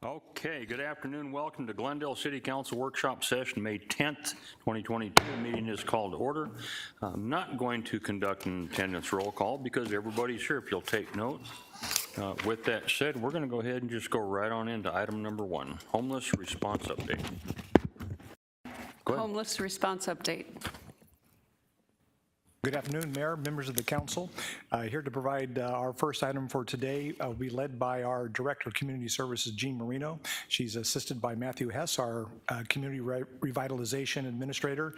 Okay, good afternoon. Welcome to Glendale City Council Workshop Session, May 10th, 2022. Meeting is called to order. I'm not going to conduct an attendance roll call because everybody's here, if you'll take note. With that said, we're going to go ahead and just go right on into item number 1, homeless response update. Go ahead. Homeless response update. Good afternoon, Mayor, members of the council. Here to provide our first item for today will be led by our Director of Community Services, Jean Marino. She's assisted by Matthew Hess, our Community Revitalization Administrator,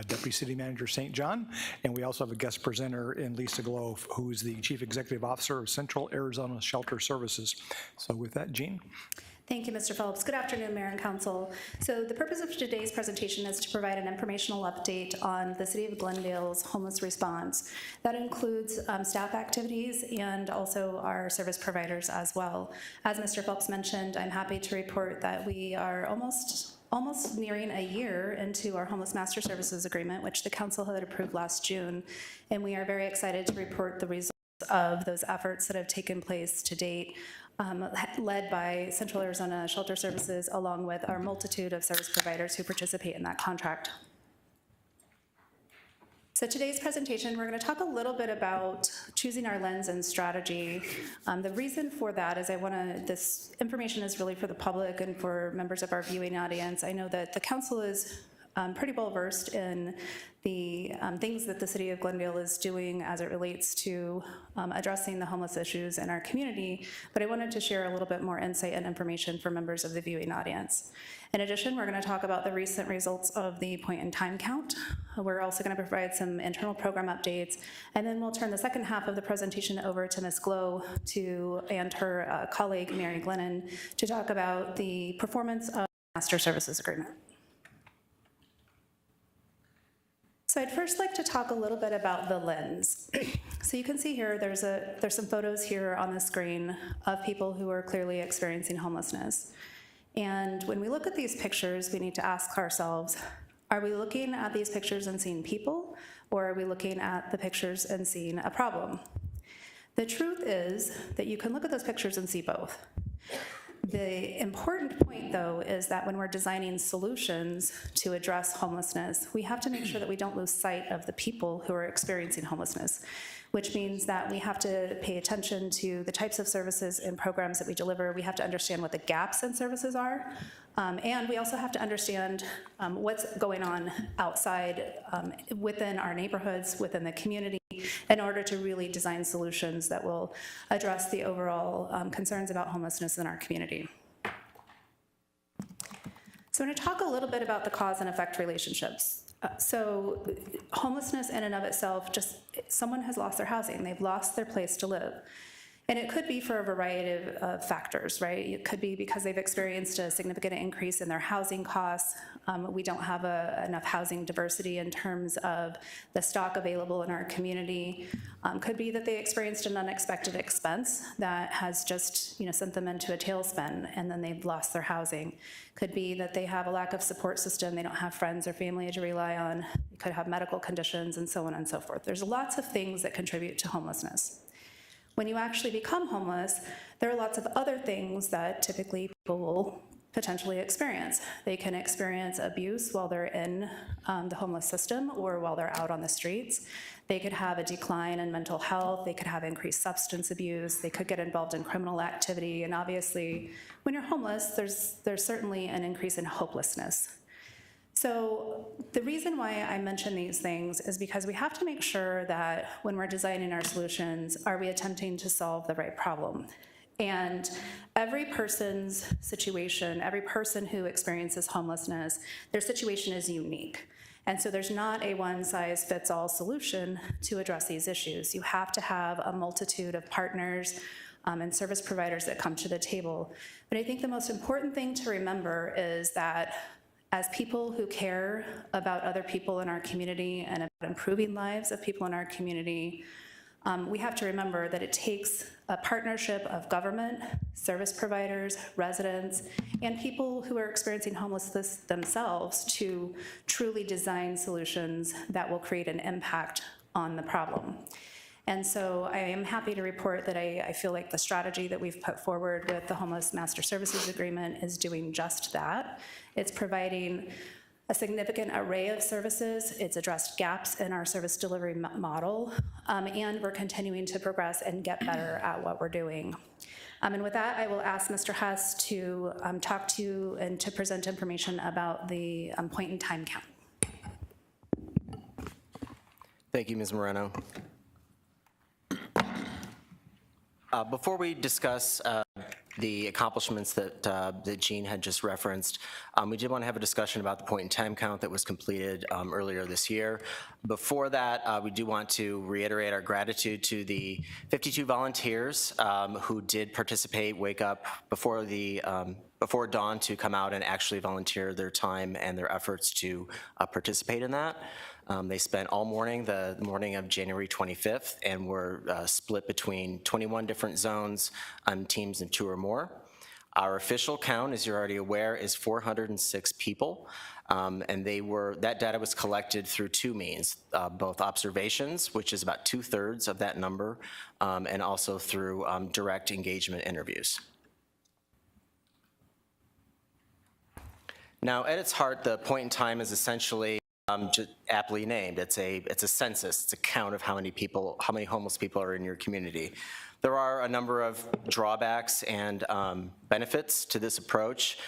Deputy City Manager St. John, and we also have a guest presenter in Lisa Glove, who is the Chief Executive Officer of Central Arizona Shelter Services. So with that, Jean. Thank you, Mr. Phillips. Good afternoon, Mayor and Council. So the purpose of today's presentation is to provide an informational update on the City of Glendale's homeless response. That includes staff activities and also our service providers as well. As Mr. Phillips mentioned, I'm happy to report that we are almost nearing a year into our Homeless Master Services Agreement, which the Council had approved last June, and we are very excited to report the results of those efforts that have taken place to date, led by Central Arizona Shelter Services, along with our multitude of service providers who participate in that contract. So today's presentation, we're going to talk a little bit about choosing our lens and strategy. The reason for that is this information is really for the public and for members of our viewing audience. I know that the council is pretty well versed in the things that the City of Glendale is doing as it relates to addressing the homeless issues in our community, but I wanted to share a little bit more insight and information for members of the viewing audience. In addition, we're going to talk about the recent results of the point-in-time count. We're also going to provide some internal program updates, and then we'll turn the second half of the presentation over to Ms. Glow and her colleague, Mary Glennon, to talk about the performance of the Master Services Agreement. So I'd first like to talk a little bit about the lens. So you can see here, there's some photos here on the screen of people who are clearly experiencing homelessness. And when we look at these pictures, we need to ask ourselves, are we looking at these pictures and seeing people, or are we looking at the pictures and seeing a problem? The truth is that you can look at those pictures and see both. The important point, though, is that when we're designing solutions to address homelessness, we have to make sure that we don't lose sight of the people who are experiencing homelessness, which means that we have to pay attention to the types of services and programs that we deliver. We have to understand what the gaps in services are, and we also have to understand what's going on outside within our neighborhoods, within the community, in order to really design solutions that will address the overall concerns about homelessness in our community. So I'm going to talk a little bit about the cause and effect relationships. So homelessness in and of itself, just someone has lost their housing, they've lost their place to live. And it could be for a variety of factors, right? It could be because they've experienced a significant increase in their housing costs. We don't have enough housing diversity in terms of the stock available in our community. Could be that they experienced an unexpected expense that has just sent them into a tailspin, and then they've lost their housing. Could be that they have a lack of support system, they don't have friends or family to rely on. They could have medical conditions and so on and so forth. There's lots of things that contribute to homelessness. When you actually become homeless, there are lots of other things that typically people will potentially experience. They can experience abuse while they're in the homeless system or while they're out on the streets. They could have a decline in mental health. They could have increased substance abuse. They could get involved in criminal activity. And obviously, when you're homeless, there's certainly an increase in hopelessness. So the reason why I mention these things is because we have to make sure that when we're designing our solutions, are we attempting to solve the right problem? And every person's situation, every person who experiences homelessness, their situation is unique. And so there's not a one-size-fits-all solution to address these issues. You have to have a multitude of partners and service providers that come to the table. But I think the most important thing to remember is that as people who care about other people in our community and about improving lives of people in our community, we have to remember that it takes a partnership of government, service providers, residents, and people who are experiencing homelessness themselves to truly design solutions that will create an impact on the problem. And so I am happy to report that I feel like the strategy that we've put forward with the Homeless Master Services Agreement is doing just that. It's providing a significant array of services. It's addressed gaps in our service delivery model, and we're continuing to progress and get better at what we're doing. And with that, I will ask Mr. Hess to talk to you and to present information about the point in time count. Thank you, Ms. Moreno. Before we discuss the accomplishments that Jean had just referenced, we did want to have a discussion about the point in time count that was completed earlier this year. Before that, we do want to reiterate our gratitude to the 52 volunteers who did participate, wake up before dawn to come out and actually volunteer their time and their efforts to participate in that. They spent all morning, the morning of January 25th, and were split between 21 different zones on teams of 2 or more. Our official count, as you're already aware, is 406 people, and that data was collected through 2 means, both observations, which is about 2/3 of that number, and also through direct engagement interviews. Now, at its heart, the point in time is essentially just aptly named. It's a census. It's a count of how many homeless people are in your community. There are a number of drawbacks and benefits to this approach.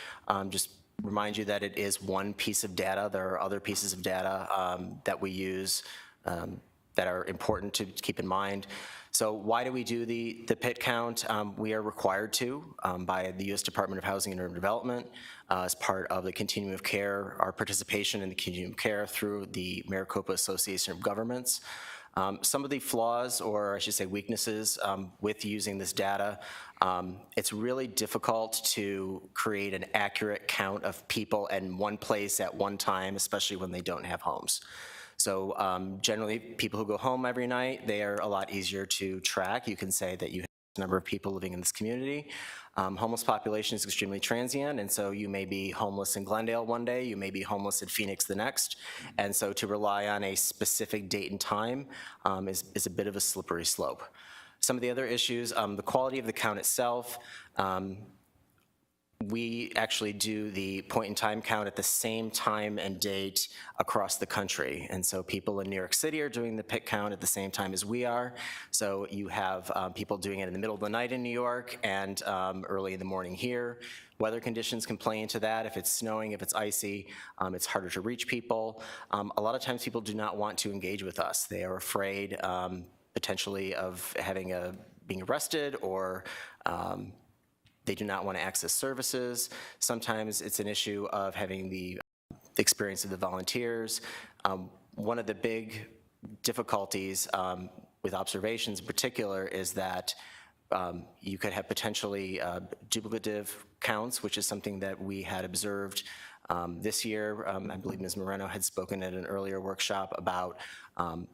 Just remind you that it is one piece of data. There are other pieces of data that we use that are important to keep in mind. So why do we do the PIT count? We are required to by the U.S. Department of Housing and Urban Development as part of the continuum of care, our participation in the continuum of care through the Maricopa Association of Governments. Some of the flaws, or I should say weaknesses, with using this data, it's really difficult to create an accurate count of people in one place at one time, especially when they don't have homes. So generally, people who go home every night, they are a lot easier to track. You can say that you have a number of people living in this community. Homeless population is extremely transient, and so you may be homeless in Glendale one day, you may be homeless in Phoenix the next, and so to rely on a specific date and time is a bit of a slippery slope. Some of the other issues, the quality of the count itself. We actually do the point in time count at the same time and date across the country. And so people in New York City are doing the PIT count at the same time as we are. So you have people doing it in the middle of the night in New York and early in the morning here. Weather conditions can play into that. If it's snowing, if it's icy, it's harder to reach people. A lot of times people do not want to engage with us. They are afraid potentially of being arrested, or they do not want to access services. Sometimes it's an issue of having the experience of the volunteers. One of the big difficulties with observations in particular is that you could have potentially duplicative counts, which is something that we had observed this year. I believe Ms. Moreno had spoken at an earlier workshop about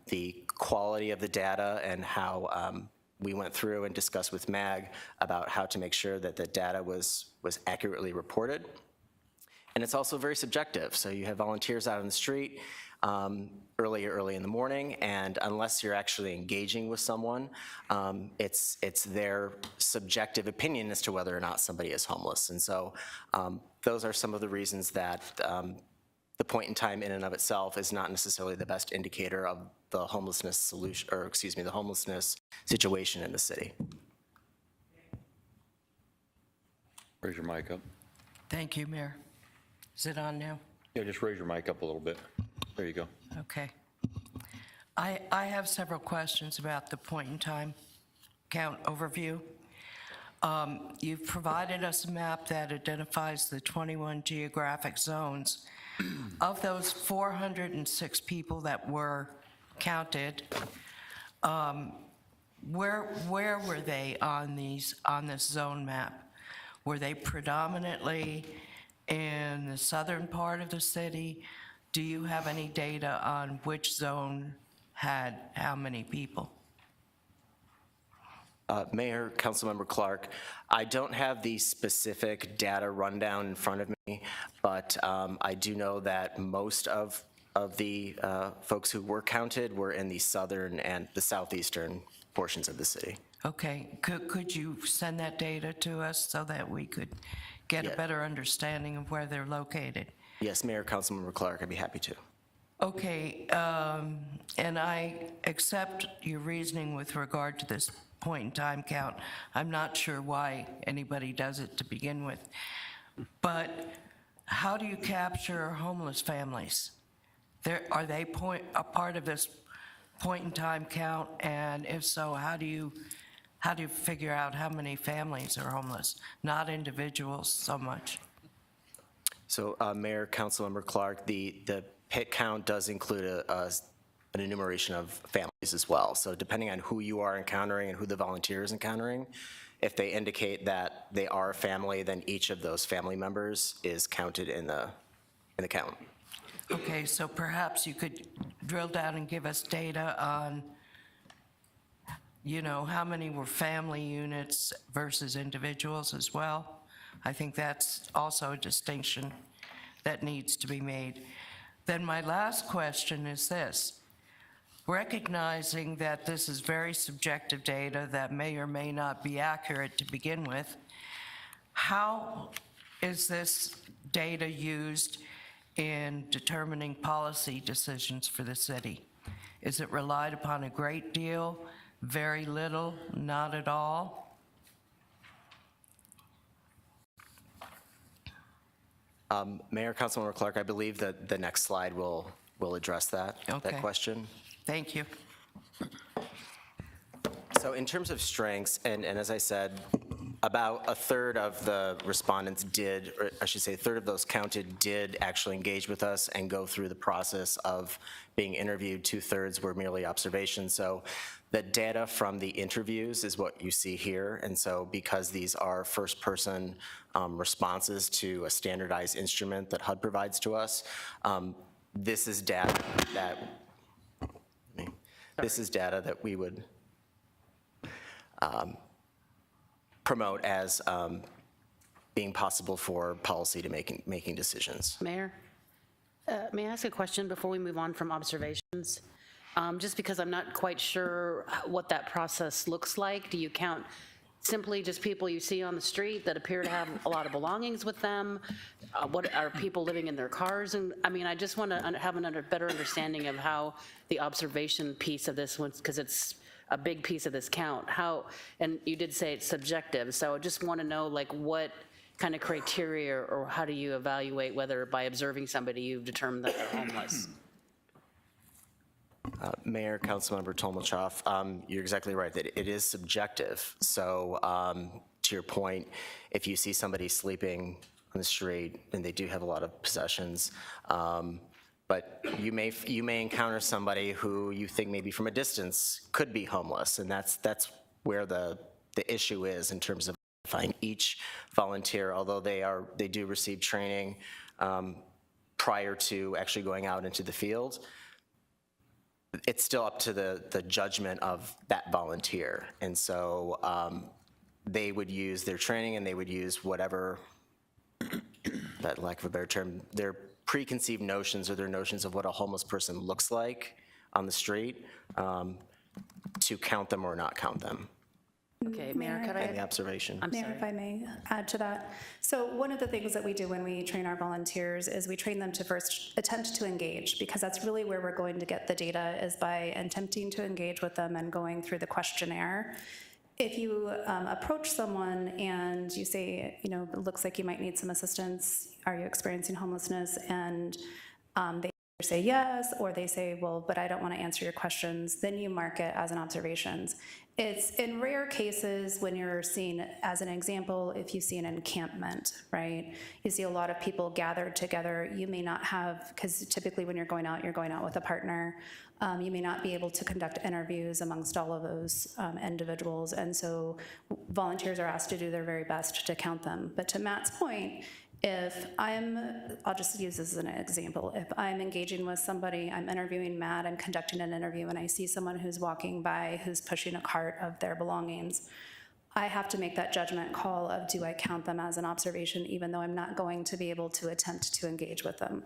the quality of the data and how we went through and discussed with MAG about how to make sure that the data was accurately reported. And it's also very subjective. So you have volunteers out on the street early in the morning, and unless you're actually engaging with someone, it's their subjective opinion as to whether or not somebody is homeless. And so those are some of the reasons that the point in time in and of itself is not necessarily the best indicator of the homelessness solution, or excuse me, the homelessness situation in the city. Raise your mic up. Thank you, Mayor. Is it on now? Yeah, just raise your mic up a little bit. There you go. Okay. I have several questions about the point in time count overview. You've provided us a map that identifies the 21 geographic zones. Of those 406 people that were counted, where were they on this zone map? Were they predominantly in the southern part of the city? Do you have any data on which zone had how many people? Mayor, Councilmember Clark, I don't have the specific data rundown in front of me, but I do know that most of of the folks who were counted were in the southern and the southeastern portions of the city. Okay, could you send that data to us so that we could get a Yeah. better understanding of where they're located? Yes, Mayor, Councilmember Clark, I'd be happy to. Okay, and I accept your reasoning with regard to this point-in-time count. I'm not sure why anybody does it to begin with. But how do you capture homeless families? Are they a part of this point-in-time count? And if so, how do you figure out how many families are homeless? Not individuals so much. So, Mayor, Councilmember Clark, the pit count does include an enumeration of families as well. So depending on who you are encountering and who the volunteer is encountering, if they indicate that they are a family, then each of those family members is counted in the count. Okay, so perhaps you could drill down and give us data on, how many were family units versus individuals as well? I think that's also a distinction that needs to be made. Then my last question is this. Recognizing that this is very subjective data that may or may not be accurate to begin with, how is this data used in determining policy decisions for the city? Is it relied upon a great deal, very little, not at all? Mayor, Councilmember Clark, I believe that the next slide will address that Okay. question. Thank you. So in terms of strengths, and as I said, about a third of the respondents did, or I should say a third of those counted did actually engage with us and go through the process of being interviewed. 2/3 were merely observations. So the data from the interviews is what you see here. And so because these are first-person responses to a standardized instrument that HUD provides to us, this is data that we would promote as being possible for policy to making decisions. Mayor, may I ask a question before we move on from observations? Just because I'm not quite sure what that process looks like. Do you count simply just people you see on the street that appear to have a lot of belongings with them? What are people living in their cars? And I mean, I just want to have a better understanding of how the observation piece of this one, because it's a big piece of this count. And you did say it's subjective, so I just want to know like what kind of criteria or how do you evaluate whether by observing somebody you've determined that they're homeless? Mayor, Councilmember Tolmachoff, you're exactly right that it is subjective. So to your point, if you see somebody sleeping on the street and they do have a lot of possessions, but you may encounter somebody who you think maybe from a distance could be homeless, and that's where the issue is in terms of identifying each volunteer. Although they do receive training prior to actually going out into the field, it's still up to the judgment of that volunteer. And so they would use their training and they would use whatever, that lack of a better term, their preconceived notions or their notions of what a homeless person looks like on the street to count them or not count them. Okay, Mayor, could I? Any observation? I'm Mayor, sorry. if I may add to that. So one of the things that we do when we train our volunteers is we train them to first attempt to engage, because that's really where we're going to get the data, is by attempting to engage with them and going through the questionnaire. If you approach someone and you say, it looks like you might need some assistance, are you experiencing homelessness? And they say yes, or they say, well, but I don't want to answer your questions, then you mark it as an observations. It's in rare cases when you're seeing, as an example, if you see an encampment, right? You see a lot of people gathered together. You may not have, because typically when you're going out with a partner. You may not be able to conduct interviews amongst all of those individuals. And so volunteers are asked to do their very best to count them. But to Matt's point, I'll just use this as an example. If I'm engaging with somebody, I'm interviewing Matt, I'm conducting an interview, and I see someone who's walking by who's pushing a cart of their belongings, I have to make that judgment call of, do I count them as an observation, even though I'm not going to be able to attempt to engage with them.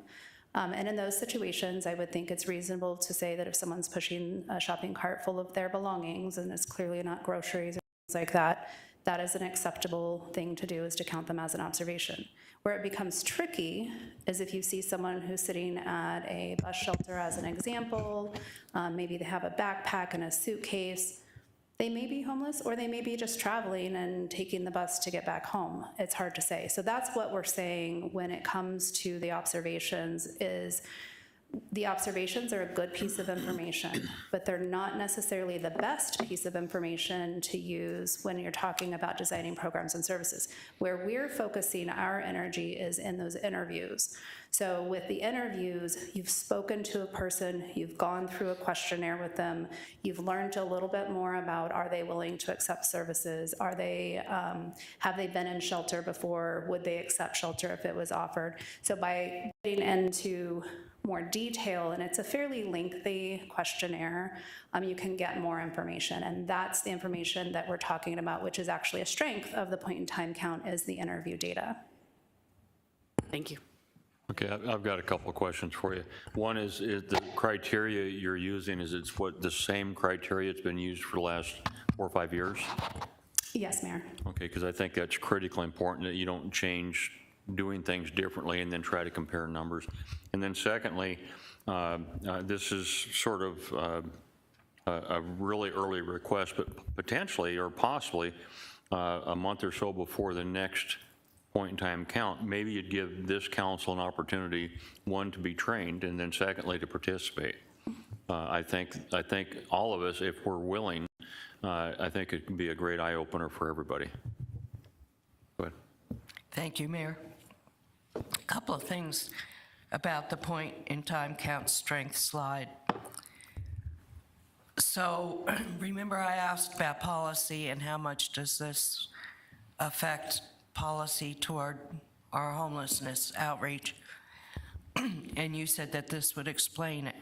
And in those situations, I would think it's reasonable to say that if someone's pushing a shopping cart full of their belongings and it's clearly not groceries or things like that, that is an acceptable thing to do, is to count them as an observation. Where it becomes tricky is if you see someone who's sitting at a bus shelter, as an example, maybe they have a backpack and a suitcase. They may be homeless, or they may be just traveling and taking the bus to get back home. It's hard to say. So that's what we're saying when it comes to the observations, is the observations are a good piece of information, but they're not necessarily the best piece of information to use when you're talking about designing programs and services. Where we're focusing our energy is in those interviews. So with the interviews, you've spoken to a person, you've gone through a questionnaire with them, you've learned a little bit more about, are they willing to accept services? Are they, have they been in shelter before? Would they accept shelter if it was offered? So by getting into more detail, and it's a fairly lengthy questionnaire, you can get more information. And that's the information that we're talking about, which is actually a strength of the point in time count, is the interview data. Thank you. Okay, I've got a couple of questions for you. One is the criteria you're using, is it's what the same criteria it's been used for the last 4 or 5 years? Yes, Mayor. Okay, because I think that's critically important, that you don't change doing things differently and then try to compare numbers. And then secondly, this is sort of a really early request, but potentially or possibly a month or so before the next point in time count, maybe you'd give this council an opportunity, one, to be trained, and then secondly, to participate. I think all of us, if we're willing, I think it can be a great eye-opener for everybody. Go ahead. Thank you, Mayor. A couple of things about the point in time count strength slide. So remember I asked about policy and how much does this affect policy toward our homelessness outreach? And you said that this would explain it.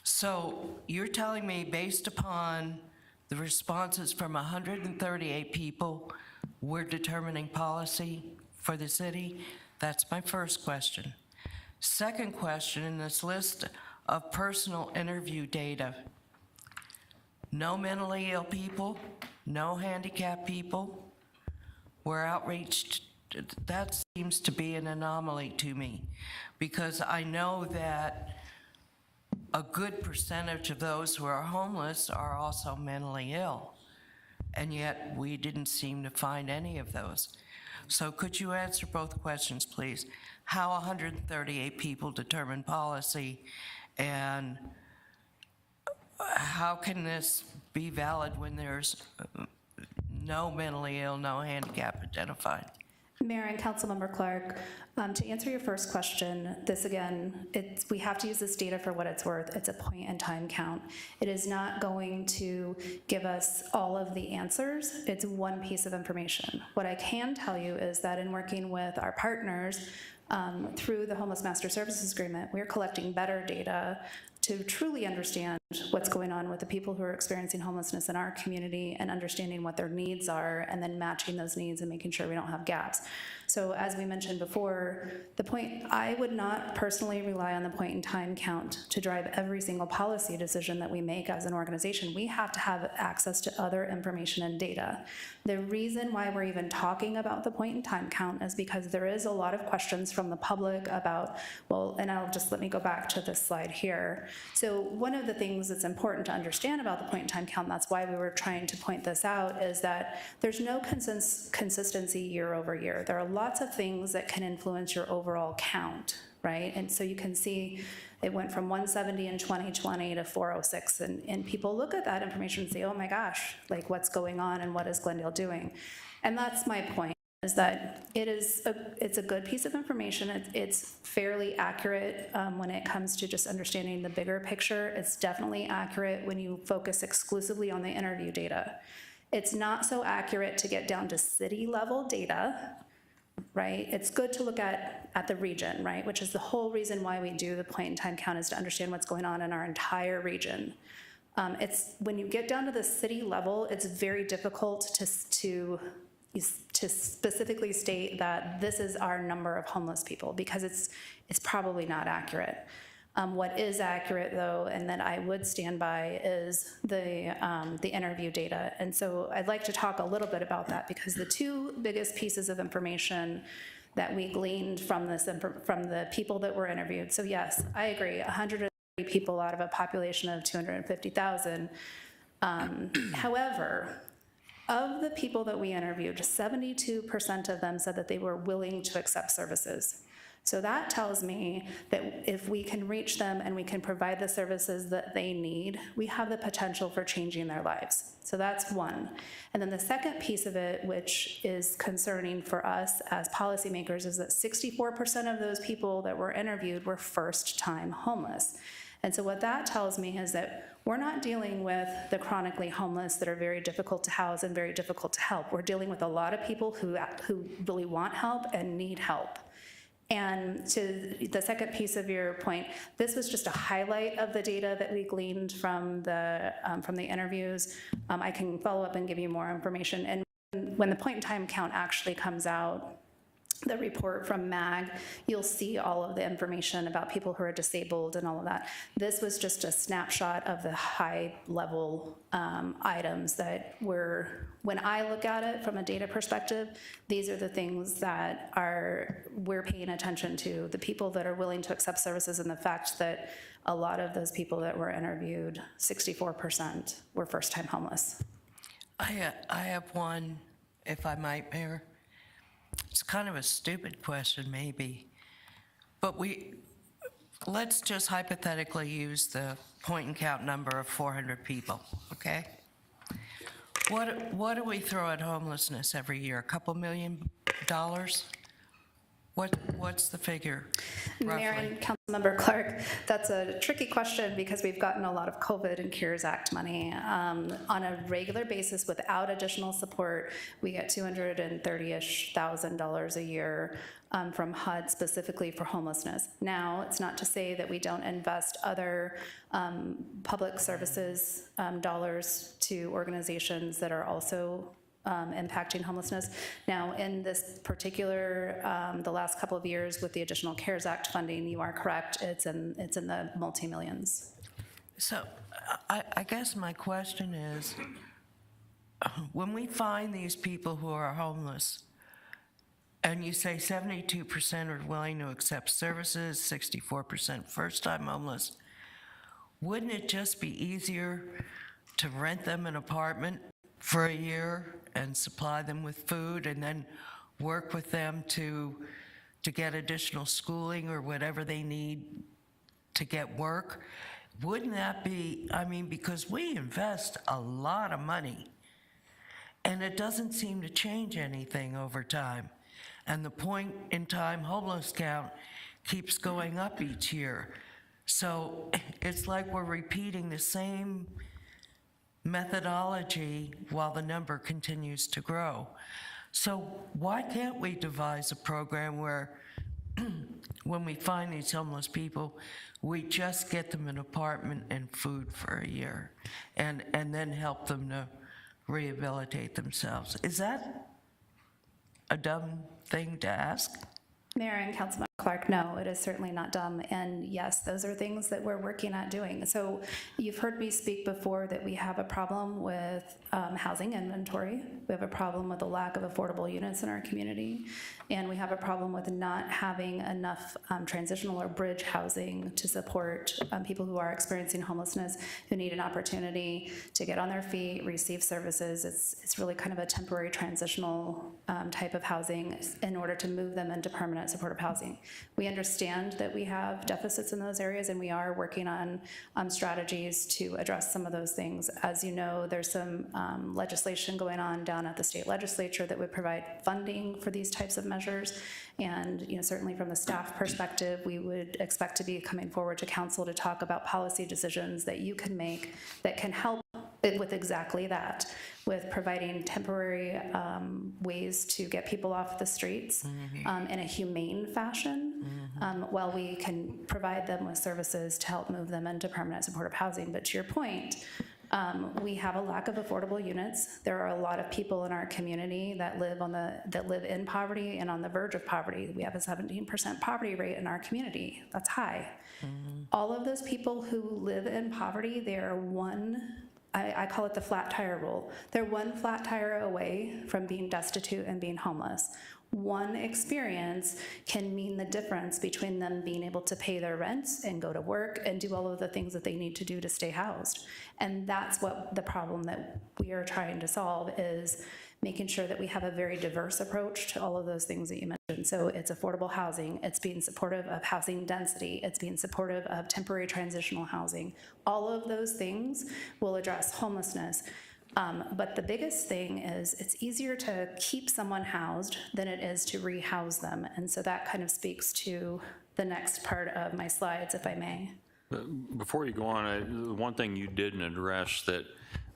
So you're telling me, based upon the responses from 138 people, we're determining policy for the city? That's my first question. Second question, in this list of personal interview data, no mentally ill people, no handicapped people were outreached. That seems to be an anomaly to me, because I know that a good percentage of those who are homeless are also mentally ill, and yet we didn't seem to find any of those. So could you answer both questions, please? How 138 people determine policy, and how can this be valid when there's no mentally ill, no handicap identified? Mayor and Councilmember Clark, to answer your first question, this again, we have to use this data for what it's worth. It's a point in time count. It is not going to give us all of the answers. It's one piece of information. What I can tell you is that in working with our partners through the Homeless Master Services Agreement, we're collecting better data to truly understand what's going on with the people who are experiencing homelessness in our community, and understanding what their needs are, and then matching those needs and making sure we don't have gaps. So as we mentioned before, I would not personally rely on the point in time count to drive every single policy decision that we make as an organization. We have to have access to other information and data. The reason why we're even talking about the point in time count is because there is a lot of questions from the public about, well, and let me go back to this slide here. So one of the things that's important to understand about the point in time count, and that's why we were trying to point this out, is that there's no consistency year over year. There are lots of things that can influence your overall count, right? And so you can see it went from 170 in 2020 to 406, and people look at that information and say, oh my gosh, like what's going on and what is Glendale doing? And that's my point, is that it's a good piece of information. It's fairly accurate when it comes to just understanding the bigger picture. It's definitely accurate when you focus exclusively on the interview data. It's not so accurate to get down to city level data, right? It's good to look at the region, right? Which is the whole reason why we do the point in time count, is to understand what's going on in our entire region. It's when you get down to the city level, it's very difficult to to specifically state that this is our number of homeless people, because it's probably not accurate. What is accurate, though, and that I would stand by, is the interview data. And so I'd like to talk a little bit about that, because the two biggest pieces of information that we gleaned from from the people that were interviewed. So yes, I agree, 130 people out of a population of 250,000. However, of the people that we interviewed, 72% of them said that they were willing to accept services. So that tells me that if we can reach them and we can provide the services that they need, we have the potential for changing their lives. So that's one. And then the second piece of it, which is concerning for us as policymakers, is that 64% of those people that were interviewed were first-time homeless. And so what that tells me is that we're not dealing with the chronically homeless that are very difficult to house and very difficult to help. We're dealing with a lot of people who really want help and need help. And to the second piece of your point, this was just a highlight of the data that we gleaned from the interviews. I can follow up and give you more information. And when the point in time count actually comes out, the report from MAG, you'll see all of the information about people who are disabled and all of that. This was just a snapshot of the high level items that when I look at it from a data perspective, these are the things that we're paying attention to, the people that are willing to accept services, and the fact that a lot of those people that were interviewed, 64%, were first-time homeless. I have one, if I might, Mayor. It's kind of a stupid question, maybe, but let's just hypothetically use the point and count number of 400 people, okay? What do we throw at homelessness every year? A couple $1 million? What's the figure, roughly? Mayor and Councilmember Clark, that's a tricky question, because we've gotten a lot of COVID and CARES Act money. On a regular basis, without additional support, we get $230,000 a year from HUD specifically for homelessness. Now, it's not to say that we don't invest other public services dollars to organizations that are also impacting homelessness. Now, in this particular, the last couple of years with the additional CARES Act funding, you are correct, it's in the multi-millions. So I guess my question is, when we find these people who are homeless, and you say 72% are willing to accept services, 64% first-time homeless, wouldn't it just be easier to rent them an apartment for a year and supply them with food, and then work with them to get additional schooling or whatever they need to get work? Wouldn't that be, I mean, because we invest a lot of money and it doesn't seem to change anything over time. And the point in time homeless count keeps going up each year. So it's like we're repeating the same methodology while the number continues to grow. So why can't we devise a program where when we find these homeless people, we just get them an apartment and food for a year and then help them to rehabilitate themselves? Is that a dumb thing to ask? Mayor and Councilmember Clark, no, it is certainly not dumb. And yes, those are things that we're working at doing. So you've heard me speak before that we have a problem with housing inventory. We have a problem with the lack of affordable units in our community. And we have a problem with not having enough transitional or bridge housing to support people who are experiencing homelessness, who need an opportunity to get on their feet, receive services. It's really kind of a temporary transitional type of housing in order to move them into permanent supportive housing. We understand that we have deficits in those areas, and we are working on strategies to address some of those things. As you know, there's some legislation going on down at the state legislature that would provide funding for these types of measures. And certainly from the staff perspective, we would expect to be coming forward to council to talk about policy decisions that you can make that can help with exactly that, with providing temporary ways to get people off the streets in a humane fashion, while we can provide them with services to help move them into permanent supportive housing. But to your point, We have a lack of affordable units. There are a lot of people in our community that live in poverty and on the verge of poverty. We have a 17% poverty rate in our community. That's high. All of those people who live in poverty, they are I call it the flat tire rule. They're one flat tire away from being destitute and being homeless. One experience can mean the difference between them being able to pay their rents and go to work and do all of the things that they need to do to stay housed. And that's what the problem that we are trying to solve is making sure that we have a very diverse approach to all of those things that you mentioned. So it's affordable housing, it's being supportive of housing density, it's being supportive of temporary transitional housing. All of those things will address homelessness. But the biggest thing is it's easier to keep someone housed than it is to rehouse them. And so that kind of speaks to the next part of my slides, if I may. Before you go on, the one thing you didn't address that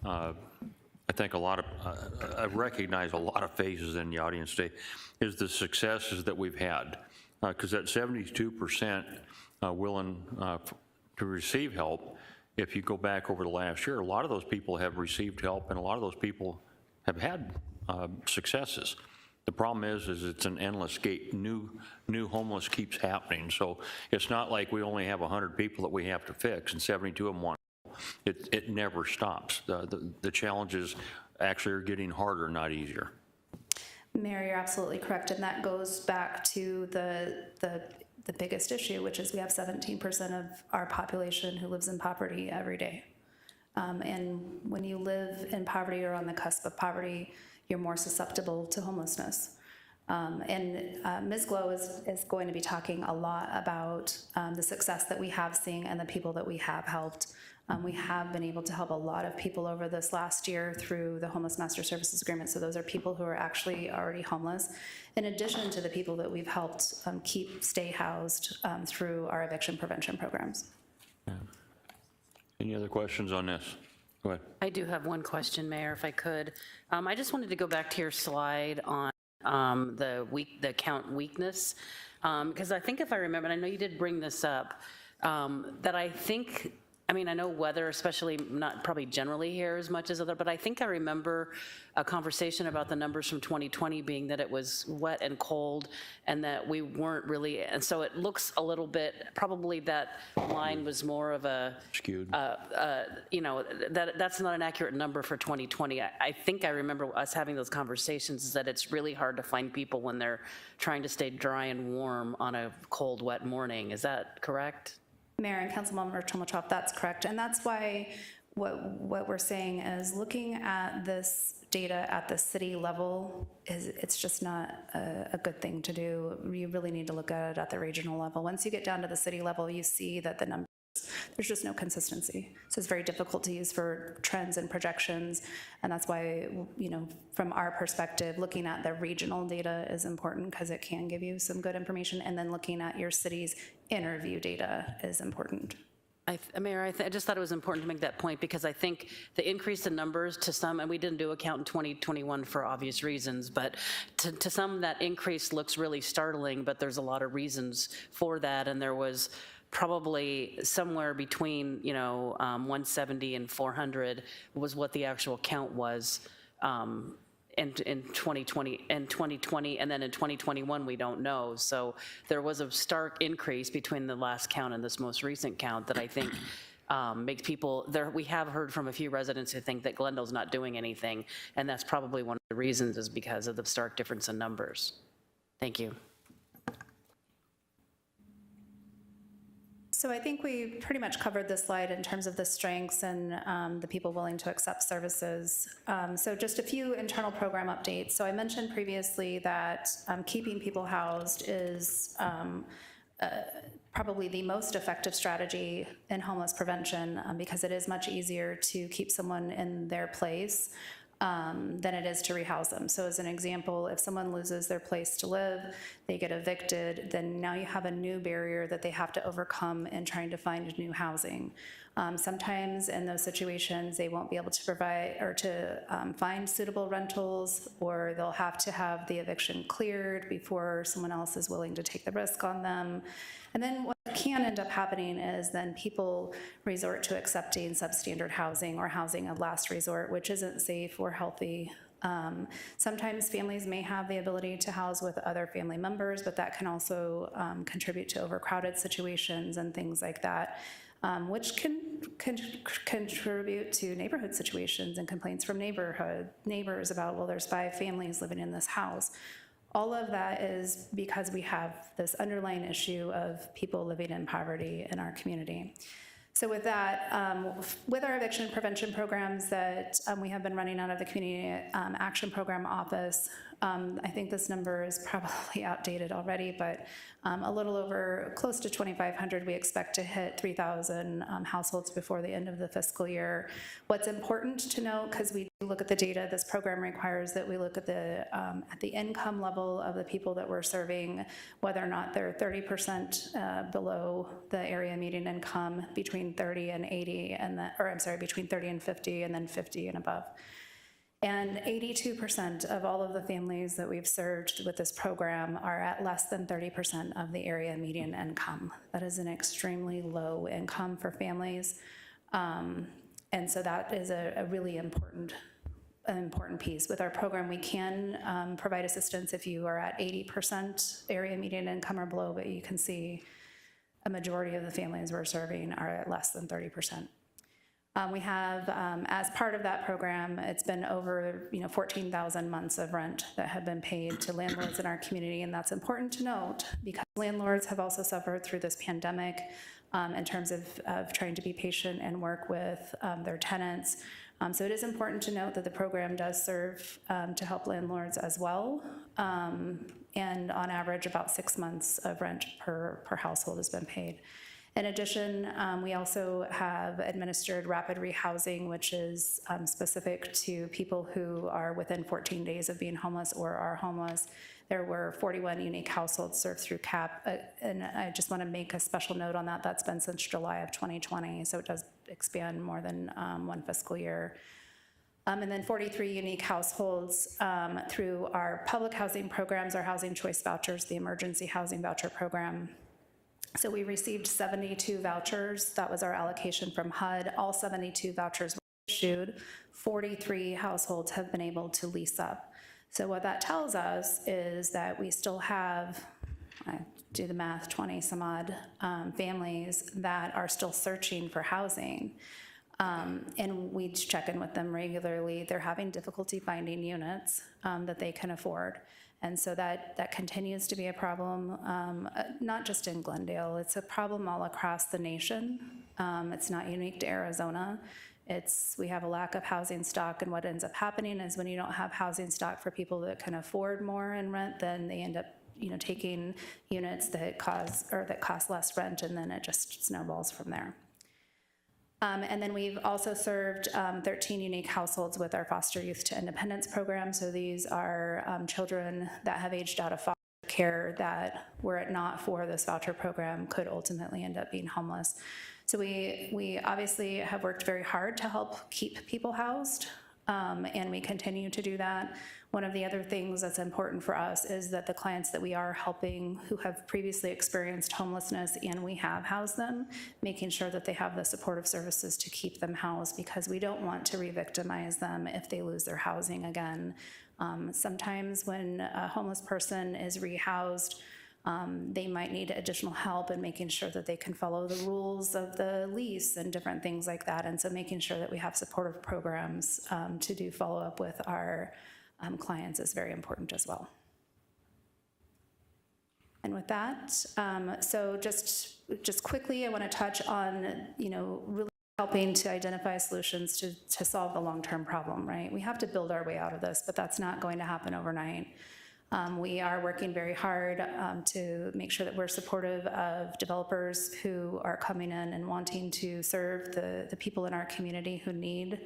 I think I recognize a lot of faces in the audience today, is the successes that we've had. Because that 72% willing to receive help, if you go back over the last year, a lot of those people have received help and a lot of those people have had successes. The problem is it's an endless gate. New homeless keeps happening. So it's not like we only have 100 people that we have to fix and 72 of them want. It never stops. The challenges actually are getting harder, not easier. Mayor, you're absolutely correct, and that goes back to the biggest issue, which is we have 17% of our population who lives in poverty every day. And when you live in poverty or on the cusp of poverty, you're more susceptible to homelessness. Ms. Glow is going to be talking a lot about the success that we have seen and the people that we have helped. We have been able to help a lot of people over this last year through the Homeless Master Services Agreement. So those are people who are actually already homeless, in addition to the people that we've helped stay housed through our eviction prevention programs. Yeah. Any other questions on this? Go ahead. I do have one question, Mayor, if I could. I just wanted to go back to your slide on the count weakness, because I think if I remember, and I know you did bring this up, that I mean, I know weather, especially not probably generally here as much as other, but I think I remember a conversation about the numbers from 2020 being that it was wet and cold and that we weren't really, and so it looks a little bit, probably that line was more of a Skewed. you know, that's not an accurate number for 2020. I think I remember us having those conversations, is that it's really hard to find people when they're trying to stay dry and warm on a cold, wet morning. Is that correct? Mayor and Councilmember Chomilchov, that's correct. And that's why what we're saying is looking at this data at the city level it's just not a good thing to do. You really need to look at it at the regional level. Once you get down to the city level, you see that the numbers, there's just no consistency. So it's very difficult to use for trends and projections. And that's why, you know, from our perspective, looking at the regional data is important because it can give you some good information. And then looking at your city's interview data is important. Mayor, I just thought it was important to make that point because I think the increase in numbers to some, and we didn't do a count in 2021 for obvious reasons, but to some that increase looks really startling, but there's a lot of reasons for that. And there was probably somewhere between, you know, 170 and 400 was what the actual count was in 2020, and then in 2021 we don't know. So there was a stark increase between the last count and this most recent count that I think makes people, we have heard from a few residents who think that Glendale's not doing anything, and that's probably one of the reasons is because of the stark difference in numbers. Thank you. So I think we pretty much covered this slide in terms of the strengths and the people willing to accept services. So just a few internal program updates. So I mentioned previously that keeping people housed is probably the most effective strategy in homeless prevention because it is much easier to keep someone in their place than it is to rehouse them. So as an example, if someone loses their place to live, they get evicted, then now you have a new barrier that they have to overcome in trying to find new housing. Sometimes in those situations, they won't be able to provide or to find suitable rentals, or they'll have to have the eviction cleared before someone else is willing to take the risk on them. And then what can end up happening is then people resort to accepting substandard housing or housing of last resort, which isn't safe or healthy. Sometimes families may have the ability to house with other family members, but that can also contribute to overcrowded situations and things like that, which can contribute to neighborhood situations and complaints from neighbors about, well, there's 5 families living in this house. All of that is because we have this underlying issue of people living in poverty in our community. So with that, with our eviction prevention programs that we have been running out of the Community Action Program office, I think this number is probably outdated already, but a little over, close to 2,500, we expect to hit 3,000 households before the end of the fiscal year. What's important to note, because we do look at the data, this program requires that we look at the income level of the people that we're serving, whether or not they're 30% below the area median income, between 30 and 80, and between 30 and 50, and then 50 and above. And 82% of all of the families that we've served with this program are at less than 30% of the area median income. That is an extremely low income for families. And so that is a really important piece. With our program, we can provide assistance if you are at 80% area median income or below, but you can see a majority of the families we're serving are at less than 30%. We have, as part of that program, it's been over 14,000 months of rent that have been paid to landlords in our community, and that's important to note because landlords have also suffered through this pandemic in terms of trying to be patient and work with their tenants. So it is important to note that the program does serve to help landlords as well, and on average about 6 months of rent per household has been paid. In addition, we also have administered rapid rehousing, which is specific to people who are within 14 days of being homeless or are homeless. There were 41 unique households served through CAP, and I just want to make a special note on that. That's been since July of 2020, so it does expand more than one fiscal year. And then 43 unique households through our public housing programs, our housing choice vouchers, the emergency housing voucher program. So we received 72 vouchers. That was our allocation from HUD. All 72 vouchers were issued. 43 households have been able to lease up. So what that tells us is that we still have, I do the math, 20 some odd families that are still searching for housing. And we check in with them regularly. They're having difficulty finding units that they can afford. And so that continues to be a problem, not just in Glendale. It's a problem all across the nation. It's not unique to Arizona. We have a lack of housing stock, and what ends up happening is when you don't have housing stock for people that can afford more in rent, then they end up taking units that cost less rent, and then it just snowballs from there. And then we've also served 13 unique households with our foster youth to independence program. So these are children that have aged out of foster care that, were it not for this voucher program, could ultimately end up being homeless. So we obviously have worked very hard to help keep people housed, and we continue to do that. One of the other things that's important for us is that the clients that we are helping who have previously experienced homelessness and we have housed them, making sure that they have the supportive services to keep them housed, because we don't want to re-victimize them if they lose their housing again. Sometimes when a homeless person is rehoused, they might need additional help in making sure that they can follow the rules of the lease and different things like that. And so making sure that we have supportive programs to do follow-up with our clients is very important as well. And with that, so just quickly, I want to touch on, really helping to identify solutions to solve the long-term problem, right? We have to build our way out of this, but that's not going to happen overnight. We are working very hard to make sure that we're supportive of developers who are coming in and wanting to serve the people in our community who need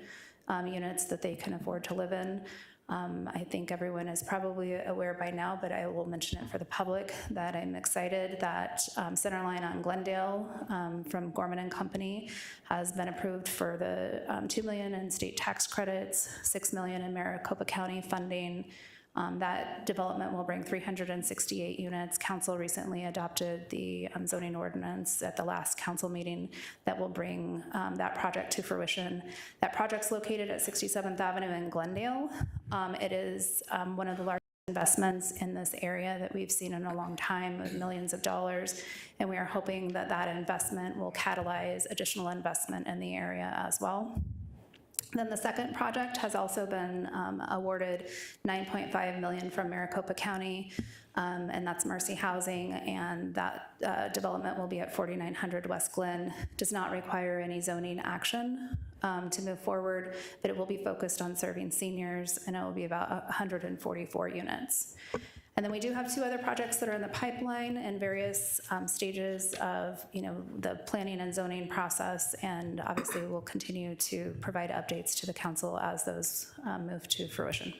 units that they can afford to live in. I think everyone is probably aware by now, but I will mention it for the public, that I'm excited that Centerline on Glendale from Gorman and Company has been approved for the $2 million in state tax credits, $6 million in Maricopa County funding. That development will bring 368 units. Council recently adopted the zoning ordinance at the last council meeting that will bring that project to fruition. That project's located at 67th Avenue in Glendale. It is one of the largest investments in this area that we've seen in a long time, with millions of dollars, and we are hoping that that investment will catalyze additional investment in the area as well. Then the second project has also been awarded $9.5 million from Maricopa County, and that's Mercy Housing, and that development will be at 4900 West Glen. Does not require any zoning action to move forward, but it will be focused on serving seniors, and it will be about 144 units. And then we do have two other projects that are in the pipeline in various stages of, the planning and zoning process, and obviously we'll continue to provide updates to the council as those move to fruition.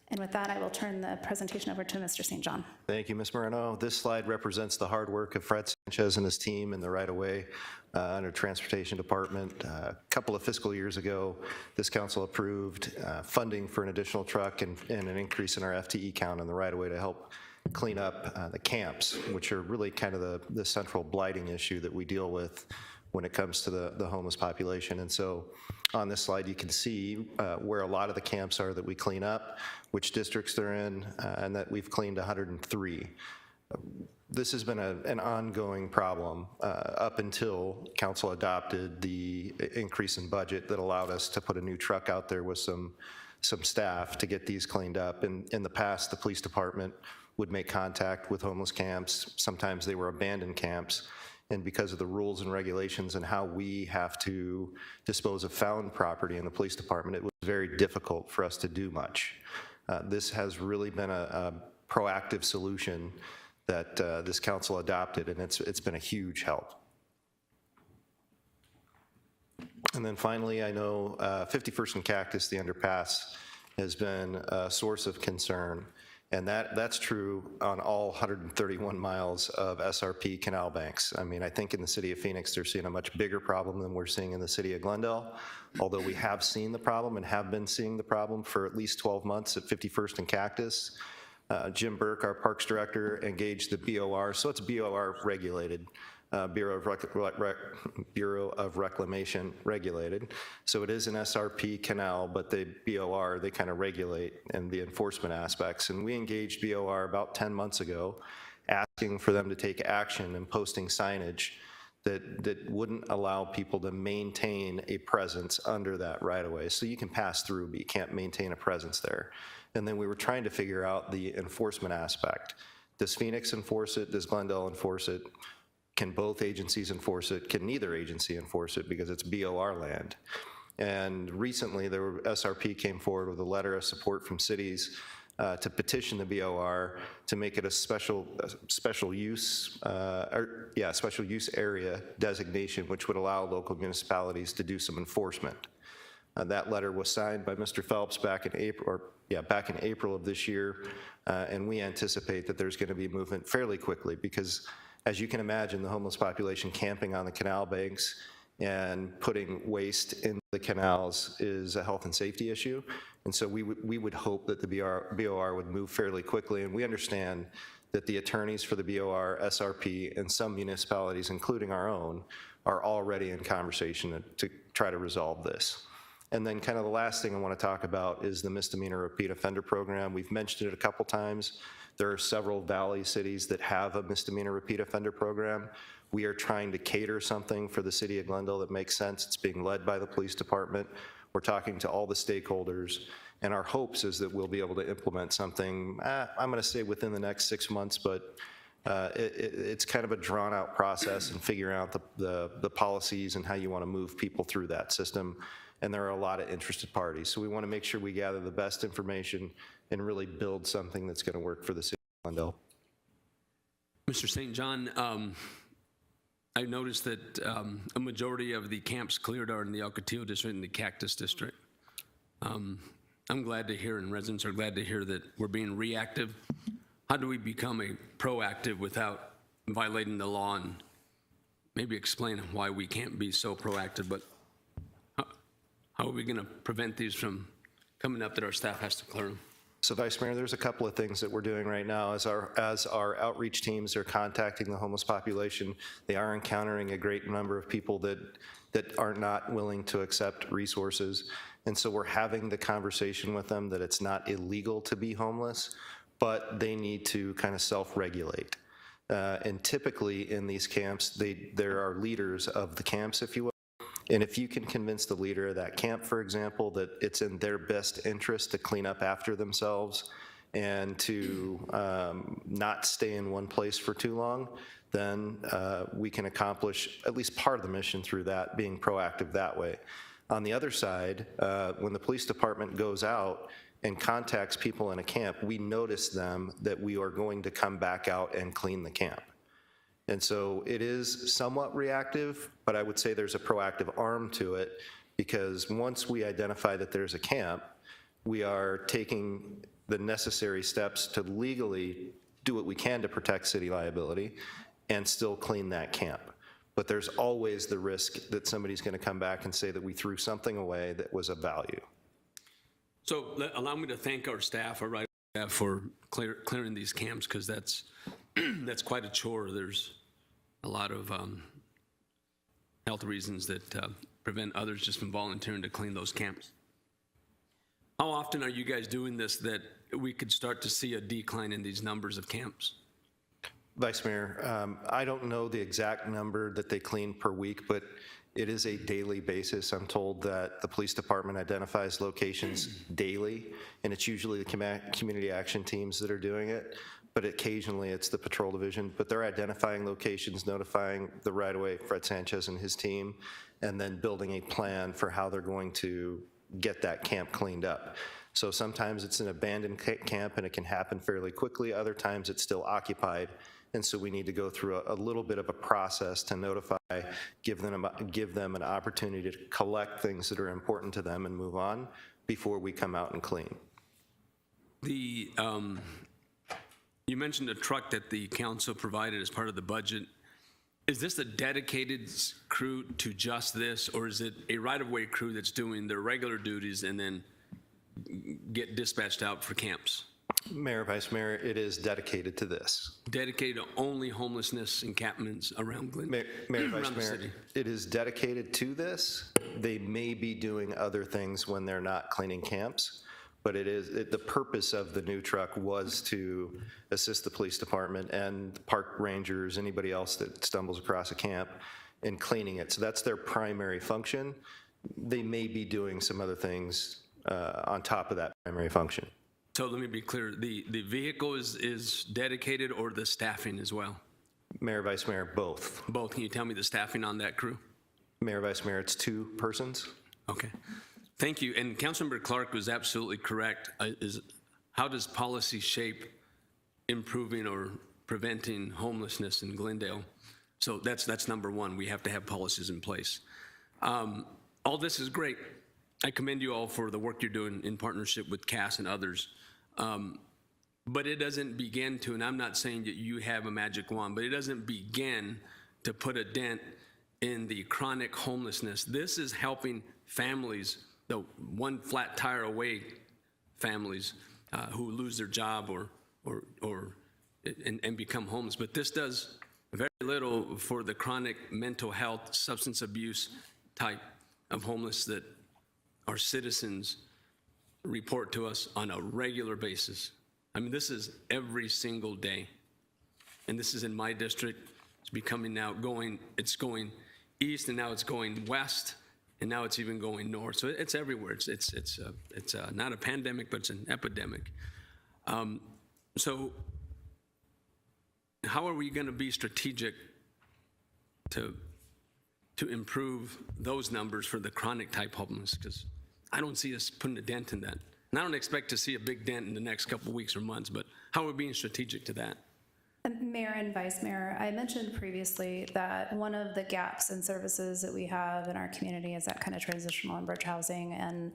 And with that, I will turn the presentation over to Mr. St. John. Thank you, Ms. Moreno. This slide represents the hard work of Fred Sanchez and his team in the right-of-way under Transportation Department. A couple of fiscal years ago, this council approved funding for an additional truck and an increase in our FTE count on the right-of-way to help clean up the camps, which are really kind of the central blighting issue that we deal with when it comes to the homeless population. And so on this slide, you can see where a lot of the camps are that we clean up, which districts they're in, and that we've cleaned 103. This has been an ongoing problem up until council adopted the increase in budget that allowed us to put a new truck out there with some staff to get these cleaned up. And in the past, the police department would make contact with homeless camps. Sometimes they were abandoned camps. And because of the rules and regulations and how we have to dispose of found property in the police department, it was very difficult for us to do much. This has really been a proactive solution that this council adopted, and it's been a huge help. And then finally, I know 51st and Cactus, the underpass, has been a source of concern. And that's true on all 131 miles of SRP canal banks. I mean, I think in the city of Phoenix, they're seeing a much bigger problem than we're seeing in the city of Glendale, although we have seen the problem and have been seeing the problem for at least 12 months at 51st and Cactus. Jim Burke, our Parks Director, engaged the BOR, so it's BOR regulated. Bureau of Reclamation regulated. So it is an SRP canal, but the BOR, they kind of regulate and the enforcement aspects. And we engaged BOR about 10 months ago, asking for them to take action and posting signage that wouldn't allow people to maintain a presence under that right-of-way. So you can pass through, but you can't maintain a presence there. And then we were trying to figure out the enforcement aspect. Does Phoenix enforce it? Does Glendale enforce it? Can both agencies enforce it? Can neither agency enforce it because it's BOR land? And recently, SRP came forward with a letter of support from cities to petition the BOR to make it a special use area designation, which would allow local municipalities to do some enforcement. That letter was signed by Mr. Phelps back in April of this year, and we anticipate that there's going to be movement fairly quickly because, as you can imagine, the homeless population camping on the canal banks and putting waste in the canals is a health and safety issue. And so we would hope that the BOR would move fairly quickly. And we understand that the attorneys for the BOR, SRP, and some municipalities, including our own, are already in conversation to try to resolve this. And then kind of the last thing I want to talk about is the misdemeanor repeat offender program. We've mentioned it a couple times. There are several valley cities that have a misdemeanor repeat offender program. We are trying to cater something for the city of Glendale that makes sense. It's being led by the police department. We're talking to all the stakeholders, and our hopes is that we'll be able to implement something, I'm gonna say within the next 6 months, but it's kind of a drawn out process and figuring out the policies and how you wanna move people through that system. And there are a lot of interested parties. So we wanna make sure we gather the best information and really build something that's gonna work for the city of Glendale. Mr. St. John, I noticed that a majority of the camps cleared are in the Ocotillo district and the Cactus district. I'm glad to hear, and residents are glad to hear that we're being reactive. How do we become a proactive without violating the law, and maybe explain why we can't be so proactive, but how are we going to prevent these from coming up that our staff has to clear them? So Vice Mayor, there's a couple of things that we're doing right now. As our outreach teams are contacting the homeless population, they are encountering a great number of people that are not willing to accept resources. And so we're having the conversation with them that it's not illegal to be homeless, but they need to kind of self-regulate. And typically in these camps, there are leaders of the camps, if you will. And if you can convince the leader of that camp, for example, that it's in their best interest to clean up after themselves and to not stay in one place for too long, then we can accomplish at least part of the mission through that, being proactive that way. On the other side, when the police department goes out and contacts people in a camp, we notice them that we are going to come back out and clean the camp. And so it is somewhat reactive, but I would say there's a proactive arm to it, because once we identify that there's a camp, we are taking the necessary steps to legally do what we can to protect city liability and still clean that camp. But there's always the risk that somebody's going to come back and say that we threw something away that was of value. So allow me to thank our staff, our right staff, for clearing these camps, because that's that's quite a chore. There's a lot of health reasons that prevent others just from volunteering to clean those camps. How often are you guys doing this that we could start to see a decline in these numbers of camps? Vice Mayor, I don't know the exact number that they clean per week, but it is a daily basis. I'm told that the police department identifies locations daily, and it's usually the community action teams that are doing it, but occasionally it's the patrol division. But they're identifying locations, notifying the right-of-way, Fred Sanchez and his team, and then building a plan for how they're going to get that camp cleaned up. So sometimes it's an abandoned camp and it can happen fairly quickly. Other times it's still occupied. And so we need to go through a little bit of a process to notify, give them an opportunity to collect things that are important to them and move on before we come out and clean. You mentioned a truck that the council provided as part of the budget. Is this a dedicated crew to just this, or is it a right-of-way crew that's doing their regular duties and then get dispatched out for camps? Mayor, Vice Mayor, it is dedicated to this. Dedicated to only homelessness encampments around Glendale? Mayor, Vice Mayor, it is dedicated to this. They may be doing other things when they're not cleaning camps, but the purpose of the new truck was to assist the police department and park rangers, anybody else that stumbles across a camp, in cleaning it. So that's their primary function. They may be doing some other things on top of that primary function. So let me be clear, the vehicle is dedicated, or the staffing as well? Mayor, Vice Mayor, both. Both. Can you tell me the staffing on that crew? Mayor, Vice Mayor, it's 2 persons. Okay. Thank you. And Councilmember Clark was absolutely correct. How does policy shape improving or preventing homelessness in Glendale? So that's number one. We have to have policies in place. All this is great. I commend you all for the work you're doing in partnership with Cass and others. But it doesn't begin to, and I'm not saying that you have a magic wand, but it doesn't begin to put a dent in the chronic homelessness. This is helping families, the one flat tire away families who lose their job and become homeless. But this does very little for the chronic mental health, substance abuse type of homeless that our citizens report to us on a regular basis. I mean, this is every single day. And this is in my district. It's becoming now it's going east, and now it's going west, and now it's even going north. So it's everywhere. It's not a pandemic, but it's an epidemic. So how are we going to be strategic to improve those numbers for the chronic type homeless? Because I don't see us putting a dent in that. And I don't expect to see a big dent in the next couple of weeks or months, but how are we being strategic to that? Mayor and Vice Mayor, I mentioned previously that one of the gaps in services that we have in our community is that kind of transitional and bridge housing. And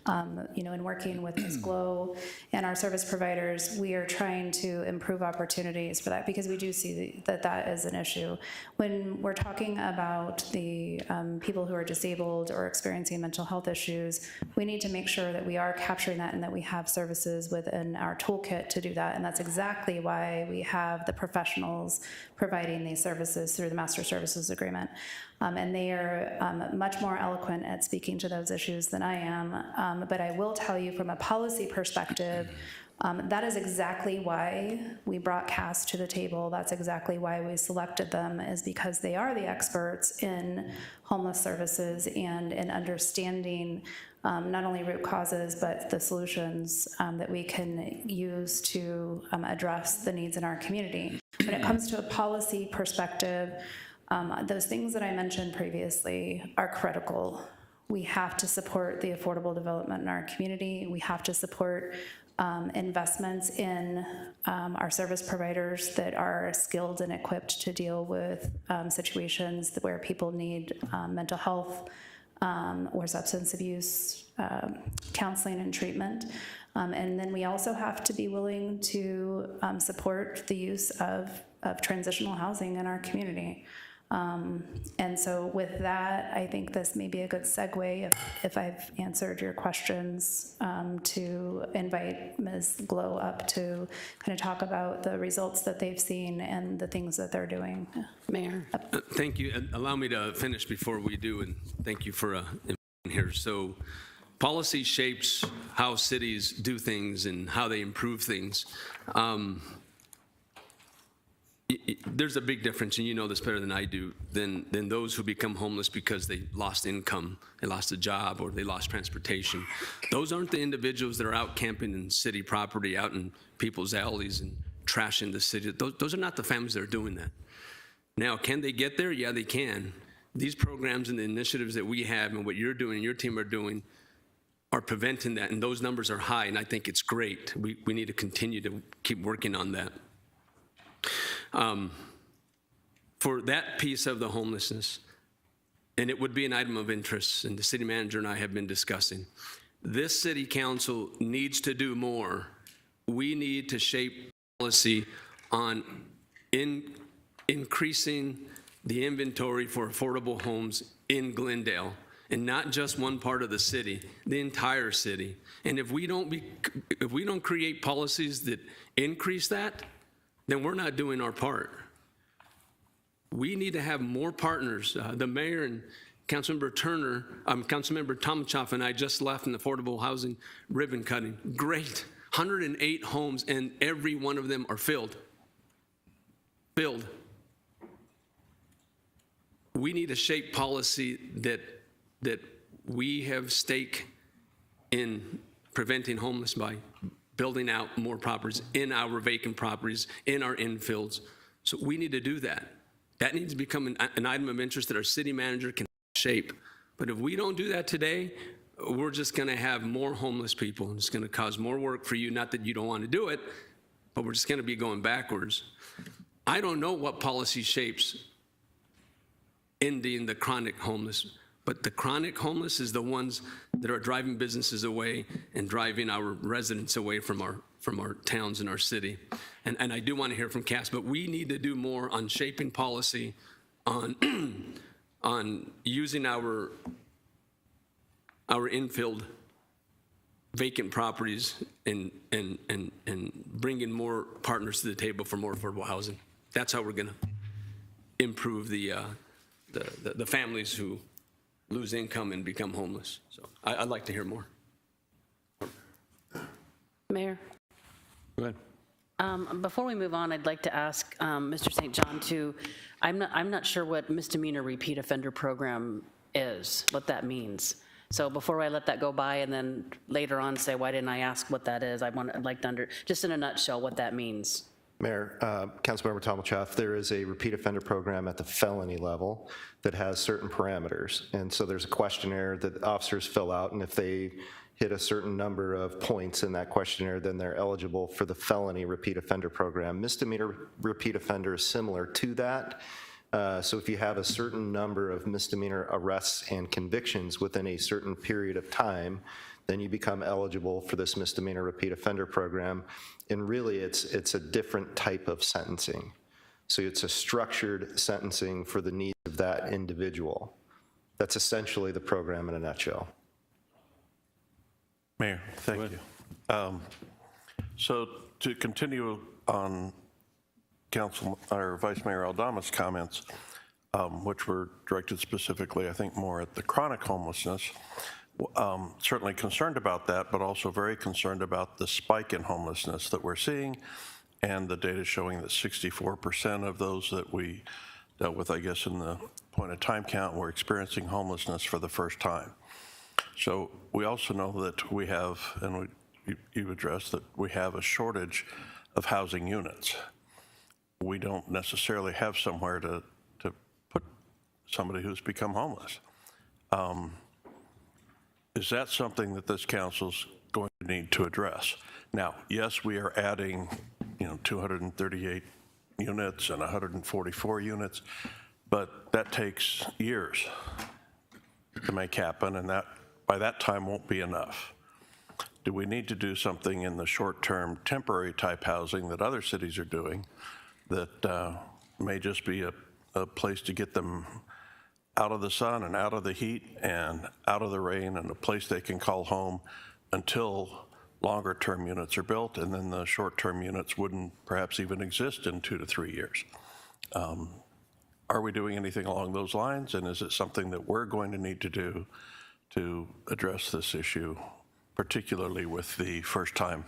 In working with Ms. Glow and our service providers, we are trying to improve opportunities for that because we do see that that is an issue. When we're talking about the people who are disabled or experiencing mental health issues, we need to make sure that we are capturing that and that we have services within our toolkit to do that. And that's exactly why we have the professionals providing these services through the Master Services Agreement. And they are much more eloquent at speaking to those issues than I am. But I will tell you from a policy perspective, that is exactly why we brought CAS to the table. That's exactly why we selected them, is because they are the experts in homeless services and in understanding not only root causes, but the solutions that we can use to address the needs in our community. When it comes to a policy perspective, those things that I mentioned previously are critical. We have to support the affordable development in our community. We have to support investments in our service providers that are skilled and equipped to deal with situations where people need mental health or substance abuse counseling and treatment. And then we also have to be willing to support the use of transitional housing in our community. And so with that, I think this may be a good segue, if I've answered your questions, to invite Ms. Glow up to kind of talk about the results that they've seen and the things that they're doing. Mayor. Thank you. And allow me to finish before we do, and thank you for inviting here. So policy shapes how cities do things and how they improve things. There's a big difference, and you know this better than I do, than those who become homeless because they lost income, they lost a job, or they lost transportation. Those aren't the individuals that are out camping in city property, out in people's alleys and trashing the city. Those are not the families that are doing that. Now, can they get there? Yeah, they can. These programs and the initiatives that we have and what you're doing and your team are doing are preventing that, and those numbers are high, and I think it's great. We need to continue to keep working on that. For that piece of the homelessness, and it would be an item of interest, and the city manager and I have been discussing, this city council needs to do more. We need to shape policy on increasing the inventory for affordable homes in Glendale, and not just one part of the city, the entire city. And if we don't create policies that increase that, then we're not doing our part. We need to have more partners. The mayor and Councilmember Tomachoff and I just left an affordable housing ribbon cutting. Great, 108 homes, and every one of them are filled. Filled. We need to shape policy that we have stake in preventing homeless by building out more properties in our vacant properties, in our infills. So we need to do that. That needs to become an item of interest that our city manager can shape. But if we don't do that today, we're just gonna have more homeless people, and it's gonna cause more work for you. Not that you don't want to do it, but we're just gonna be going backwards. I don't know what policy shapes ending the chronic homeless, but the chronic homeless is the ones that are driving businesses away and driving our residents away from our towns and our city. And I do want to hear from Cass, but we need to do more on shaping policy, on on using our infilled vacant properties and bringing more partners to the table for more affordable housing. That's how we're going to improve the families who lose income and become homeless. So I'd like to hear more. Mayor? Go ahead. Before we move on, I'd like to ask Mr. St. John to, I'm not sure what misdemeanor repeat offender program is, what that means. So before I let that go by and then later on say, why didn't I ask what that is, I'd like to just in a nutshell, what that means. Mayor, Councilmember Tomachoff, there is a repeat offender program at the felony level that has certain parameters. And so there's a questionnaire that officers fill out, and if they hit a certain number of points in that questionnaire, then they're eligible for the felony repeat offender program. Misdemeanor repeat offender is similar to that. So if you have a certain number of misdemeanor arrests and convictions within a certain period of time, then you become eligible for this misdemeanor repeat offender program. And really, it's a different type of sentencing. So it's a structured sentencing for the needs of that individual. That's essentially the program in a nutshell. Mayor, thank you. So to continue on Council or Vice Mayor Aldama's comments, which were directed specifically, I think, more at the chronic homelessness, certainly concerned about that, but also very concerned about the spike in homelessness that we're seeing, and the data showing that 64% of those that we dealt with, I guess, in the point of time count were experiencing homelessness for the first time. So we also know that we have, and you addressed that we have a shortage of housing units. We don't necessarily have somewhere to put somebody who's become homeless. Is that something that this council's going to need to address? Now, yes, we are adding, 238 units and 144 units, but that takes years to make happen, and that by that time won't be enough. Do we need to do something in the short-term temporary type housing that other cities are doing that may just be a place to get them out of the sun and out of the heat and out of the rain, and a place they can call home until longer-term units are built, and then the short-term units wouldn't perhaps even exist in 2 to 3 years? Are we doing anything along those lines, and is it something that we're going to need to do to address this issue, particularly with the first-time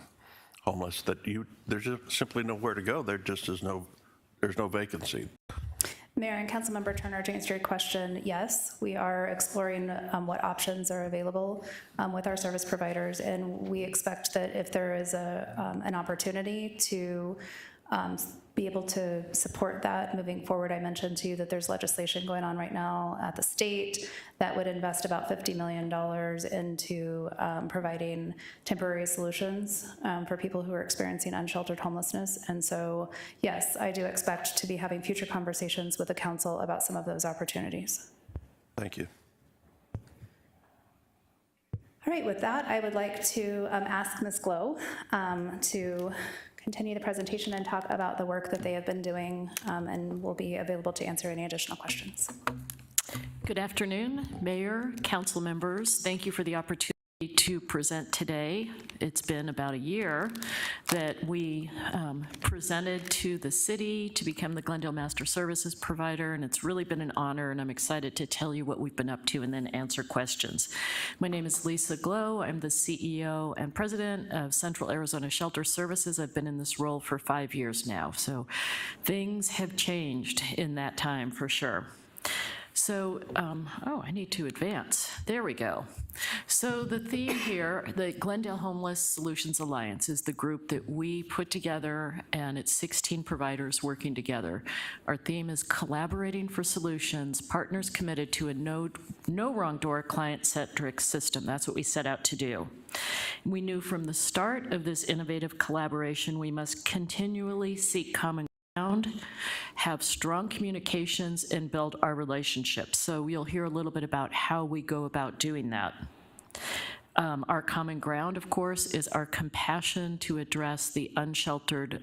homeless, that there's just simply nowhere to go? There's no vacancy. Mayor and Councilmember Turner, to answer your question, yes, we are exploring what options are available with our service providers, and we expect that if there is an opportunity to be able to support that moving forward. I mentioned to you that there's legislation going on right now at the state that would invest about $50 million into providing temporary solutions for people who are experiencing unsheltered homelessness. And so, yes, I do expect to be having future conversations with the council about some of those opportunities. Thank you. All right, with that, I would like to ask Ms. Glow to continue the presentation and talk about the work that they have been doing, and will be available to answer any additional questions. Good afternoon, Mayor, council members. Thank you for the opportunity to present today. It's been about a year that we presented to the city to become the Glendale Master Services Provider, and it's really been an honor, and I'm excited to tell you what we've been up to and then answer questions. My name is Lisa Glow. I'm the CEO and President of Central Arizona Shelter Services. I've been in this role for 5 years now, so things have changed in that time for sure. So, I need to advance. There we go. So the theme here, the Glendale Homeless Solutions Alliance, is the group that we put together, and it's 16 providers working together. Our theme is collaborating for solutions, partners committed to a no wrong door, client-centric system. That's what we set out to do. We knew from the start of this innovative collaboration, we must continually seek common ground, have strong communications, and build our relationships. So you'll hear a little bit about how we go about doing that. Our common ground, of course, is our compassion to address the unsheltered,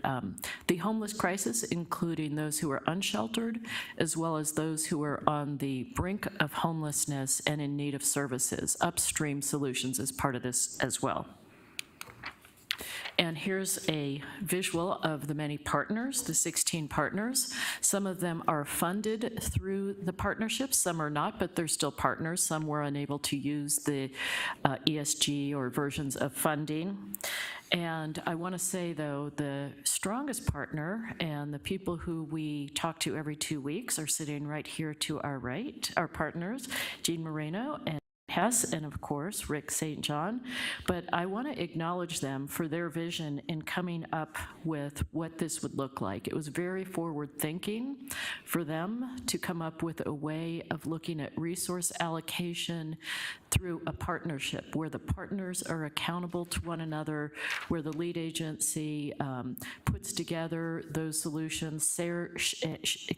the homeless crisis, including those who are unsheltered, as well as those who are on the brink of homelessness and in need of services. Upstream solutions is part of this as well. And here's a visual of the many partners, the 16 partners. Some of them are funded through the partnerships, some are not, but they're still partners. Some were unable to use the ESG or versions of funding. And I want to say, though, the strongest partner and the people who we talk to every 2 weeks are sitting right here to our right, our partners, Jean Moreno and Hess, and of course, Rick St. John. But I want to acknowledge them for their vision in coming up with what this would look like. It was very forward thinking for them to come up with a way of looking at resource allocation through a partnership where the partners are accountable to one another, where the lead agency puts together those solutions,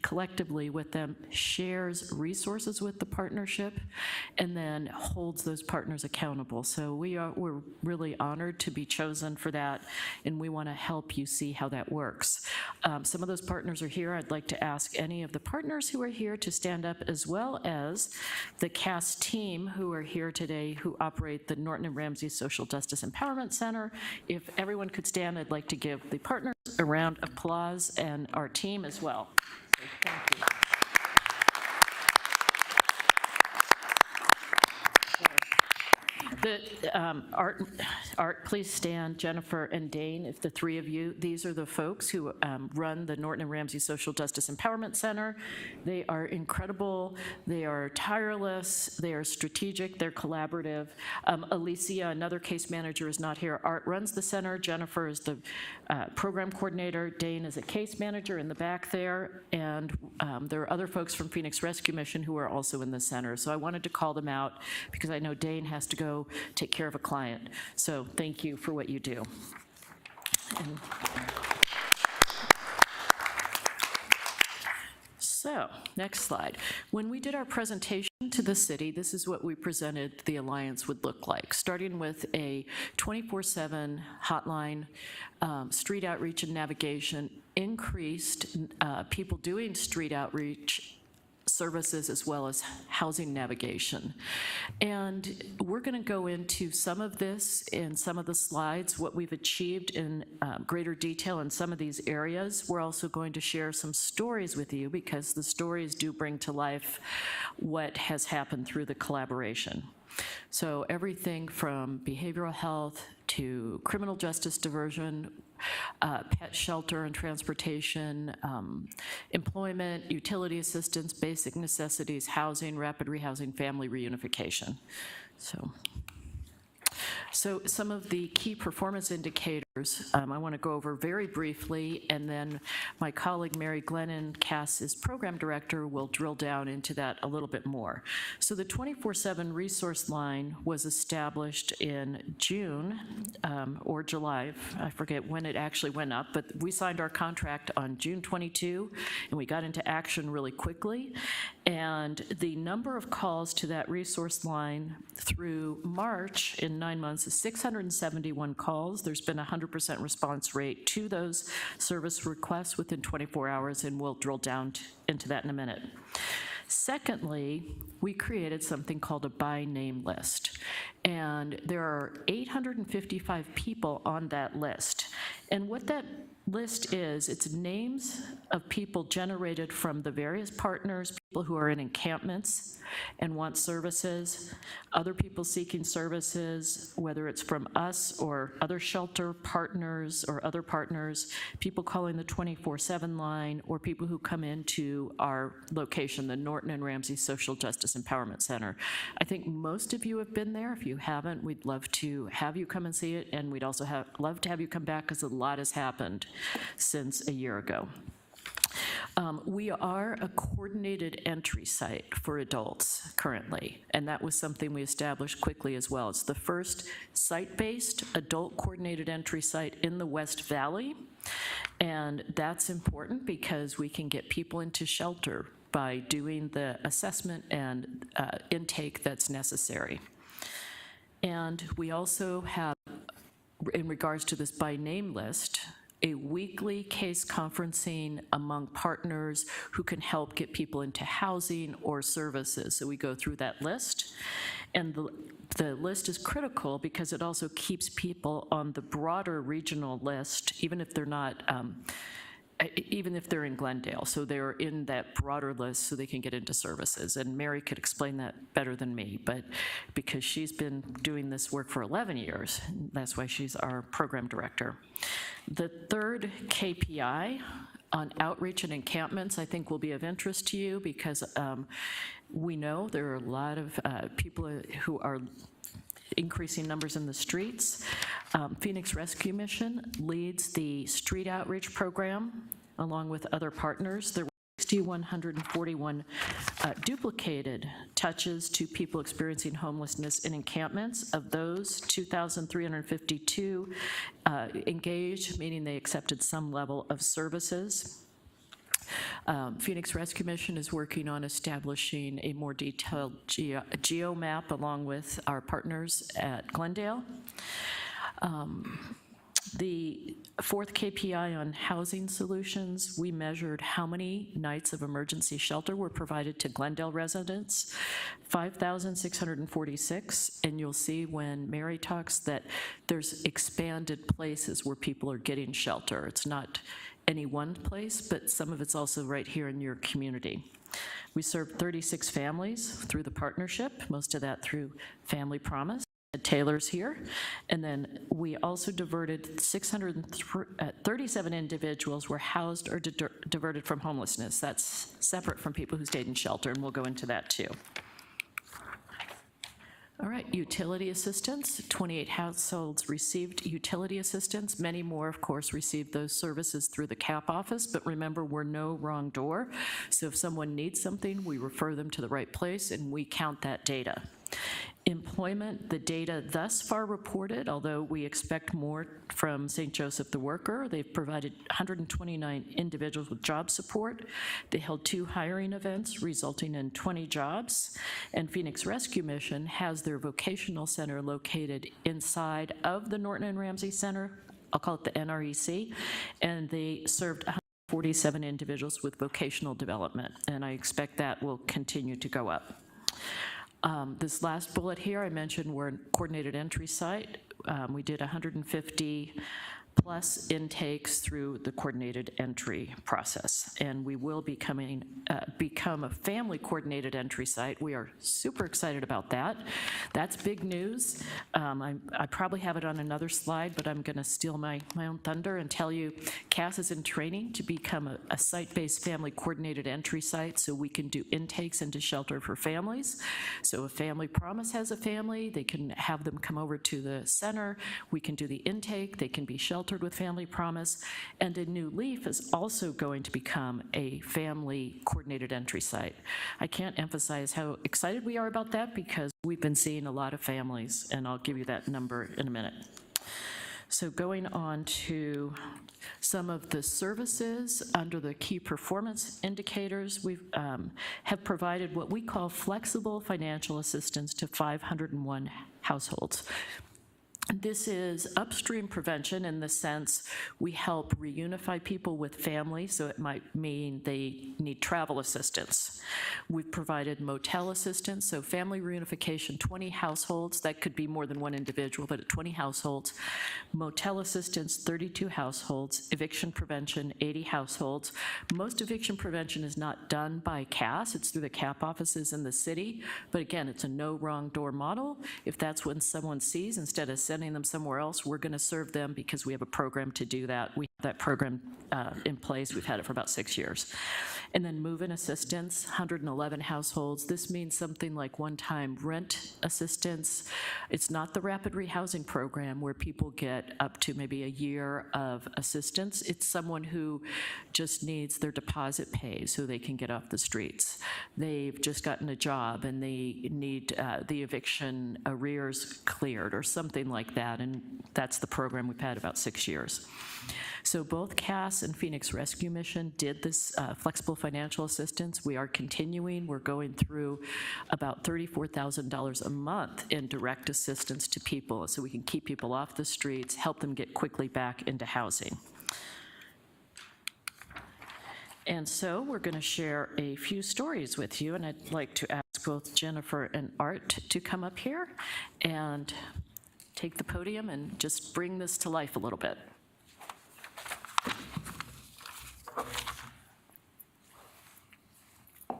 collectively with them, shares resources with the partnership, and then holds those partners accountable. So we're really honored to be chosen for that, and we want to help you see how that works. Some of those partners are here. I'd like to ask any of the partners who are here to stand up, as well as the CAST team who are here today, who operate the Norton and Ramsey Social Justice Empowerment Center. If everyone could stand, I'd like to give the partners a round of applause and our team as well. So thank you. Art, please stand. Jennifer and Dane, if the three of you, these are the folks who run the Norton and Ramsey Social Justice Empowerment Center. They are incredible. They are tireless. They are strategic. They're collaborative. Alicia, another case manager, is not here. Art runs the center. Jennifer is the program coordinator. Dane is a case manager in the back there. And there are other folks from Phoenix Rescue Mission who are also in the center. So I wanted to call them out because I know Dane has to go take care of a client. So thank you for what you do. So, next slide. When we did our presentation to the city, this is what we presented the Alliance would look like, starting with a 24/7 hotline, street outreach and navigation, increased people doing street outreach services as well as housing navigation. And we're going to go into some of this in some of the slides, what we've achieved in greater detail in some of these areas. We're also going to share some stories with you because the stories do bring to life what has happened through the collaboration. So everything from behavioral health to criminal justice diversion, pet shelter and transportation, employment, utility assistance, basic necessities, housing, rapid rehousing, family reunification. So some of the key performance indicators I want to go over very briefly, and then my colleague Mary Glennon, CAS's program director, will drill down into that a little bit more. So the 24/7 resource line was established in June or July, I forget when it actually went up, but we signed our contract on June 22, and we got into action really quickly. And the number of calls to that resource line through March in 9 months is 671 calls. There's been a 100% response rate to those service requests within 24 hours, and we'll drill down into that in a minute. Secondly, we created something called a by name list, and there are 855 people on that list. And what that list is, it's names of people generated from the various partners, people who are in encampments and want services, other people seeking services, whether it's from us or other shelter partners or other partners, people calling the 24/7 line, or people who come into our location, the Norton and Ramsey Social Justice Empowerment Center. I think most of you have been there. If you haven't, we'd love to have you come and see it, and we'd also love to have you come back because a lot has happened since a year ago. We are a coordinated entry site for adults currently, and that was something we established quickly as well. It's the first site-based adult coordinated entry site in the West Valley, and that's important because we can get people into shelter by doing the assessment and intake that's necessary. And we also have, in regards to this by name list, a weekly case conferencing among partners who can help get people into housing or services. So we go through that list, and the list is critical because it also keeps people on the broader regional list, even if they're not, even if they're in Glendale. So they're in that broader list so they can get into services. And Mary could explain that better than me, but because she's been doing this work for 11 years, that's why she's our program director. The third KPI on outreach and encampments, I think, will be of interest to you because we know there are a lot of people who are increasing numbers in the streets. Phoenix Rescue Mission leads the street outreach program along with other partners. There were 6,141 duplicated touches to people experiencing homelessness in encampments. Of those, 2,352 engaged, meaning they accepted some level of services. Phoenix Rescue Mission is working on establishing a more detailed geo map along with our partners at Glendale. The fourth KPI on housing solutions, we measured how many nights of emergency shelter were provided to Glendale residents, 5,646, and you'll see when Mary talks that there's expanded places where people are getting shelter. It's not any one place, but some of it's also right here in your community. We served 36 families through the partnership, most of that through Family Promise. Taylor's here, and then we also diverted 637 individuals were housed or diverted from homelessness. That's separate from people who stayed in shelter, and we'll go into that too. All right, utility assistance, 28 households received utility assistance. Many more, of course, received those services through the CAP office, but remember, we're no wrong door. So if someone needs something, we refer them to the right place, and we count that data. Employment, the data thus far reported, although we expect more from St. Joseph the Worker, they've provided 129 individuals with job support. They held 2 hiring events resulting in 20 jobs. And Phoenix Rescue Mission has their vocational center located inside of the Norton and Ramsey Center. I'll call it the NREC. And they served 147 individuals with vocational development. And I expect that will continue to go up. This last bullet here, I mentioned we're a coordinated entry site. We did 150 plus intakes through the coordinated entry process, and we will become a family coordinated entry site. We are super excited about that. That's big news. I probably have it on another slide, but I'm gonna steal my own thunder and tell you CAS is in training to become a site-based family coordinated entry site so we can do intakes into shelter for families. So if Family Promise has a family, they can have them come over to the center. We can do the intake. They can be sheltered with Family Promise, and a New Leaf is also going to become a family coordinated entry site. I can't emphasize how excited we are about that because we've been seeing a lot of families, and I'll give you that number in a minute. So going on to some of the services under the key performance indicators, we have provided what we call flexible financial assistance to 501 households. This is upstream prevention in the sense we help reunify people with family, so it might mean they need travel assistance. We've provided motel assistance, so family reunification, 20 households, that could be more than one individual, but at 20 households. Motel assistance, 32 households. Eviction prevention, 80 households. Most eviction prevention is not done by CAS, it's through the CAP offices in the city, but again, it's a no wrong door model. If that's when someone sees, instead of sending them somewhere else, we're going to serve them because we have a program to do that. We have that program in place. We've had it for about 6 years. And then move-in assistance, 111 households. This means something like one-time rent assistance. It's not the rapid rehousing program where people get up to maybe a year of assistance. It's someone who just needs their deposit paid so they can get off the streets. They've just gotten a job and they need the eviction arrears cleared or something like that, and that's the program we've had about 6 years. So both CAS and Phoenix Rescue Mission did this flexible financial assistance. We are continuing. We're going through about $34,000 a month in direct assistance to people so we can keep people off the streets, help them get quickly back into housing. And so we're going to share a few stories with you, and I'd like to ask both Jennifer and Art to come up here and take the podium and just bring this to life a little bit.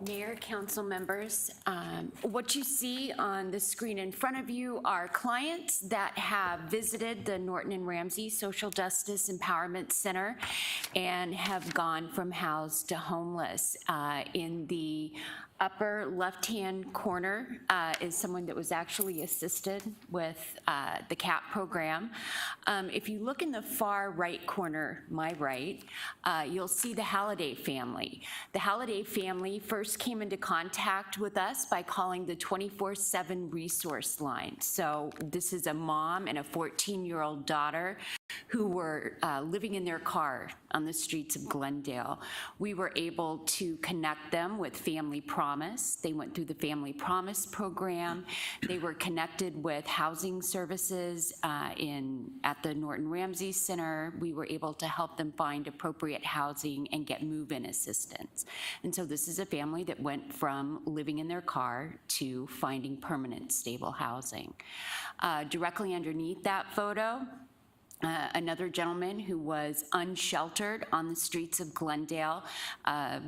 Mayor, council members, what you see on the screen in front of you are clients that have visited the Norton and Ramsey Social Justice Empowerment Center and have gone from housed to homeless in the upper left-hand corner is someone that was actually assisted with the CAP program. If you look in the far right corner, my right, you'll see the Halliday family. The Halliday family first came into contact with us by calling the 24/7 resource line. So this is a mom and a 14-year-old daughter who were living in their car on the streets of Glendale. We were able to connect them with Family Promise. They went through the Family Promise program. They were connected with housing services at the Norton Ramsey Center. We were able to help them find appropriate housing and get move-in assistance. And so this is a family that went from living in their car to finding permanent, stable housing. Directly underneath that photo, another gentleman who was unsheltered on the streets of Glendale,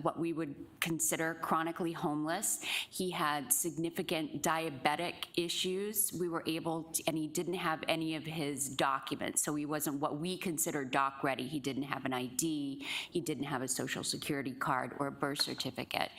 what we would consider chronically homeless. He had significant diabetic issues. We were able to, and he didn't have any of his documents, so he wasn't what we consider doc ready. He didn't have an ID, he didn't have a social security card or a birth certificate.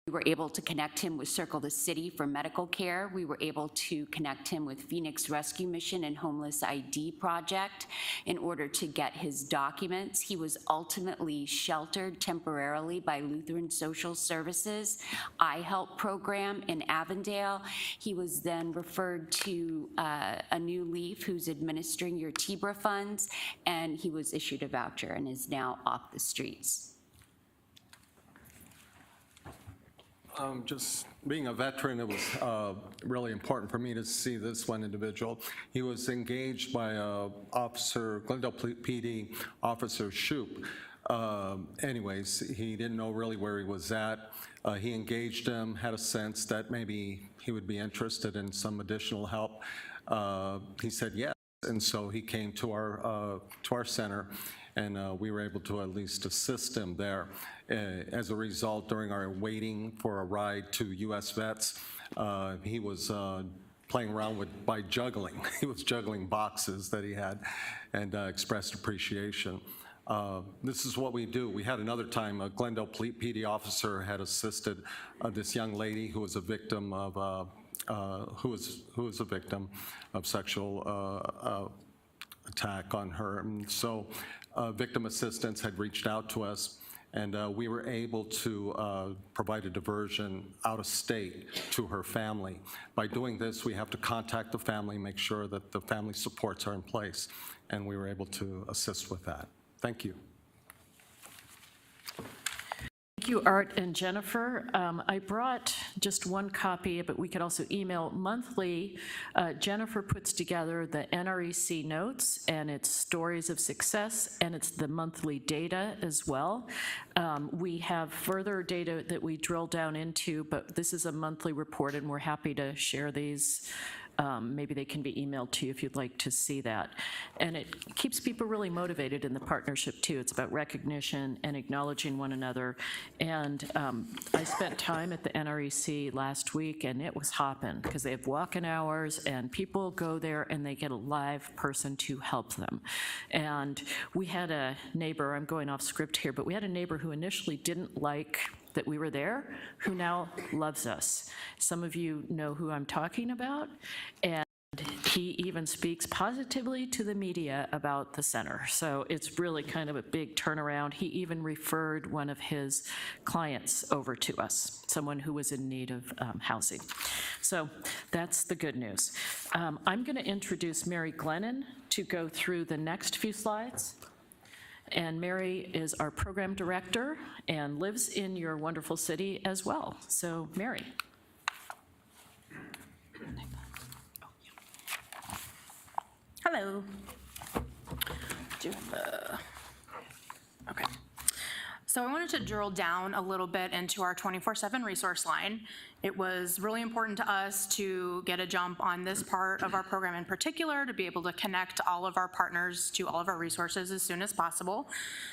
We were able to connect him with Circle the City for medical care. We were able to connect him with Phoenix Rescue Mission and Homeless ID Project in order to get his documents. He was ultimately sheltered temporarily by Lutheran Social Services iHelp program in Avondale. He was then referred to a new leaf who's administering your TBRA funds, and he was issued a voucher and is now off the streets. Just being a veteran, it was really important for me to see this one individual. He was engaged by Glendale PD Officer Shoup. Anyways, he didn't know really where he was at. He engaged him, had a sense that maybe he would be interested in some additional help. He said yes, and so he came to our center, and we were able to at least assist him there. As a result, during our waiting for a ride to US Vets, he was playing around by juggling. He was juggling boxes that he had and expressed appreciation. This is what we do. We had another time, a Glendale PD officer had assisted this young lady who was a victim of who was a victim of sexual attack on her. And so victim assistance had reached out to us, and we were able to provide a diversion out of state to her family. By doing this, we have to contact the family, make sure that the family supports are in place, and we were able to assist with that. Thank you. Thank you, Art and Jennifer. I brought just one copy, but we could also email monthly. Jennifer puts together the NREC notes, and it's stories of success, and it's the monthly data as well. We have further data that we drill down into, but this is a monthly report, and we're happy to share these. Maybe they can be emailed to you if you'd like to see that. And it keeps people really motivated in the partnership too. It's about recognition and acknowledging one another. And I spent time at the NREC last week, and it was hopping because they have walk-in hours, and people go there and they get a live person to help them. And we had a neighbor, I'm going off script here, but we had a neighbor who initially didn't like that we were there, who now loves us. Some of you know who I'm talking about, and he even speaks positively to the media about the center. So it's really kind of a big turnaround. He even referred one of his clients over to us, someone who was in need of housing. So that's the good news. I'm going to introduce Mary Glennon to go through the next few slides. And Mary is our program director and lives in your wonderful city as well. So, Mary. Hello. Okay. So I wanted to drill down a little bit into our 24/7 resource line. It was really important to us to get a jump on this part of our program in particular, to be able to connect all of our partners to all of our resources as soon as possible.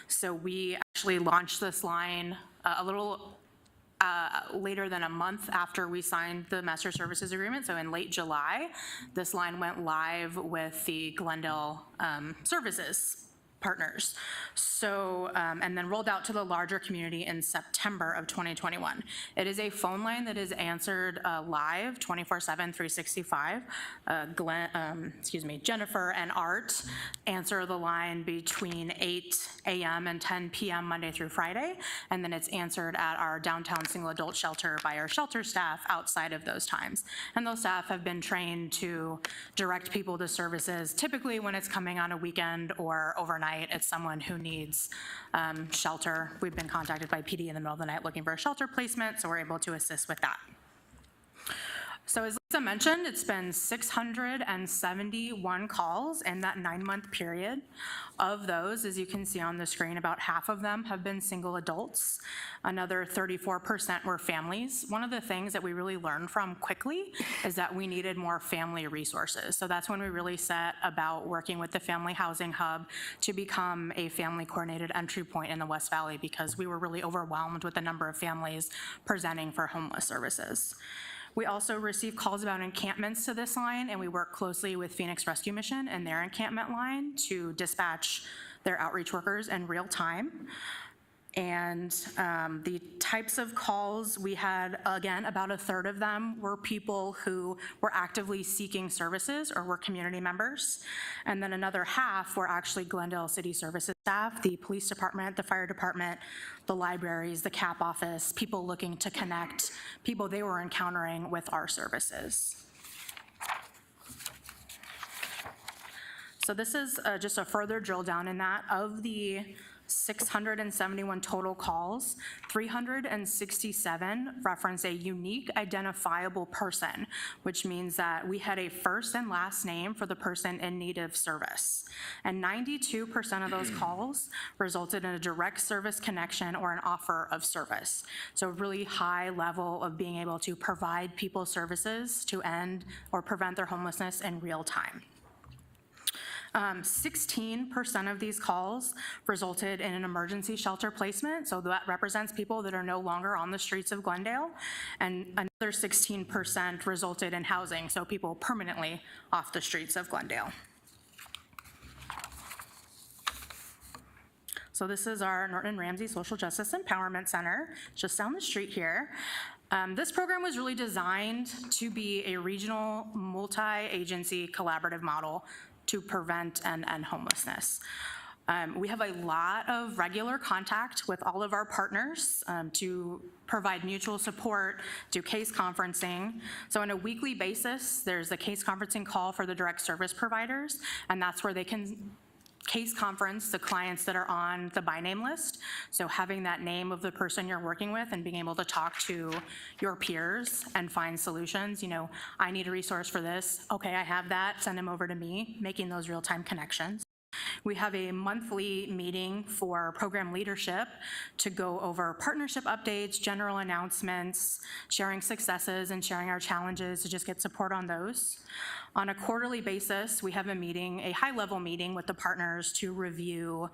So we actually launched this line a little later than a month after we signed the master services agreement. So in late July, this line went live with the Glendale services. partners. So, and then rolled out to the larger community in September of 2021. It is a phone line that is answered live 24/7, 365. Jennifer and Art answer the line between 8 a.m. and 10 p.m. Monday through Friday, and then it's answered at our downtown single adult shelter by our shelter staff outside of those times. And those staff have been trained to direct people to services. Typically when it's coming on a weekend or overnight, it's someone who needs shelter. We've been contacted by PD in the middle of the night looking for a shelter placement, so we're able to assist with that. So as Lisa mentioned, it's been 671 calls in that 9-month period. Of those, as you can see on the screen, about half of them have been single adults. Another 34% were families. One of the things that we really learned from quickly is that we needed more family resources. So that's when we really set about working with the Family Housing Hub to become a family coordinated entry point in the West Valley, because we were really overwhelmed with the number of families presenting for homeless services. We also receive calls about encampments to this line, and we work closely with Phoenix Rescue Mission and their encampment line to dispatch their outreach workers in real time. And the types of calls we had, again, about a third of them were people who were actively seeking services or were community members. And then another half were actually Glendale City Services staff, the police department, the fire department, the libraries, the CAP office, people looking to connect, people they were encountering with our services. So this is just a further drill down in that. Of the 671 total calls, 367 reference a unique identifiable person, which means that we had a first and last name for the person in need of service. And 92% of those calls resulted in a direct service connection or an offer of service. So a really high level of being able to provide people services to end or prevent their homelessness in real time. 16% of these calls resulted in an emergency shelter placement, so that represents people that are no longer on the streets of Glendale, and another 16% resulted in housing, so people permanently off the streets of Glendale. So this is our Norton and Ramsey Social Justice Empowerment Center, just down the street here. This program was really designed to be a regional, multi-agency collaborative model to prevent and end homelessness. We have a lot of regular contact with all of our partners to provide mutual support, do case conferencing. So on a weekly basis, there's a case conferencing call for the direct service providers, and that's where they can case conference the clients that are on the by name list. So having that name of the person you're working with and being able to talk to your peers and find solutions. You know, I need a resource for this. Okay, I have that, send them over to me, making those real-time connections. We have a monthly meeting for program leadership to go over partnership updates, general announcements, sharing successes and sharing our challenges to just get support on those. On a quarterly basis, we have a meeting, a high-level meeting with the partners to review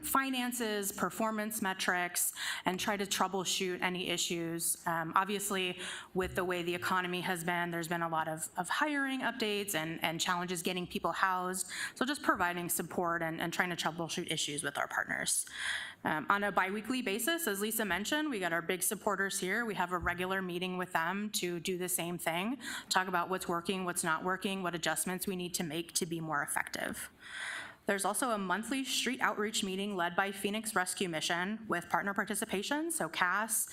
finances, performance metrics, and try to troubleshoot any issues. Obviously, with the way the economy has been, there's been a lot of hiring updates and challenges getting people housed. So just providing support and trying to troubleshoot issues with our partners. On a biweekly basis, as Lisa mentioned, we got our big supporters here. We have a regular meeting with them to do the same thing, talk about what's working, what's not working, what adjustments we need to make to be more effective. There's also a monthly street outreach meeting led by Phoenix Rescue Mission with partner participation, so CAS,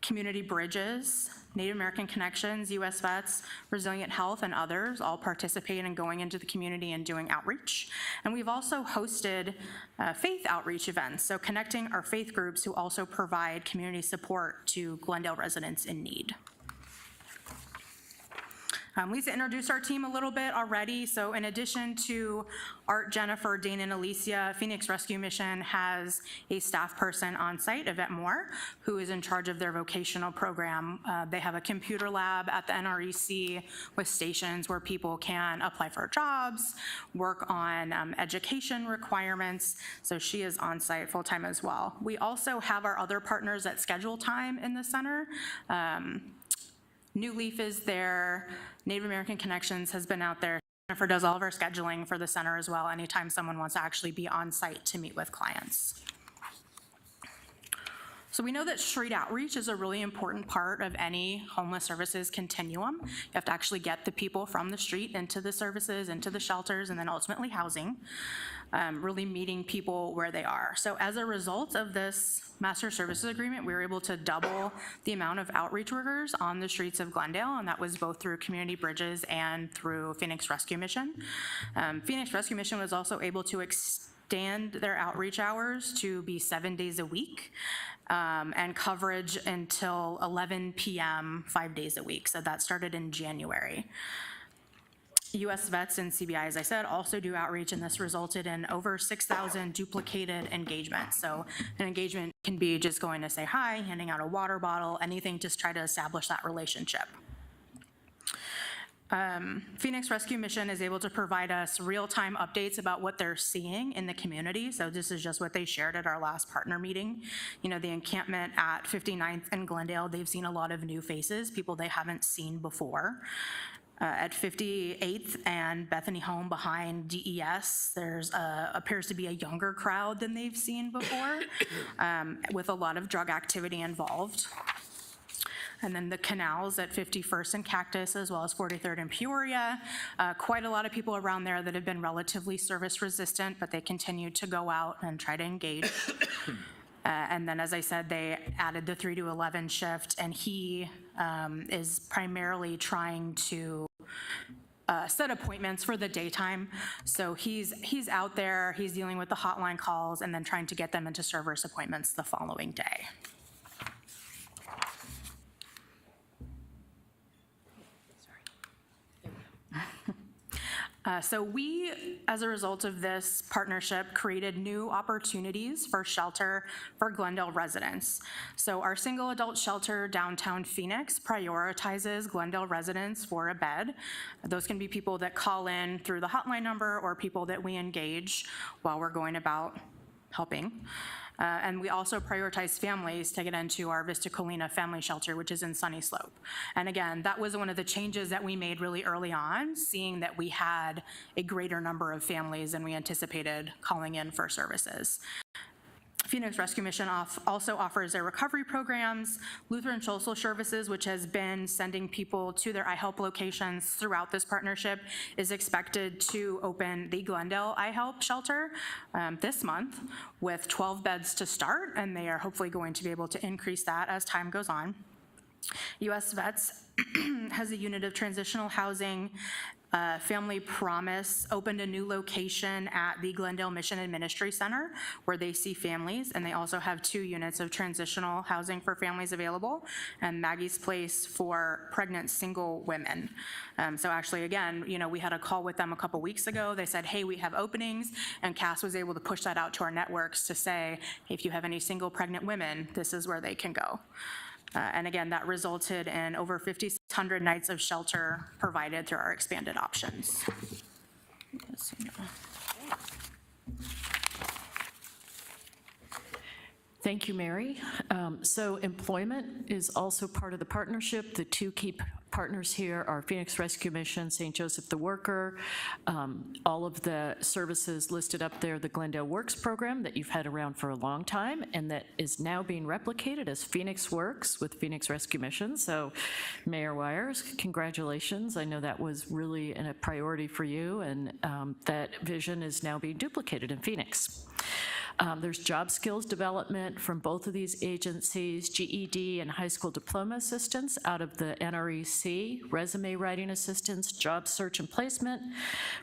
Community Bridges, Native American Connections, US Vets, Resilient Health, and others all participate in going into the community and doing outreach. And we've also hosted faith outreach events, so connecting our faith groups who also provide community support to Glendale residents in need. Lisa introduced our team a little bit already. So in addition to Art, Jennifer, Dane, and Alicia, Phoenix Rescue Mission has a staff person on site, Yvette Moore, who is in charge of their vocational program. They have a computer lab at the NREC with stations where people can apply for jobs, work on education requirements. So she is on site full-time as well. We also have our other partners that schedule time in the center. New Leaf is there, Native American Connections has been out there, Jennifer does all of our scheduling for the center as well, anytime someone wants to actually be on site to meet with clients. So we know that street outreach is a really important part of any homeless services continuum. You have to actually get the people from the street into the services, into the shelters, and then ultimately housing, really meeting people where they are. So as a result of this master services agreement, we were able to double the amount of outreach workers on the streets of Glendale, and that was both through Community Bridges and through Phoenix Rescue Mission. Phoenix Rescue Mission was also able to extend their outreach hours to be 7 days a week, and coverage until 11 p.m. 5 days a week. So that started in January. US Vets and CBI, as I said, also do outreach, and this resulted in over 6,000 duplicated engagements. So an engagement can be just going to say hi, handing out a water bottle, anything to try to establish that relationship. Phoenix Rescue Mission is able to provide us real-time updates about what they're seeing in the community. So this is just what they shared at our last partner meeting. You know, the encampment at 59th and Glendale, they've seen a lot of new faces, people they haven't seen before. At 58th and Bethany Home behind DES, there's appears to be a younger crowd than they've seen before, with a lot of drug activity involved. And then the canals at 51st and Cactus, as well as 43rd and Peoria. Quite a lot of people around there that have been relatively service resistant, but they continue to go out and try to engage. And then, as I said, they added the 3 to 11 shift, and he is primarily trying to set appointments for the daytime. So he's out there, he's dealing with the hotline calls, and then trying to get them into service appointments the following day. So we, as a result of this partnership, created new opportunities for shelter for Glendale residents. So our single adult shelter downtown Phoenix prioritizes Glendale residents for a bed. Those can be people that call in through the hotline number or people that we engage while we're going about helping. And we also prioritize families to get into our Vista Colina family shelter, which is in Sunny Slope. And again, that was one of the changes that we made really early on, seeing that we had a greater number of families than we anticipated calling in for services. Phoenix Rescue Mission also offers their recovery programs, Lutheran Social Services, which has been sending people to their iHelp locations throughout this partnership, is expected to open the Glendale iHelp shelter this month with 12 beds to start, and they are hopefully going to be able to increase that as time goes on. US Vets has a unit of transitional housing. Family Promise opened a new location at the Glendale Mission and Ministry Center where they see families, and they also have 2 units of transitional housing for families available, and Maggie's Place for pregnant single women. So actually, again, you know, we had a call with them a couple weeks ago. They said, hey, we have openings, and Cass was able to push that out to our networks to say, if you have any single pregnant women, this is where they can go. And again, that resulted in over 5,600 nights of shelter provided through our expanded options. Thank you, Mary. So employment is also part of the partnership. The 2 key partners here are Phoenix Rescue Mission, St. Joseph the Worker, all of the services listed up there, the Glendale Works program that you've had around for a long time and that is now being replicated as Phoenix Works with Phoenix Rescue Mission. So Mayor Wires, congratulations. I know that was really a priority for you, and that vision is now being duplicated in Phoenix. There's job skills development from both of these agencies, GED and high school diploma assistance out of the NREC, resume writing assistance, job search and placement,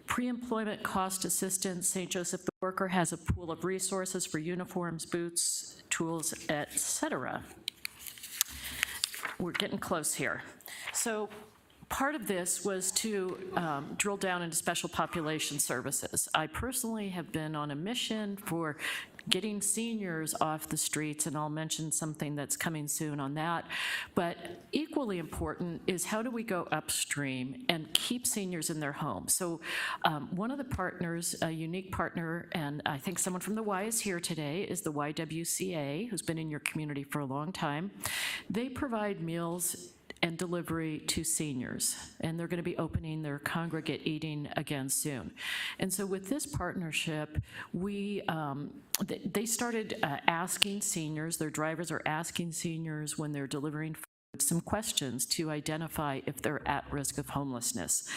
pre-employment cost assistance. St. Joseph the Worker has a pool of resources for uniforms, boots, tools, etc. We're getting close here. So part of this was to drill down into special population services. I personally have been on a mission for getting seniors off the streets, and I'll mention something that's coming soon on that. But equally important is how do we go upstream and keep seniors in their homes? So one of the partners, a unique partner, and I think someone from the Y is here today, is the YWCA, who's been in your community for a long time. They provide meals and delivery to seniors. And they're going to be opening their congregate eating again soon. And so with this partnership, they started asking seniors, their drivers are asking seniors when they're delivering food some questions to identify if they're at risk of homelessness.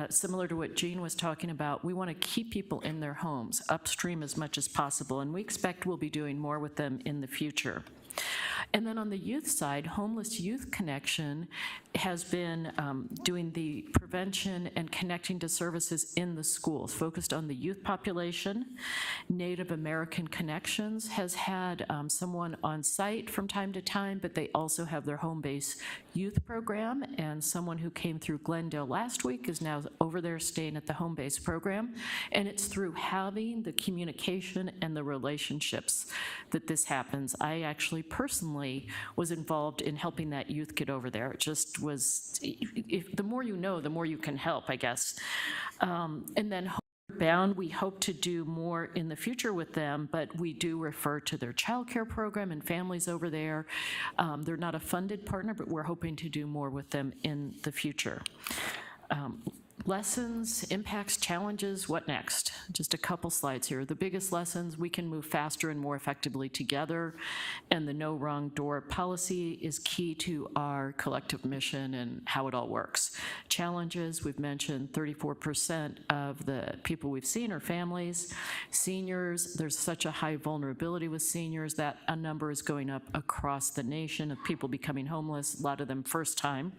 Similar to what Jean was talking about, we want to keep people in their homes upstream as much as possible, and we expect we'll be doing more with them in the future. And then on the youth side, Homeless Youth Connection has been doing the prevention and connecting to services in the schools, focused on the youth population. Native American Connections has had someone on site from time to time, but they also have their home-based youth program, and someone who came through Glendale last week is now over there staying at the home-based program. And it's through having the communication and the relationships that this happens. I actually personally was involved in helping that youth get over there. It just was, the more you know, the more you can help, I guess. And then Bound, we hope to do more in the future with them, but we do refer to their child care program and families over there. They're not a funded partner, but we're hoping to do more with them in the future. Lessons, impacts, challenges, what next? Just a couple slides here. The biggest lessons, we can move faster and more effectively together, and the no wrong door policy is key to our collective mission and how it all works. Challenges, we've mentioned 34% of the people we've seen are families. Seniors, there's such a high vulnerability with seniors that a number is going up across the nation of people becoming homeless, a lot of them first time.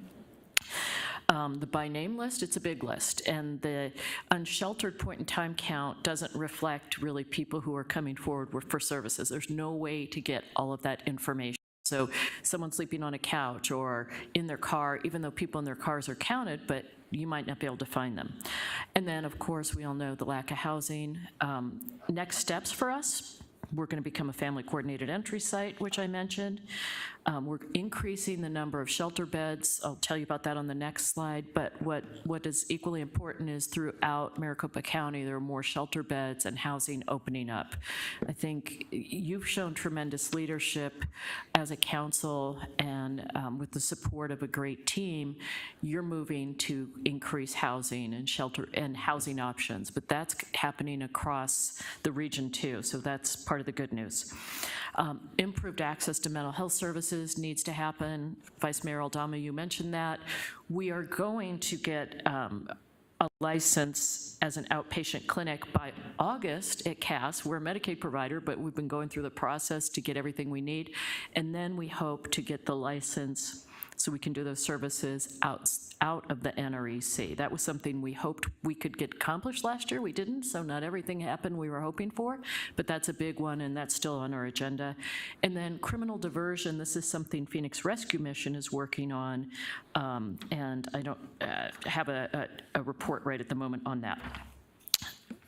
The by name list, it's a big list, and the unsheltered point in time count doesn't reflect really people who are coming forward for services. There's no way to get all of that information. So someone sleeping on a couch or in their car, even though people in their cars are counted, but you might not be able to find them. And then, of course, we all know the lack of housing. Next steps for us, we're going to become a family coordinated entry site, which I mentioned. We're increasing the number of shelter beds. I'll tell you about that on the next slide, but what is equally important is throughout Maricopa County, there are more shelter beds and housing opening up. I think you've shown tremendous leadership as a council, and with the support of a great team, you're moving to increase housing and shelter and housing options, but that's happening across the region too, so that's part of the good news. Improved access to mental health services needs to happen. Vice Mayor Aldama, you mentioned that. We are going to get a license as an outpatient clinic by August at CAS. We're a Medicaid provider, but we've been going through the process to get everything we need. And then we hope to get the license so we can do those services out of the NREC. That was something we hoped we could get accomplished last year. We didn't, so not everything happened we were hoping for, but that's a big one, and that's still on our agenda. And then criminal diversion, this is something Phoenix Rescue Mission is working on, and I don't have a report right at the moment on that.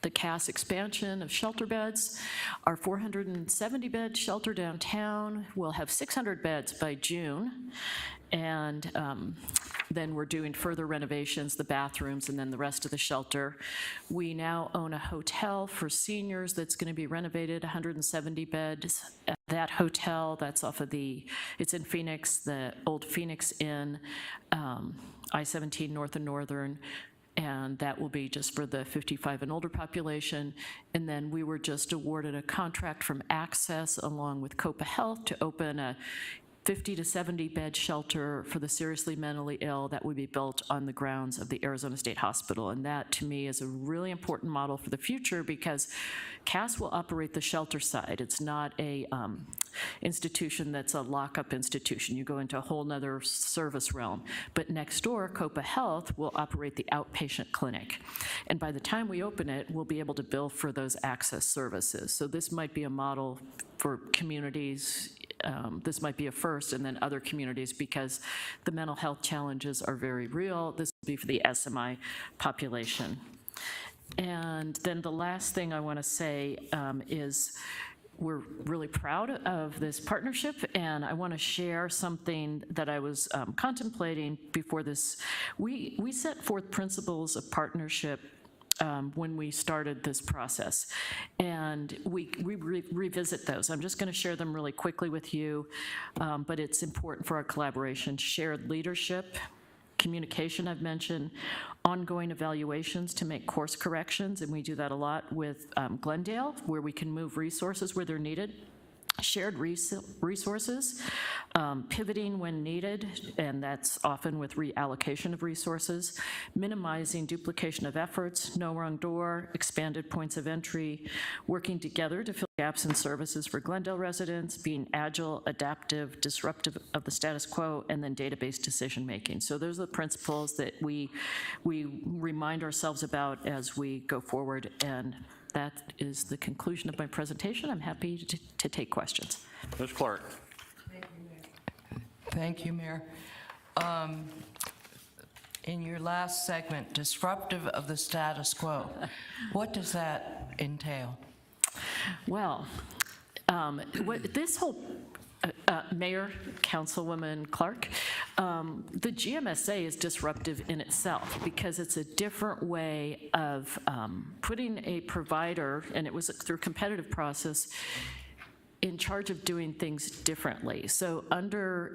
The CAS expansion of shelter beds. Our 470-bed shelter downtown will have 600 beds by June, and then we're doing further renovations, the bathrooms, and then the rest of the shelter. We now own a hotel for seniors that's going to be renovated, 170 beds. That hotel, that's off of it's in Phoenix, the old Phoenix Inn, I-17 North and Northern, and that will be just for the 55 and older population. And then we were just awarded a contract from Access along with Copa Health to open a 50 to 70 bed shelter for the seriously mentally ill that would be built on the grounds of the Arizona State Hospital. And that, to me, is a really important model for the future because CAS will operate the shelter side. It's not a institution that's a lockup institution. You go into a whole nother service realm. But next door, Copa Health will operate the outpatient clinic. And by the time we open it, we'll be able to bill for those access services. So this might be a model for communities. This might be a first, and then other communities, because the mental health challenges are very real. This will be for the SMI population. And then the last thing I want to say is we're really proud of this partnership, and I want to share something that I was contemplating before this. We set forth principles of partnership when we started this process. And we revisit those. I'm just going to share them really quickly with you, but it's important for our collaboration. Shared leadership, communication I've mentioned, ongoing evaluations to make course corrections, and we do that a lot with Glendale, where we can move resources where they're needed. Shared resources, pivoting when needed, and that's often with reallocation of resources, minimizing duplication of efforts, no wrong door, expanded points of entry, working together to fill gaps in services for Glendale residents, being agile, adaptive, disruptive of the status quo, and then database decision-making. So those are the principles that we remind ourselves about as we go forward, and that is the conclusion of my presentation. I'm happy to take questions. Ms. Clark. Thank you, Mayor. In your last segment, disruptive of the status quo, what does that entail? Well, this whole Mayor, Councilwoman Clark, the GMSA is disruptive in itself because it's a different way of putting a provider, and it was through competitive process, in charge of doing things differently. So under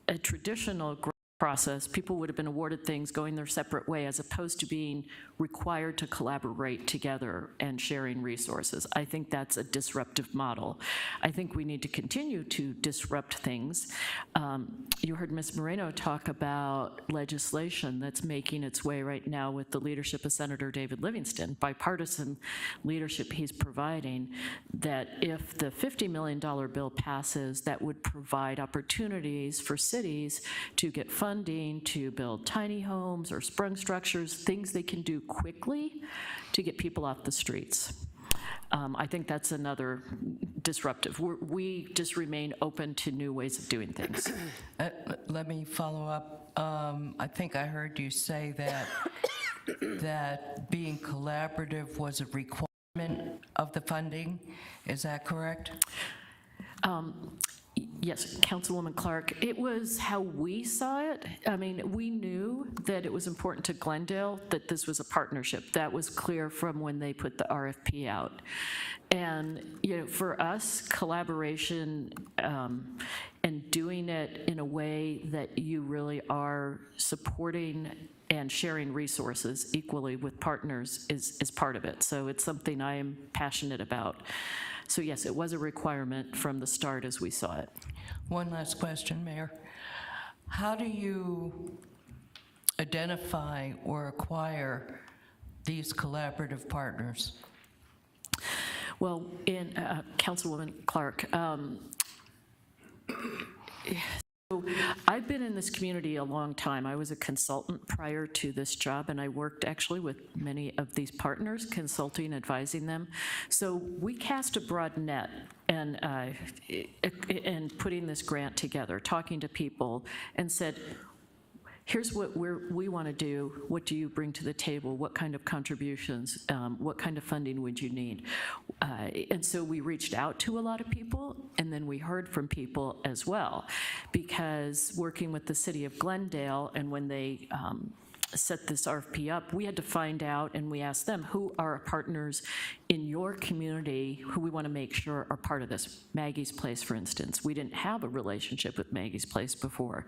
a traditional grant process, people would have been awarded things going their separate way as opposed to being required to collaborate together and sharing resources. I think that's a disruptive model. I think we need to continue to disrupt things. You heard Ms. Moreno talk about legislation that's making its way right now with the leadership of Senator David Livingston, bipartisan leadership he's providing, that if the $50 million bill passes, that would provide opportunities for cities to get funding to build tiny homes or sprung structures, things they can do quickly to get people off the streets. I think that's another disruptive. We just remain open to new ways of doing things. Let me follow up. I think I heard you say that being collaborative was a requirement of the funding. Is that correct? Yes, Councilwoman Clark, it was how we saw it. I mean, we knew that it was important to Glendale that this was a partnership. That was clear from when they put the RFP out. And, you know, for us, collaboration and doing it in a way that you really are supporting and sharing resources equally with partners is part of it. So it's something I am passionate about. So yes, it was a requirement from the start as we saw it. One last question, Mayor. How do you identify or acquire these collaborative partners? Well, in Councilwoman Clark, so I've been in this community a long time. I was a consultant prior to this job, and I worked actually with many of these partners, consulting, advising them. So we cast a broad net and putting this grant together, talking to people, and said, here's what we want to do. What do you bring to the table? What kind of contributions? What kind of funding would you need? And so we reached out to a lot of people, and then we heard from people as well, because working with the city of Glendale, and when they set this RFP up, we had to find out, and we asked them, who are partners in your community who we want to make sure are part of this? Maggie's Place, for instance. We didn't have a relationship with Maggie's Place before.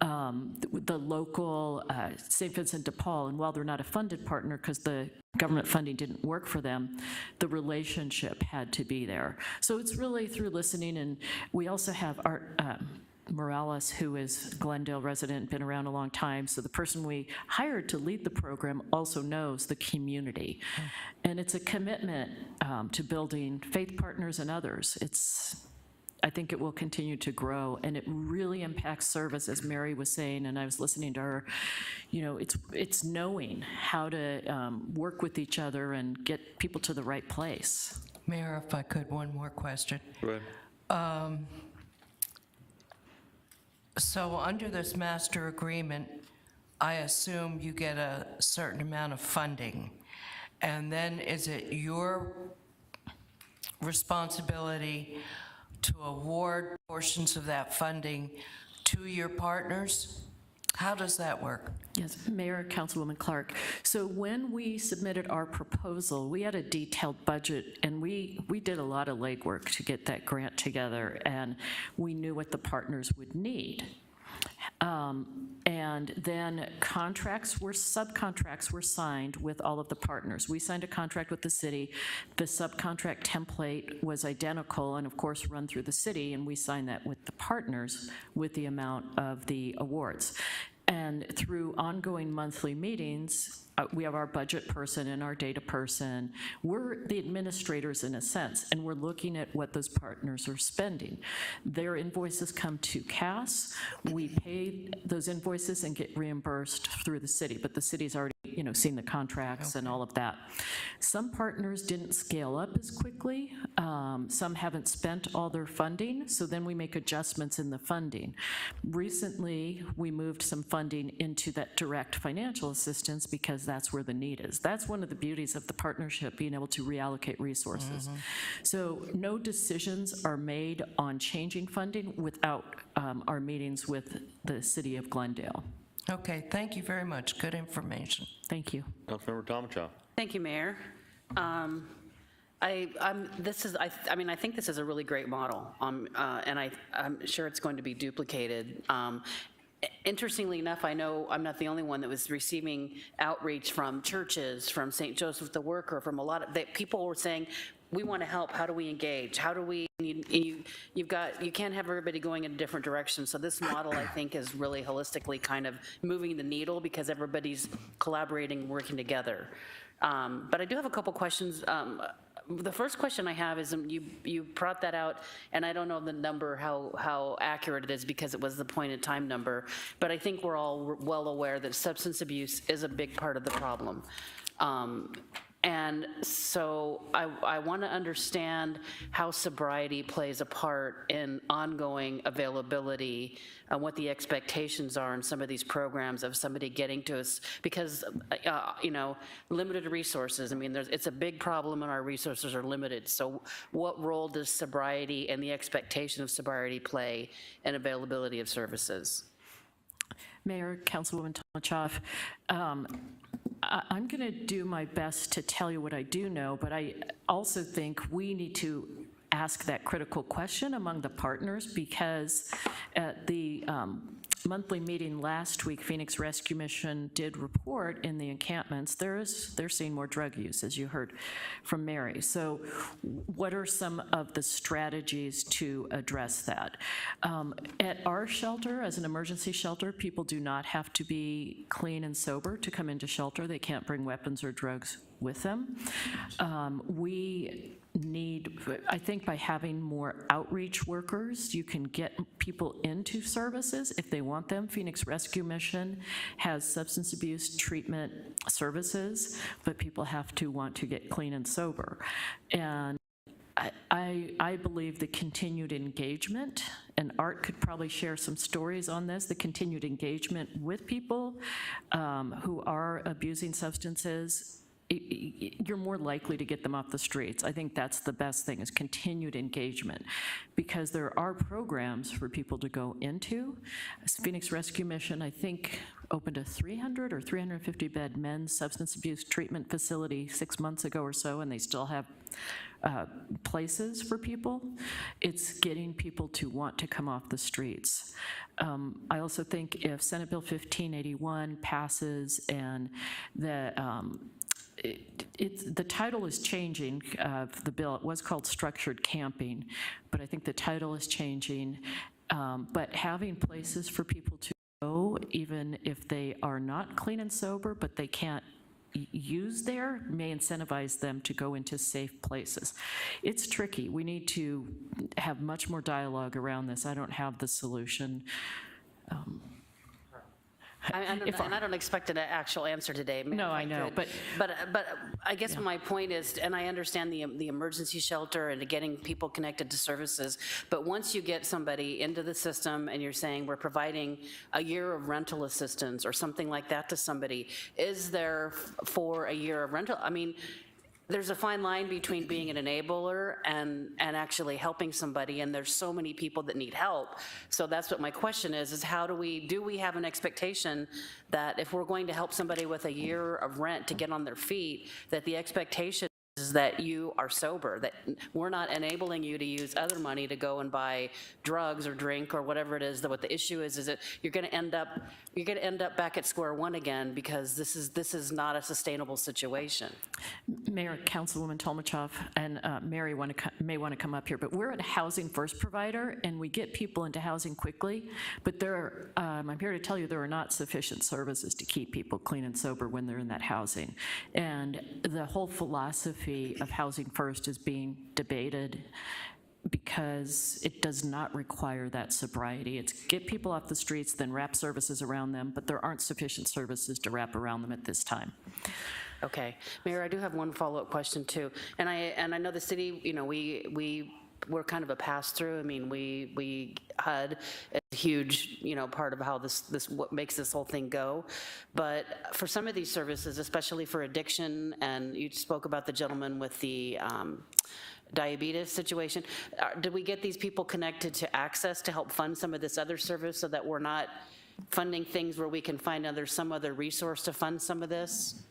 The local St. Vincent de Paul, and while they're not a funded partner because the government funding didn't work for them, the relationship had to be there. So it's really through listening, and we also have Art Morales, who is Glendale resident, been around a long time, so the person we hired to lead the program also knows the community. And it's a commitment to building faith partners and others. I think it will continue to grow, and it really impacts service, as Mary was saying, and I was listening to her. You know, it's knowing how to work with each other and get people to the right place. Mayor, if I could, one more question. Go ahead. So under this master agreement, I assume you get a certain amount of funding, and then is it your responsibility to award portions of that funding to your partners? How does that work? Yes, Mayor, Councilwoman Clark. So when we submitted our proposal, we had a detailed budget, and we did a lot of legwork to get that grant together, and we knew what the partners would need. And then subcontracts were signed with all of the partners. We signed a contract with the city. The subcontract template was identical and, of course, run through the city, and we signed that with the partners with the amount of the awards. And through ongoing monthly meetings, we have our budget person and our data person. We're the administrators in a sense, and we're looking at what those partners are spending. Their invoices come to CAS. We pay those invoices and get reimbursed through the city, but the city's already, seen the contracts and all of that. Some partners didn't scale up as quickly. Some haven't spent all their funding, so then we make adjustments in the funding. Recently, we moved some funding into that direct financial assistance because that's where the need is. That's one of the beauties of the partnership, being able to reallocate resources. So no decisions are made on changing funding without our meetings with the city of Glendale. Okay, thank you very much. Good information. Thank you. Councilmember Tomachoff. Thank you, Mayor. I think this is a really great model, and I'm sure it's going to be duplicated. Interestingly enough, I know I'm not the only one that was receiving outreach from churches, from St. Joseph the Worker, from a lot of people were saying, we want to help. How do we engage? How do we? You can't have everybody going in a different direction. So this model, I think, is really holistically kind of moving the needle because everybody's collaborating, working together. But I do have a couple questions. The first question I have is you brought that out, and I don't know the number, how accurate it is because it was the point in time number, but I think we're all well aware that substance abuse is a big part of the problem. And so I want to understand how sobriety plays a part in ongoing availability and what the expectations are in some of these programs of somebody getting to us, because, limited resources. I mean, it's a big problem and our resources are limited. So what role does sobriety and the expectation of sobriety play in availability of services? Mayor, Councilwoman Tomachoff, I'm going to do my best to tell you what I do know, but I also think we need to ask that critical question among the partners, because at the monthly meeting last week, Phoenix Rescue Mission did report in the encampments, they're seeing more drug use, as you heard from Mary. So what are some of the strategies to address that? At our shelter, as an emergency shelter, people do not have to be clean and sober to come into shelter. They can't bring weapons or drugs with them. We need, I think by having more outreach workers, you can get people into services if they want them. Phoenix Rescue Mission has substance abuse treatment services, but people have to want to get clean and sober. And I believe the continued engagement, and Art could probably share some stories on this, the continued engagement with people who are abusing substances, you're more likely to get them off the streets. I think that's the best thing, is continued engagement, because there are programs for people to go into. Phoenix Rescue Mission, I think, opened a 300 or 350 bed men's substance abuse treatment facility 6 months ago or so, and they still have places for people. It's getting people to want to come off the streets. I also think if Senate Bill 1581 passes and the the title is changing of the bill. It was called structured camping, but I think the title is changing. But having places for people to go, even if they are not clean and sober, but they can't use there, may incentivize them to go into safe places. It's tricky. We need to have much more dialogue around this. I don't have the solution. I don't expect an actual answer today. No, I know, but I guess my point is, and I understand the emergency shelter and getting people connected to services, but once you get somebody into the system and you're saying we're providing a year of rental assistance or something like that to somebody, is there for a year of rental? I mean, there's a fine line between being an enabler and actually helping somebody, and there's so many people that need help. So that's what my question is how do we have an expectation that if we're going to help somebody with a year of rent to get on their feet, that the expectation is that you are sober, that we're not enabling you to use other money to go and buy drugs or drink or whatever it is. That what the issue is that you're going to end up back at square one again, because this is not a sustainable situation. Mayor, Councilwoman Tolmachoff, and Mary may want to come up here, but we're a housing first provider, and we get people into housing quickly, but I'm here to tell you there are not sufficient services to keep people clean and sober when they're in that housing. And the whole philosophy of housing first is being debated because it does not require that sobriety. It's get people off the streets, then wrap services around them, but there aren't sufficient services to wrap around them at this time. Okay, Mayor, I do have one follow-up question too, and I know the city, you know, we're kind of a pass-through. I mean, we HUD is a huge, you know, part of how this what makes this whole thing go. But for some of these services, especially for addiction, and you spoke about the gentleman with the diabetes situation, did we get these people connected to Access to help fund some of this other service so that we're not funding things where we can find some other resource to fund some of this?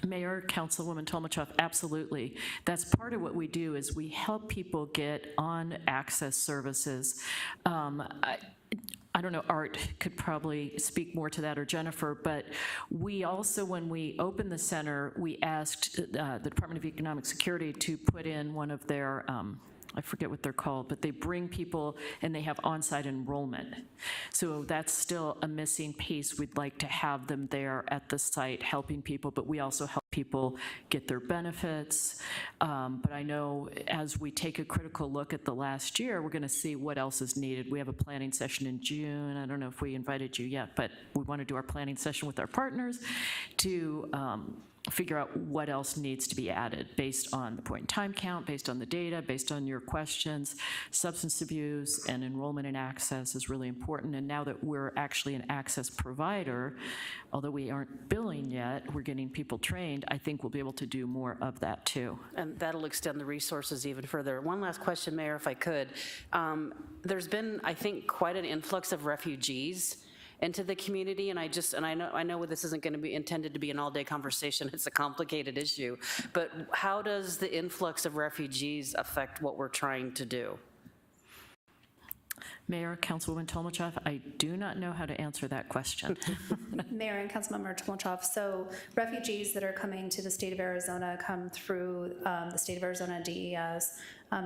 Mayor, Councilwoman Tolmachoff, absolutely. That's part of what we do is we help people get on Access services. I don't know, Art could probably speak more to that, or Jennifer, but we also, when we opened the center, we asked the Department of Economic Security to put in one of their, I forget what they're called, but they bring people and they have on-site enrollment. So that's still a missing piece. We'd like to have them there at the site helping people, but we also help people get their benefits. But I know as we take a critical look at the last year, we're gonna see what else is needed. We have a planning session in June. I don't know if we invited you yet, but we wanna do our planning session with our partners to figure out what else needs to be added based on the point in time count, based on the data, based on your questions. Substance abuse and enrollment and access is really important. And now that we're actually an access provider, although we aren't billing yet, we're getting people trained, I think we'll be able to do more of that too. And that'll extend the resources even further. One last question, Mayor, if I could. There's been, I think, quite an influx of refugees into the community, and I know this isn't going to be intended to be an all-day conversation. It's a complicated issue, but how does the influx of refugees affect what we're trying to do? Mayor, Councilwoman Tolmachoff, I do not know how to answer that question. Mayor and Councilmember Tolmachoff, so refugees that are coming to the state of Arizona come through the state of Arizona DES.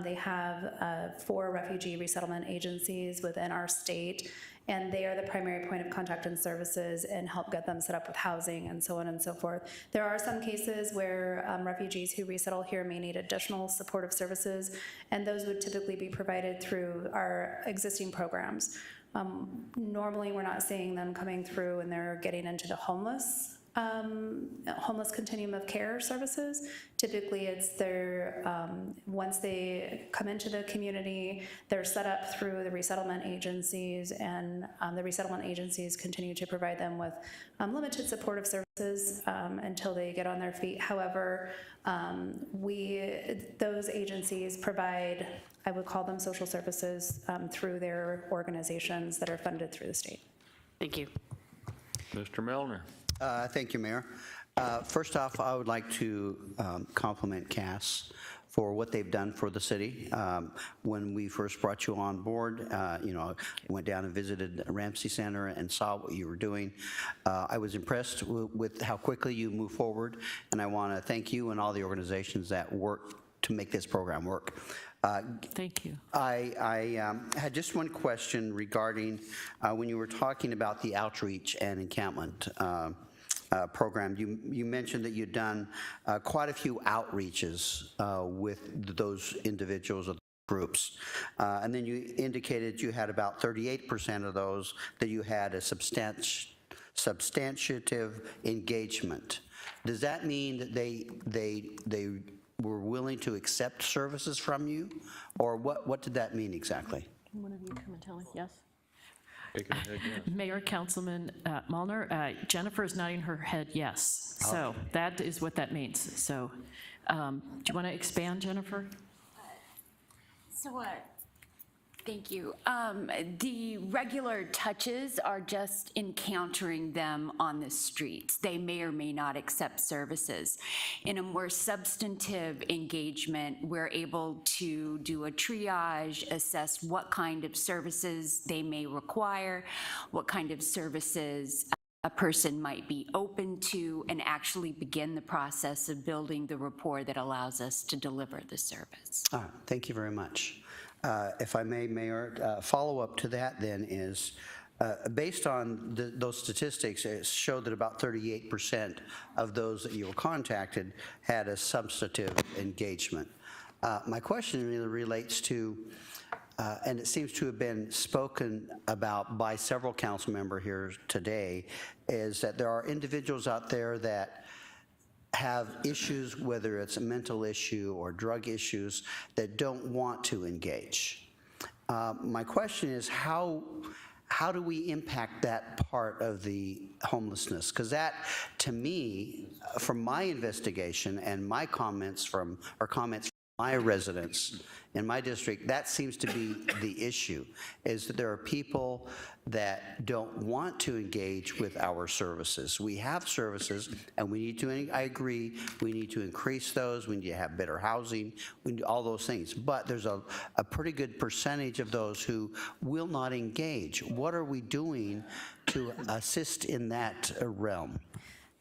They have 4 refugee resettlement agencies within our state, and they are the primary point of contact and services and help get them set up with housing and so on and so forth. There are some cases where refugees who resettle here may need additional supportive services, and those would typically be provided through our existing programs. Normally, we're not seeing them coming through and they're getting into the homeless continuum of care services. Typically, it's their, once they come into the community, they're set up through the resettlement agencies, and the resettlement agencies continue to provide them with limited supportive services until they get on their feet. However, those agencies provide, I would call them social services through their organizations that are funded through the state. Thank you. Mr. Melner. Thank you, Mayor. First off, I would like to compliment Cass for what they've done for the city. When we first brought you on board, you know, went down and visited Ramsey Center and saw what you were doing. I was impressed with how quickly you move forward, and I want to thank you and all the organizations that work to make this program work. Thank you. I had just one question regarding when you were talking about the outreach and encampment program. You mentioned that you'd done quite a few outreaches with those individuals or groups, and then you indicated you had about 38% of those that you had a substantive engagement. Does that mean that they were willing to accept services from you, or what did that mean exactly? One of you come and tell me, yes? Mayor, Councilman Mulliner, Jennifer is nodding her head yes. So that is what that means. So do you want to expand, Jennifer? So what? Thank you. The regular touches are just encountering them on the streets. They may or may not accept services. In a more substantive engagement, we're able to do a triage, assess what kind of services they may require, what kind of services a person might be open to, and actually begin the process of building the rapport that allows us to deliver the service. Thank you very much. If I may, Mayor, follow-up to that then is, based on those statistics, it showed that about 38% of those that you were contacted had a substantive engagement. My question really relates to, and it seems to have been spoken about by several council members here today, is that there are individuals out there that have issues, whether it's a mental issue or drug issues, that don't want to engage. My question is, how do we impact that part of the homelessness? Because that, to me, from my investigation and my comments from my residents in my district, that seems to be the issue, is that there are people that don't want to engage with our services. We have services, and we need to, I agree, we need to increase those, we need to have better housing, we need all those things, but there's a pretty good percentage of those who will not engage. What are we doing to assist in that realm?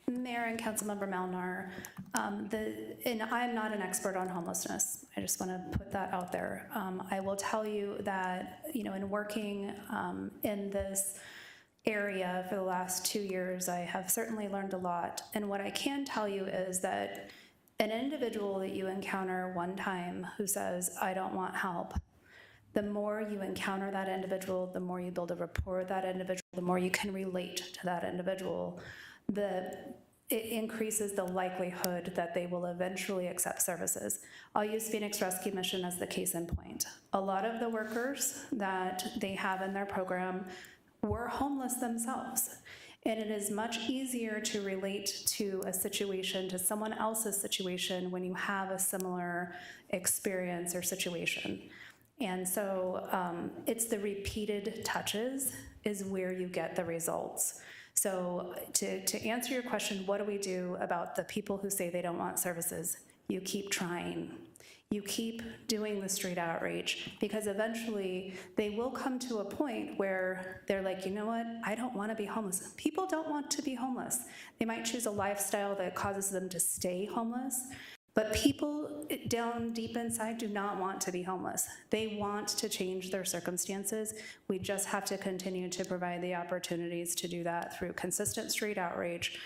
Mayor and Councilmember Malnar, and I'm not an expert on homelessness. I just want to put that out there. I will tell you that, in working in this area for the last 2 years, I have certainly learned a lot. And what I can tell you is that an individual that you encounter one time who says, I don't want help, the more you encounter that individual, the more you build a rapport with that individual, the more you can relate to that individual, it increases the likelihood that they will eventually accept services. I'll use Phoenix Rescue Mission as the case in point. A lot of the workers that they have in their program were homeless themselves. And it is much easier to relate to a situation, to someone else's situation, when you have a similar experience or situation. And so it's the repeated touches is where you get the results. So to answer your question, what do we do about the people who say they don't want services? You keep trying. You keep doing the street outreach, because eventually they will come to a point where they're like, you know what, I don't want to be homeless. People don't want to be homeless. They might choose a lifestyle that causes them to stay homeless, but people down deep inside do not want to be homeless. They want to change their circumstances. We just have to continue to provide the opportunities to do that through consistent street outreach.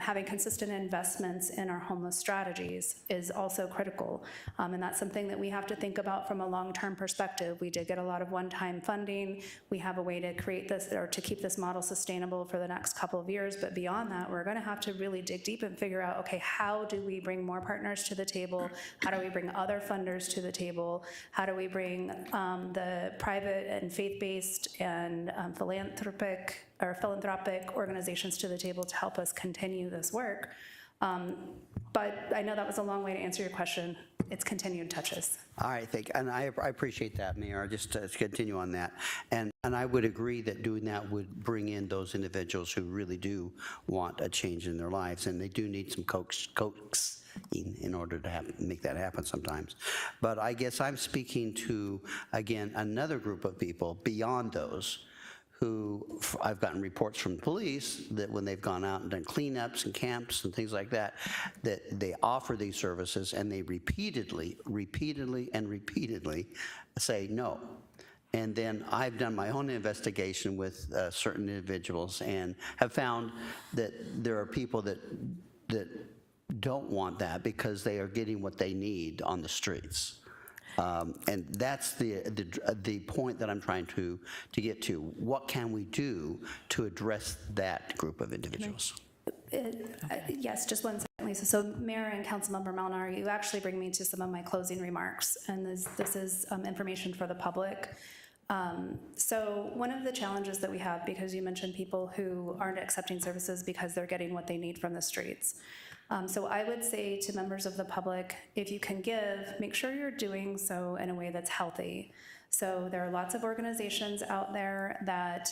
Having consistent investments in our homeless strategies is also critical, and that's something that we have to think about from a long-term perspective. We did get a lot of one-time funding. We have a way to create this, or to keep this model sustainable for the next couple of years, but beyond that, we're going to have to really dig deep and figure out, okay, how do we bring more partners to the table? How do we bring other funders to the table? How do we bring the private and faith-based and philanthropic organizations to the table to help us continue this work? But I know that was a long way to answer your question. It's continued touches. All right, thank you. And I appreciate that, Mayor, just to continue on that. And I would agree that doing that would bring in those individuals who really do want a change in their lives, and they do need some coaxing in order to make that happen sometimes. But I guess I'm speaking to, again, another group of people beyond those who I've gotten reports from police that when they've gone out and done cleanups and camps and things like that, that they offer these services and they repeatedly say no. And then I've done my own investigation with certain individuals and have found that there are people that don't want that because they are getting what they need on the streets. And that's the point that I'm trying to get to. What can we do to address that group of individuals? Yes, just one second, Lisa. So Mayor and Councilmember Malnar, you actually bring me to some of my closing remarks, and this is information for the public. So one of the challenges that we have, because you mentioned people who aren't accepting services because they're getting what they need from the streets. So I would say to members of the public, if you can give, make sure you're doing so in a way that's healthy. So there are lots of organizations out there that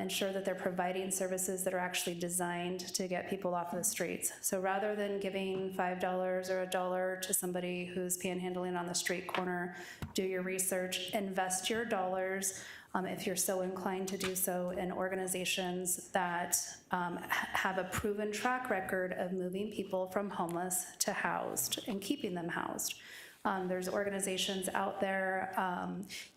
ensure that they're providing services that are actually designed to get people off of the streets. So rather than giving $5 or $1 to somebody who's panhandling on the street corner, do your research, invest your dollars, if you're so inclined to do so, in organizations that have a proven track record of moving people from homeless to housed and keeping them housed. There's organizations out there.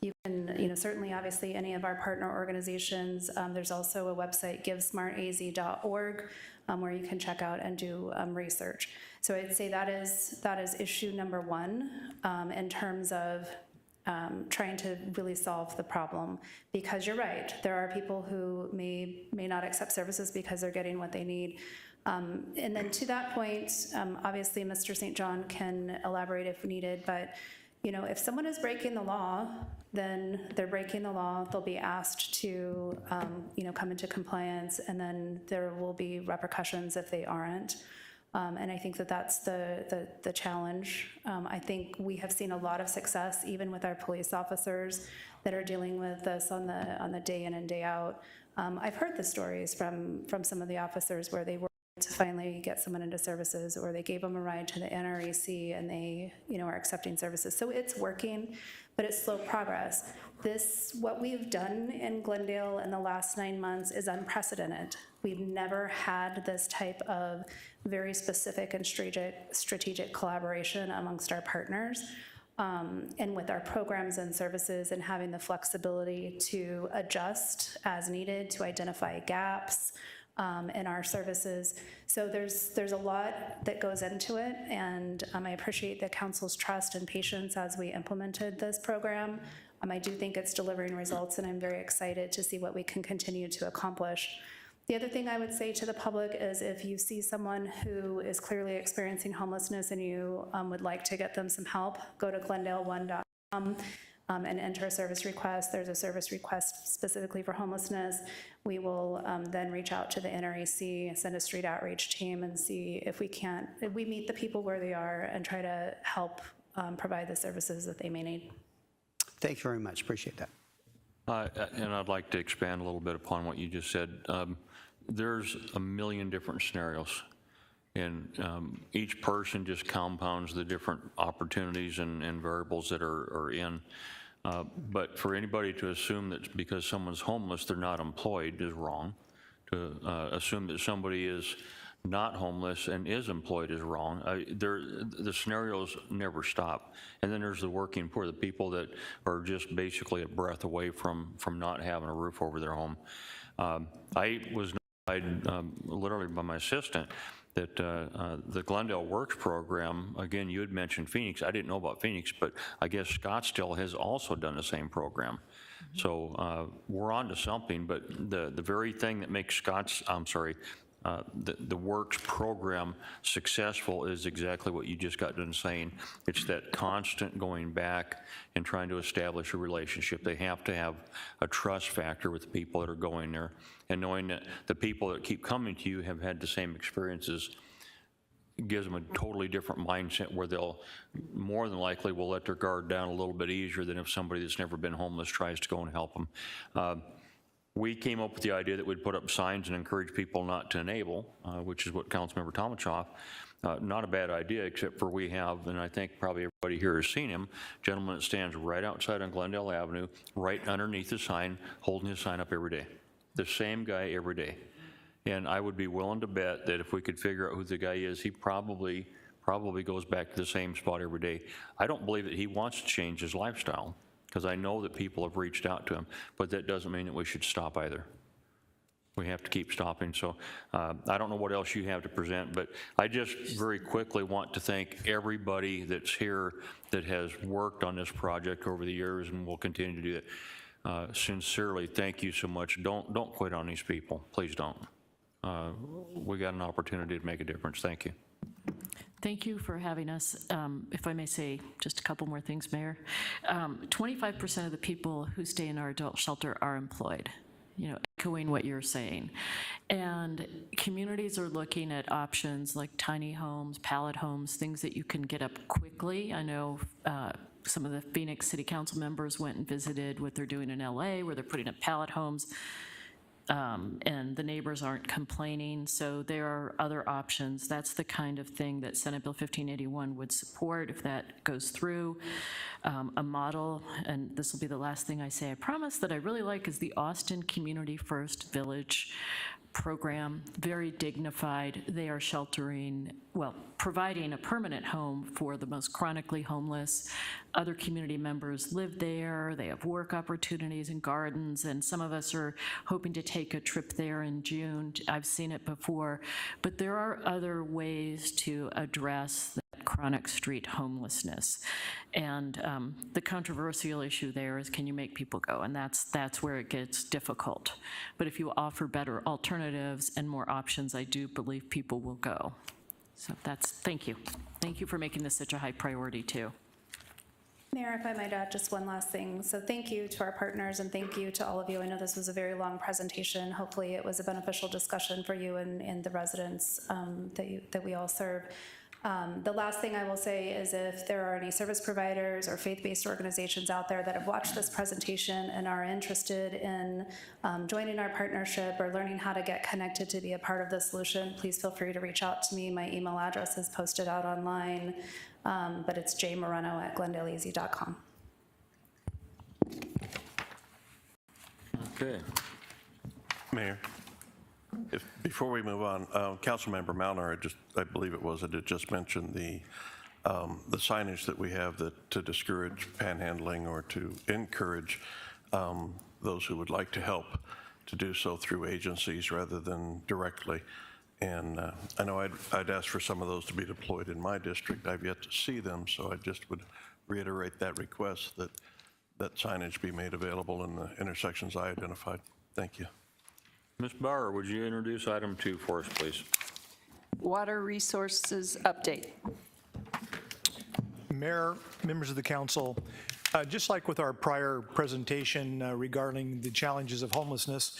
You can, certainly, obviously, any of our partner organizations. There's also a website, givesmartaz.org, where you can check out and do research. So I'd say that is issue number one in terms of trying to really solve the problem, because you're right, there are people who may not accept services because they're getting what they need. And then to that point, obviously Mr. St. John can elaborate if needed, but if someone is breaking the law, then they're breaking the law. They'll be asked to come into compliance, and then there will be repercussions if they aren't. And I think that that's the challenge. I think we have seen a lot of success even with our police officers that are dealing with this on the day in and day out. I've heard the stories from some of the officers where they were to finally get someone into services, or they gave them a ride to the NREC and they are accepting services. So it's working, but it's slow progress. What we've done in Glendale in the last 9 months is unprecedented. We've never had this type of very specific and strategic collaboration amongst our partners, and with our programs and services, and having the flexibility to adjust as needed, to identify gaps in our services. So there's a lot that goes into it, and I appreciate the council's trust and patience as we implemented this program. I do think it's delivering results, and I'm very excited to see what we can continue to accomplish. The other thing I would say to the public is, if you see someone who is clearly experiencing homelessness and you would like to get them some help, go to glendale1.com and enter a service request. There's a service request specifically for homelessness. We will then reach out to the NREC, send a street outreach team, and see if we meet the people where they are and try to help provide the services that they may need. Thank you very much. Appreciate that. And I'd like to expand a little bit upon what you just said. There's a million different scenarios, and each person just compounds the different opportunities and variables that are in. But for anybody to assume that because someone's homeless, they're not employed is wrong. To assume that somebody is not homeless and is employed is wrong. The scenarios never stop. And then there's the working poor, the people that are just basically a breath away from not having a roof over their home. I was notified literally by my assistant that the Glendale Works program, again, you had mentioned Phoenix. I didn't know about Phoenix, but I guess Scottsdale has also done the same program. Mm-hmm. So we're on to something, but the very thing that makes the Works program successful is exactly what you just got done saying. It's that constant going back and trying to establish a relationship. They have to have a trust factor with the people that are going there, and knowing that the people that keep coming to you have had the same experiences gives them a totally different mindset, where they'll more than likely will let their guard down a little bit easier than if somebody that's never been homeless tries to go and help them. We came up with the idea that we'd put up signs and encourage people not to enable, which is what Councilmember Tomachoff, not a bad idea, except for we have, and I think probably everybody here has seen him, gentleman that stands right outside on Glendale Avenue, right underneath the sign, holding his sign up every day. The same guy every day. And I would be willing to bet that if we could figure out who the guy is, he probably goes back to the same spot every day. I don't believe that he wants to change his lifestyle, because I know that people have reached out to him, but that doesn't mean that we should stop either. We have to keep stopping. So I don't know what else you have to present, but I just very quickly want to thank everybody that's here that has worked on this project over the years and will continue to do it. Sincerely, thank you so much. Don't quit on these people. Please don't. We got an opportunity to make a difference. Thank you. Thank you for having us. If I may say just a couple more things, Mayor. 25% of the people who stay in our adult shelter are employed, echoing what you're saying. And communities are looking at options like tiny homes, pallet homes, things that you can get up quickly. I know some of the Phoenix City Council members went and visited what they're doing in LA, where they're putting up pallet homes. And the neighbors aren't complaining, so there are other options. That's the kind of thing that Senate Bill 1581 would support if that goes through. A model, and this will be the last thing I say, I promise, that I really like is the Austin Community First Village program, very dignified. They are providing a permanent home for the most chronically homeless. Other community members live there. They have work opportunities and gardens, and some of us are hoping to take a trip there in June. I've seen it before, but there are other ways to address chronic street homelessness. And the controversial issue there is, can you make people go? And that's where it gets difficult. But if you offer better alternatives and more options, I do believe people will go. So thank you. Thank you for making this such a high priority too. Mayor, if I might add just one last thing. So thank you to our partners and thank you to all of you. I know this was a very long presentation. Hopefully it was a beneficial discussion for you and the residents that we all serve. The last thing I will say is if there are any service providers or faith-based organizations out there that have watched this presentation and are interested in joining our partnership or learning how to get connected to be a part of the solution, please feel free to reach out to me. My email address is posted out online, but it's jmoreno@glendaleeasy.com. Okay. Mayor, before we move on, Councilmember Malner, I believe it was, it just mentioned the signage that we have to discourage panhandling or to encourage those who would like to help to do so through agencies rather than directly. And I know I'd asked for some of those to be deployed in my district. I've yet to see them, so I just would reiterate that request that signage be made available in the intersections I identified. Thank you. Ms. Bauer, would you introduce item 2 for us, please? Water resources update. Mayor, members of the council, just like with our prior presentation regarding the challenges of homelessness,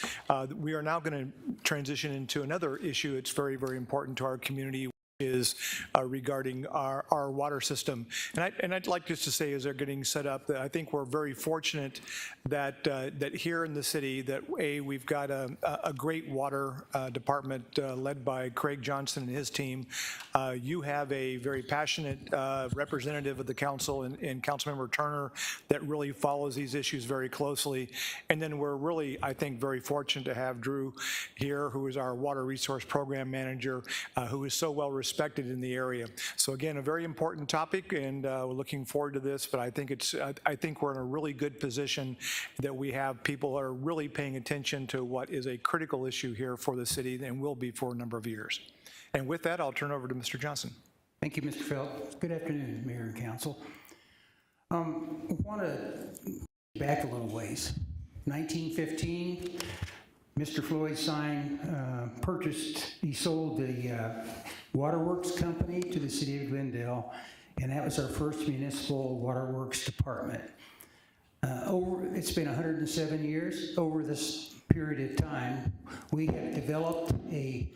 we are now going to transition into another issue that's very, very important to our community, is regarding our water system. And I'd like just to say, as they're getting set up, that I think we're very fortunate that here in the city that we've got a great water department led by Craig Johnson and his team. You have a very passionate representative of the council in Councilmember Turner that really follows these issues very closely. And then we're really, I think, very fortunate to have Drew here, who is our water resource program manager, who is so well respected in the area. So again, a very important topic, and we're looking forward to this, but I think we're in a really good position that we have people that are really paying attention to what is a critical issue here for the city and will be for a number of years. And with that, I'll turn over to Mr. Johnson. Thank you, Mr. Felt. Good afternoon, Mayor and Council. I want to back a little ways. 1915, Mr. Floyd he sold the Waterworks Company to the city of Glendale, and that was our first municipal waterworks department. It's been 107 years. Over this period of time, we have developed a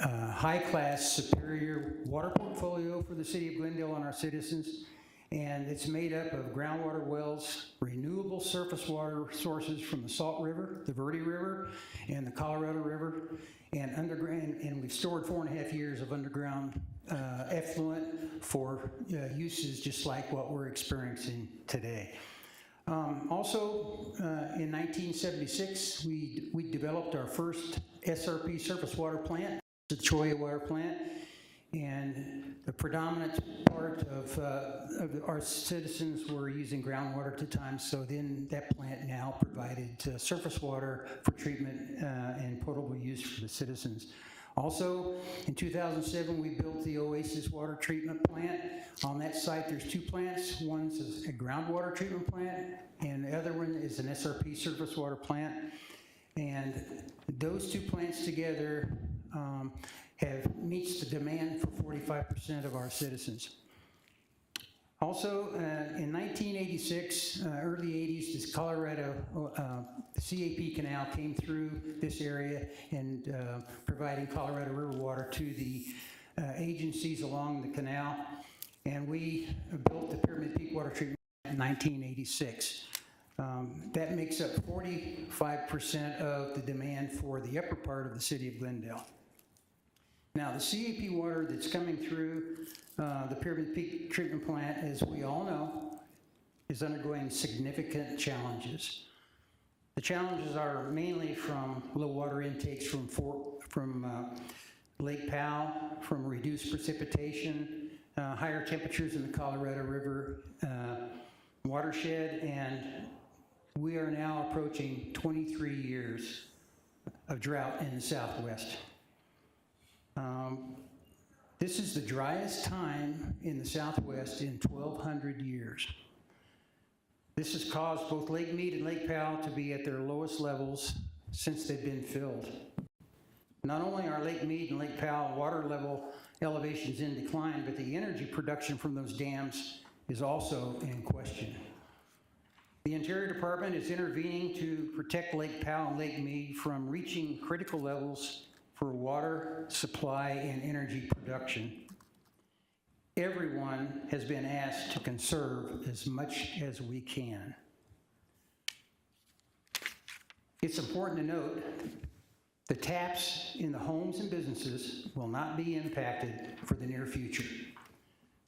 high-class, superior water portfolio for the city of Glendale and our citizens, and it's made up of groundwater wells, renewable surface water sources from the Salt River, the Verde River, and the Colorado River, and underground, and we've stored 4.5 years of underground effluent for uses just like what we're experiencing today. Also, in 1976, we developed our first SRP surface water plant, the Ywca water plant, and the predominant part of our citizens were using groundwater at the time, so then that plant now provided surface water for treatment and potable use for the citizens. Also, in 2007, we built the Oasis water treatment plant. On that site, there's 2 plants. One's a groundwater treatment plant, and the other one is an SRP surface water plant. And those 2 plants together meets the demand for 45% of our citizens. Also, in 1986, early 80s, this Colorado CAP canal came through this area and providing Colorado River water to the agencies along the canal. And we built the Pyramid Peak Water Treatment Plant in 1986. That makes up 45% of the demand for the upper part of the city of Glendale. Now, the CAP water that's coming through the Pyramid Peak Treatment Plant, as we all know, is undergoing significant challenges. The challenges are mainly from low water intakes from Lake Powell, from reduced precipitation, higher temperatures in the Colorado River watershed, and we are now approaching 23 years of drought in the Southwest. This is the driest time in the Southwest in 1,200 years. This has caused both Lake Mead and Lake Powell to be at their lowest levels since they've been filled. Not only are Lake Mead and Lake Powell water level elevations in decline, but the energy production from those dams is also in question. The Interior Department is intervening to protect Lake Powell and Lake Mead from reaching critical levels for water supply and energy production. Everyone has been asked to conserve as much as we can. It's important to note the taps in the homes and businesses will not be impacted for the near future.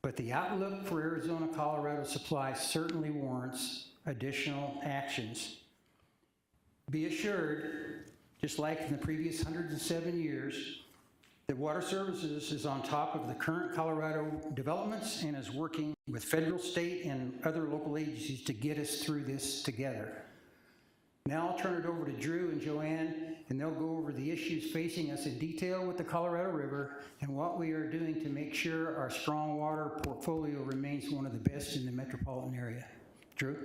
But the outlook for Arizona-Colorado supply certainly warrants additional actions. Be assured, just like in the previous 107 years, that Water Services is on top of the current Colorado developments and is working with federal, state, and other local agencies to get us through this together. Now I'll turn it over to Drew and Joanne, and they'll go over the issues facing us in detail with the Colorado River and what we are doing to make sure our strong water portfolio remains one of the best in the metropolitan area. Drew?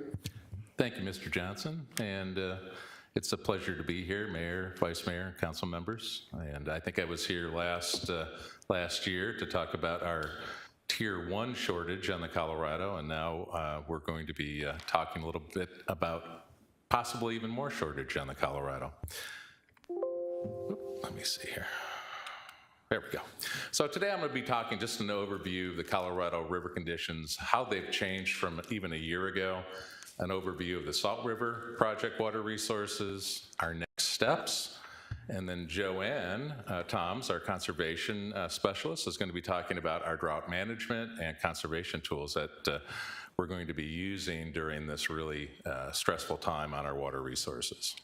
Thank you, Mr. Johnson, and it's a pleasure to be here, Mayor, Vice Mayor, Council members. And I think I was here last year to talk about our Tier 1 shortage on the Colorado, and now we're going to be talking a little bit about possibly even more shortage on the Colorado. Let me see here. There we go. So today I'm going to be talking just an overview of the Colorado River conditions, how they've changed from even a year ago, an overview of the Salt River Project water resources, our next steps, and then Joanne Toms, our conservation specialist, is going to be talking about our drought management and conservation tools that we're going to be using during this really stressful time on our water resources.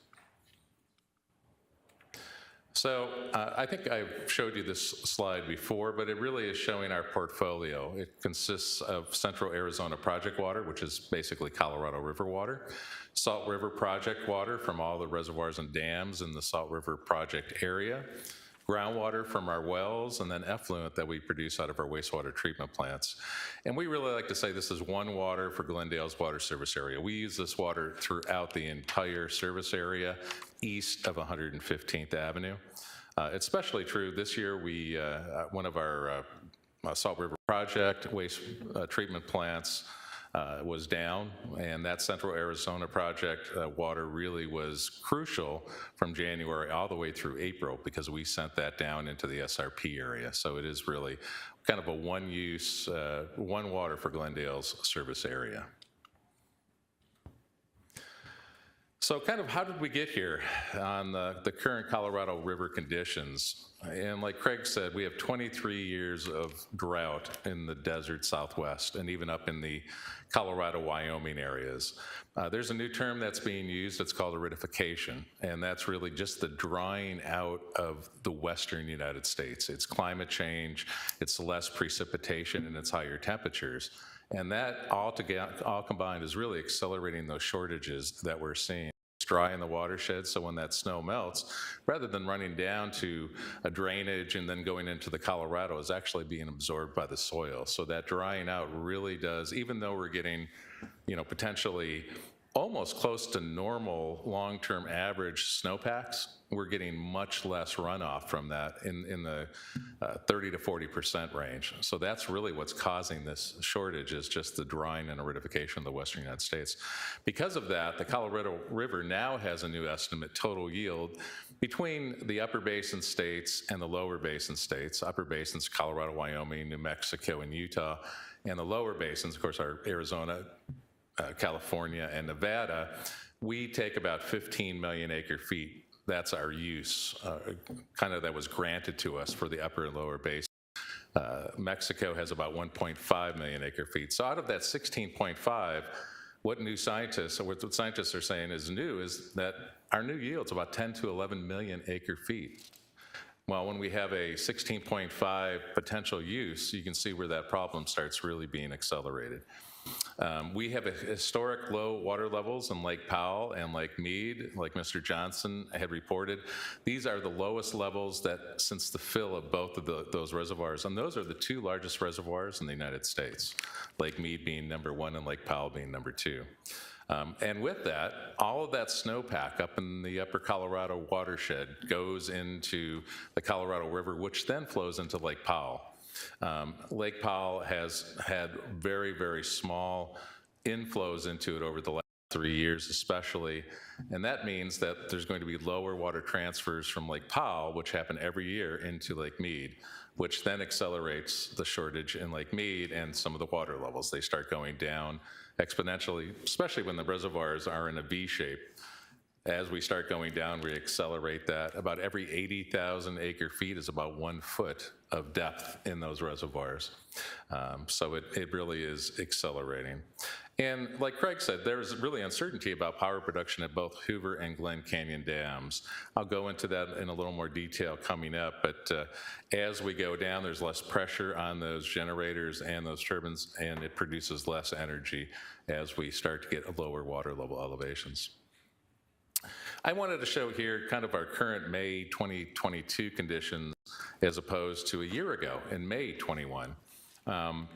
So I think I've showed you this slide before, but it really is showing our portfolio. It consists of Central Arizona Project water, which is basically Colorado River water, Salt River Project water from all the reservoirs and dams in the Salt River Project area, groundwater from our wells, and then effluent that we produce out of our wastewater treatment plants. And we really like to say this is one water for Glendale's water service area. We use this water throughout the entire service area east of 115th Avenue. It's especially true this year. We one of our Salt River Project waste treatment plants was down, and that Central Arizona Project water really was crucial from January all the way through April because we sent that down into the SRP area. So it is really kind of a one-use, one water for Glendale's service area. So kind of how did we get here on the current Colorado River conditions? And like Craig said, we have 23 years of drought in the desert Southwest and even up in the Colorado, Wyoming areas. There's a new term that's being used, it's called Eridification, and that's really just the drying out of the western United States. It's climate change, it's less precipitation, and it's higher temperatures. And that all combined is really accelerating those shortages that we're seeing. It's dry in the watershed, so when that snow melts, rather than running down to a drainage and then going into the Colorado, is actually being absorbed by the soil. So that drying out really does, even though we're getting, potentially almost close to normal long-term average snowpacks. We're getting much less runoff from that in the 30 to 40% range. So that's really what's causing this shortage, is just the drying and aridification of the western United States. Because of that, the Colorado River now has a new estimate total yield between the upper basin states and the lower basin states. Upper basins, Colorado, Wyoming, New Mexico, and Utah, and the lower basins, of course, are Arizona, California, and Nevada. We take about 15 million acre feet. That's our use, kind of that was granted to us for the upper and lower basin. Mexico has about 1.5 million acre feet. So out of that 16.5, what scientists are saying is new is that our new yield's about 10 to 11 million acre feet. Well, when we have a 16.5 potential use, you can see where that problem starts really being accelerated. We have a historic low water levels in Lake Powell and Lake Mead, like Mr. Johnson had reported. These are the lowest levels that since the fill of both of those reservoirs, and those are the two largest reservoirs in the United States, Lake Mead being number 1 and Lake Powell being number 2. And with that, all of that snowpack up in the upper Colorado watershed goes into the Colorado River, which then flows into Lake Powell. Lake Powell has had very, very small inflows into it over the last 3 years especially, and that means that there's going to be lower water transfers from Lake Powell, which happen every year, into Lake Mead, which then accelerates the shortage in Lake Mead and some of the water levels. They start going down exponentially, especially when the reservoirs are in a V shape. As we start going down, we accelerate that. About every 80,000 acre feet is about 1 foot of depth in those reservoirs. So it really is accelerating. And like Craig said, there's really uncertainty about power production at both Hoover and Glen Canyon dams. I'll go into that in a little more detail coming up, but as we go down, there's less pressure on those generators and those turbines, and it produces less energy as we start to get lower water level elevations. I wanted to show here kind of our current May 2022 conditions as opposed to a year ago in May 21.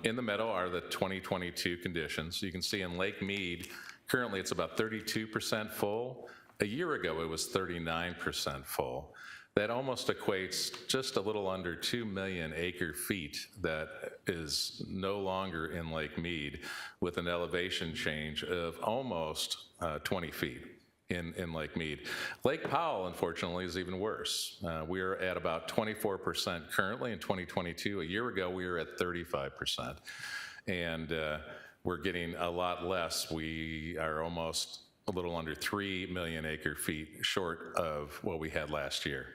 In the middle are the 2022 conditions. You can see in Lake Mead, currently it's about 32% full. A year ago, it was 39% full. That almost equates just a little under 2 million acre feet that is no longer in Lake Mead, with an elevation change of almost 20 feet. In Lake Mead. Lake Powell, unfortunately, is even worse. We are at about 24% currently in 2022. A year ago, we were at 35%. And we're getting a lot less. We are almost a little under 3 million acre feet short of what we had last year.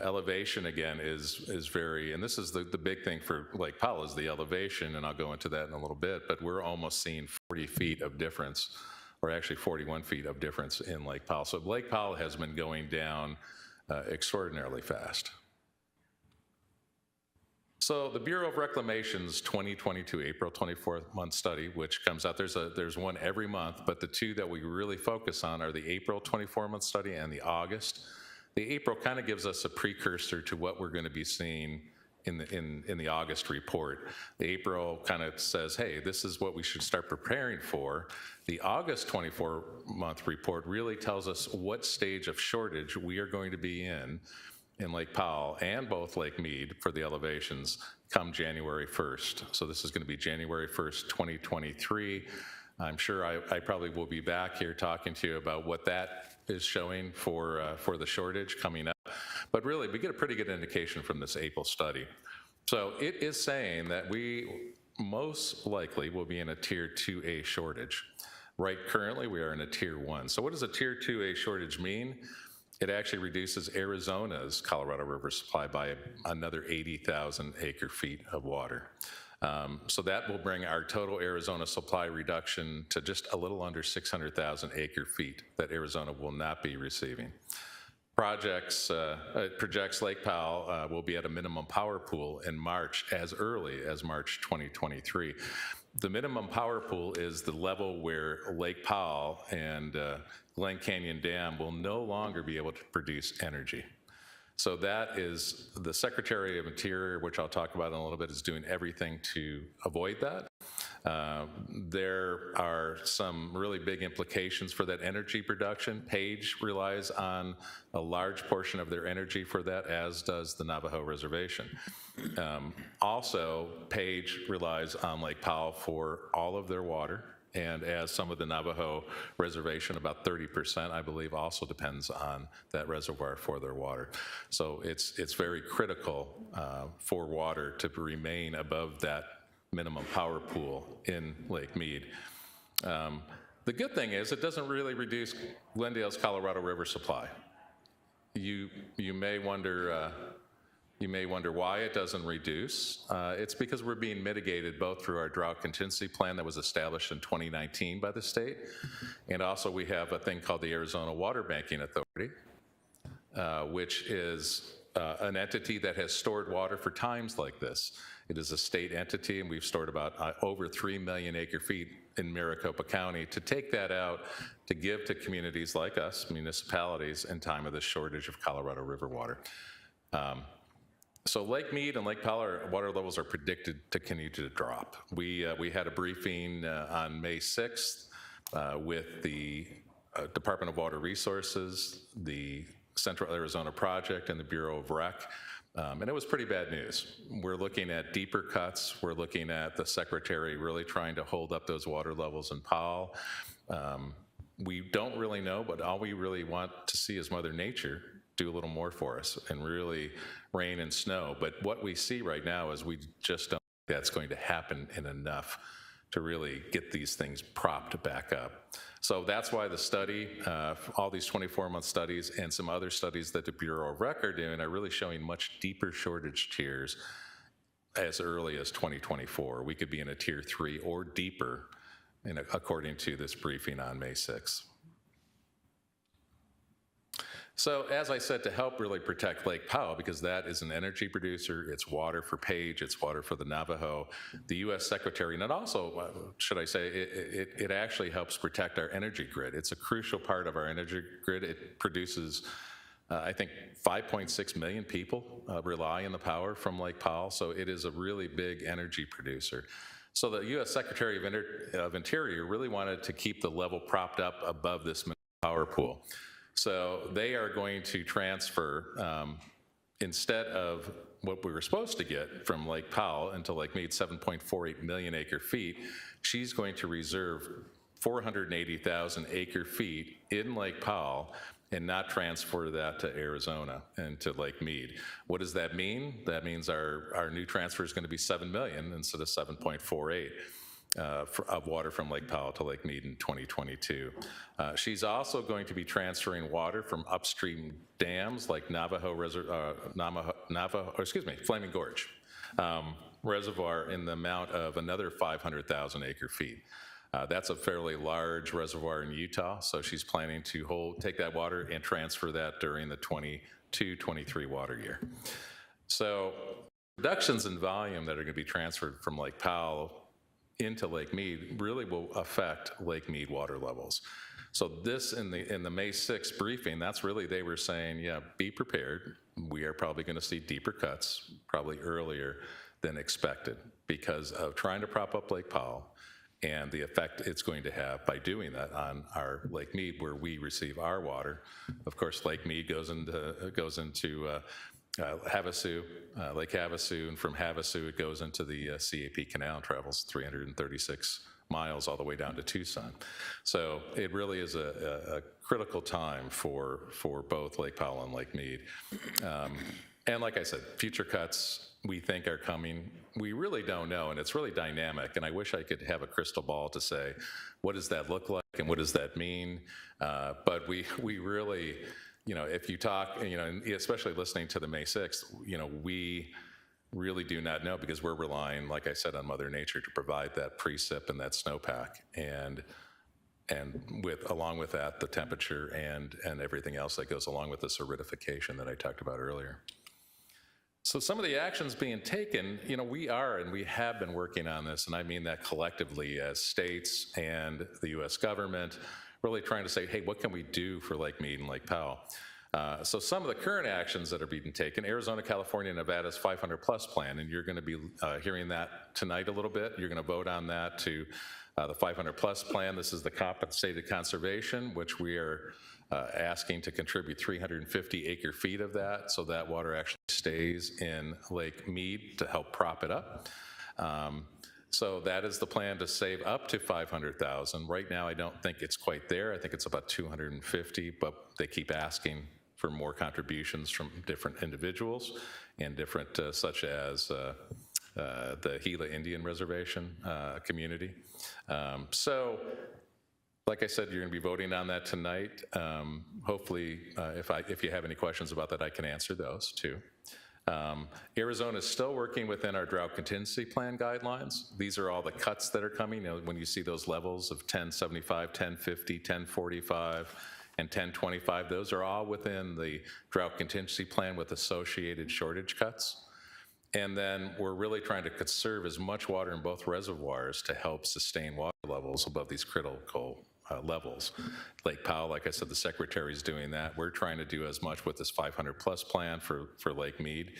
Elevation, again, is very, and this is the big thing for Lake Powell is the elevation, and I'll go into that in a little bit, but we're almost seeing 40 feet of difference, or actually 41 feet of difference in Lake Powell. So Lake Powell has been going down extraordinarily fast. So the Bureau of Reclamation's 2022 April 24th month study, which comes out, there's one every month, but the two that we really focus on are the April 24-month study and the August. The April kind of gives us a precursor to what we're going to be seeing in the August report. The April kind of says, hey, this is what we should start preparing for. The August 24-month report really tells us what stage of shortage we are going to be in Lake Powell and both Lake Mead for the elevations come January 1st. So this is going to be January 1st, 2023. I'm sure I probably will be back here talking to you about what that is showing for the shortage coming up. But really, we get a pretty good indication from this April study. So it is saying that we most likely will be in a Tier 2A shortage. Right currently, we are in a Tier 1. So what does a Tier 2A shortage mean? It actually reduces Arizona's Colorado River supply by another 80,000 acre feet of water. So that will bring our total Arizona supply reduction to just a little under 600,000 acre feet that Arizona will not be receiving. Projects Lake Powell will be at a minimum power pool in March, as early as March 2023. The minimum power pool is the level where Lake Powell and Glen Canyon Dam will no longer be able to produce energy. So that is the Secretary of Interior, which I'll talk about in a little bit, is doing everything to avoid that. There are some really big implications for that energy production. Page relies on a large portion of their energy for that, as does the Navajo Reservation. Also, Page relies on Lake Powell for all of their water, and as some of the Navajo Reservation, about 30%, I believe, also depends on that reservoir for their water. So it's very critical for water to remain above that minimum power pool in Lake Mead. The good thing is it doesn't really reduce Glendale's Colorado River supply. You may wonder why it doesn't reduce. It's because we're being mitigated both through our drought contingency plan that was established in 2019 by the state, and also we have a thing called the Arizona Water Banking Authority, which is an entity that has stored water for times like this. It is a state entity, and we've stored about over 3 million acre-feet in Maricopa County to take that out to give to communities like us, municipalities, in time of the shortage of Colorado River water. So Lake Mead and Lake Powell water levels are predicted to continue to drop. We had a briefing on May 6th with the Department of Water Resources, the Central Arizona Project, and the Bureau of Rec. And it was pretty bad news. We're looking at deeper cuts. We're looking at the Secretary really trying to hold up those water levels in Powell. We don't really know, but all we really want to see is Mother Nature do a little more for us and really rain and snow. But what we see right now is we just don't think that's going to happen in enough to really get these things propped back up. So that's why the study, all these 24-month studies and some other studies that the Bureau of Rec are doing are really showing much deeper shortage tiers as early as 2024. We could be in a tier 3 or deeper, according to this briefing on May 6th. So as I said, to help really protect Lake Powell, because that is an energy producer, it's water for Page, it's water for the Navajo, the U.S. Secretary, and it also, should I say, it actually helps protect our energy grid. It's a crucial part of our energy grid. It produces, I think, 5.6 million people rely on the power from Lake Powell, so it is a really big energy producer. So the U.S. Secretary of Interior really wanted to keep the level propped up above this power pool. So they are going to transfer, instead of what we were supposed to get from Lake Powell into Lake Mead, 7.48 million acre feet, she's going to reserve 480,000 acre feet in Lake Powell and not transfer that to Arizona and to Lake Mead. What does that mean? That means our new transfer is going to be 7 million instead of 7.48. Of water from Lake Powell to Lake Mead in 2022. She's also going to be transferring water from upstream dams like Flaming Gorge Reservoir in the amount of another 500,000 acre feet. That's a fairly large reservoir in Utah, so she's planning to take that water and transfer that during the 22-23 water year. So reductions in volume that are going to be transferred from Lake Powell into Lake Mead really will affect Lake Mead water levels. So this, in the May 6th briefing, that's really, they were saying, yeah, be prepared. We are probably going to see deeper cuts, probably earlier than expected, because of trying to prop up Lake Powell and the effect it's going to have by doing that on our Lake Mead, where we receive our water. Of course, Lake Mead goes into Havasu, Lake Havasu, and from Havasu it goes into the CAP Canal and travels 336 miles all the way down to Tucson. So it really is a critical time for both Lake Powell and Lake Mead. And like I said, future cuts we think are coming. We really don't know, and it's really dynamic, and I wish I could have a crystal ball to say, what does that look like and what does that mean? But we really, if you talk, especially listening to the May 6th, we really do not know, because we're relying, like I said, on Mother Nature to provide that precip and that snowpack, and along with that, the temperature and everything else that goes along with this eridification that I talked about earlier. So some of the actions being taken, we are and we have been working on this, and I mean that collectively as states and the U.S. government, really trying to say, hey, what can we do for Lake Mead and Lake Powell? So some of the current actions that are being taken, Arizona, California, Nevada's 500+ plan, and you're going to be hearing that tonight a little bit. You're going to vote on that to the 500+ plan. This is the compensated conservation, which we are asking to contribute 350 acre-feet of that, so that water actually stays in Lake Mead to help prop it up. So that is the plan, to save up to $500,000. Right now, I don't think it's quite there. I think it's about 250, but they keep asking for more contributions from different individuals and different, such as the Gila Indian Reservation community. So, like I said, you're going to be voting on that tonight. Hopefully, if you have any questions about that, I can answer those too. Arizona is still working within our drought contingency plan guidelines. These are all the cuts that are coming. You know, when you see those levels of 1075, 1050, 1045, and 1025, those are all within the drought contingency plan with associated shortage cuts. And then we're really trying to conserve as much water in both reservoirs to help sustain water levels above these critical levels. Lake Powell, like I said, the secretary is doing that. We're trying to do as much with this 500+ plan for Lake Mead,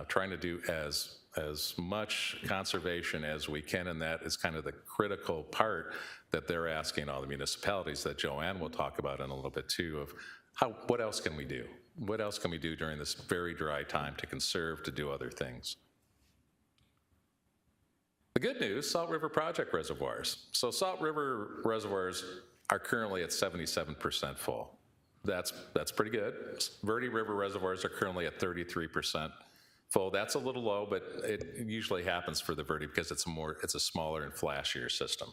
trying to do as much conservation as we can, and that is kind of the critical part that they're asking all the municipalities that Joanne will talk about in a little bit too, of what else can we do? What else can we do during this very dry time to conserve, to do other things? The good news, Salt River Project reservoirs. So Salt River reservoirs are currently at 77% full. That's pretty good. Verde River reservoirs are currently at 33% full. That's a little low, but it usually happens for the Verde because it's a smaller and flashier system.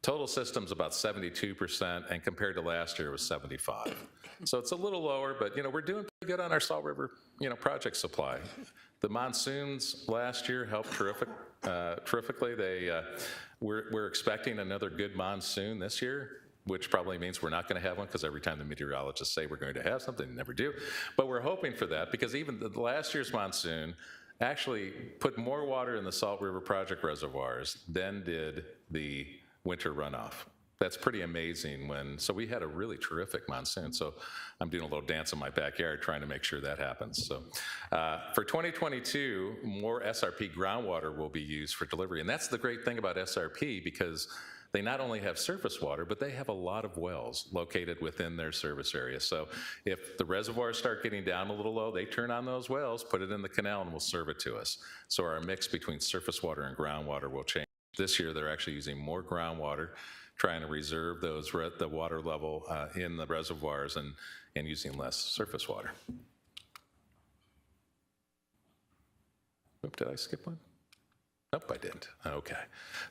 Total system's about 72%, and compared to last year, it was 75. So it's a little lower, but we're doing pretty good on our Salt River project supply. The monsoons last year helped terrifically. We're expecting another good monsoon this year, which probably means we're not going to have one, because every time the meteorologists say we're going to have something, they never do. But we're hoping for that, because even the last year's monsoon actually put more water in the Salt River Project reservoirs than did the winter runoff. That's pretty amazing. So we had a really terrific monsoon. So I'm doing a little dance in my backyard trying to make sure that happens. So for 2022, more SRP groundwater will be used for delivery. And that's the great thing about SRP, because they not only have surface water, but they have a lot of wells located within their service area. So if the reservoirs start getting down a little low, they turn on those wells, put it in the canal, and will serve it to us. So our mix between surface water and groundwater will change. This year, they're actually using more groundwater, trying to reserve the water level in the reservoirs and using less surface water. Oop, did I skip one? Nope, I didn't. Okay.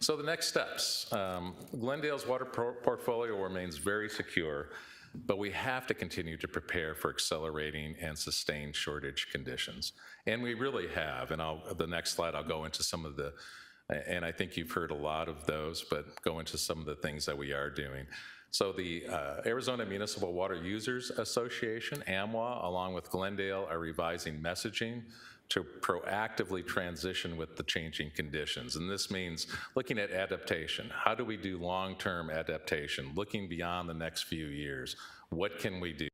So the next steps. Glendale's water portfolio remains very secure, but we have to continue to prepare for accelerating and sustained shortage conditions. And we really have, and the next slide, I'll go into some of the, and I think you've heard a lot of those, but go into some of the things that we are doing. So the Arizona Municipal Water Users Association, AMWA, along with Glendale, are revising messaging to proactively transition with the changing conditions. And this means looking at adaptation. How do we do long-term adaptation? Looking beyond the next few years. What can we do?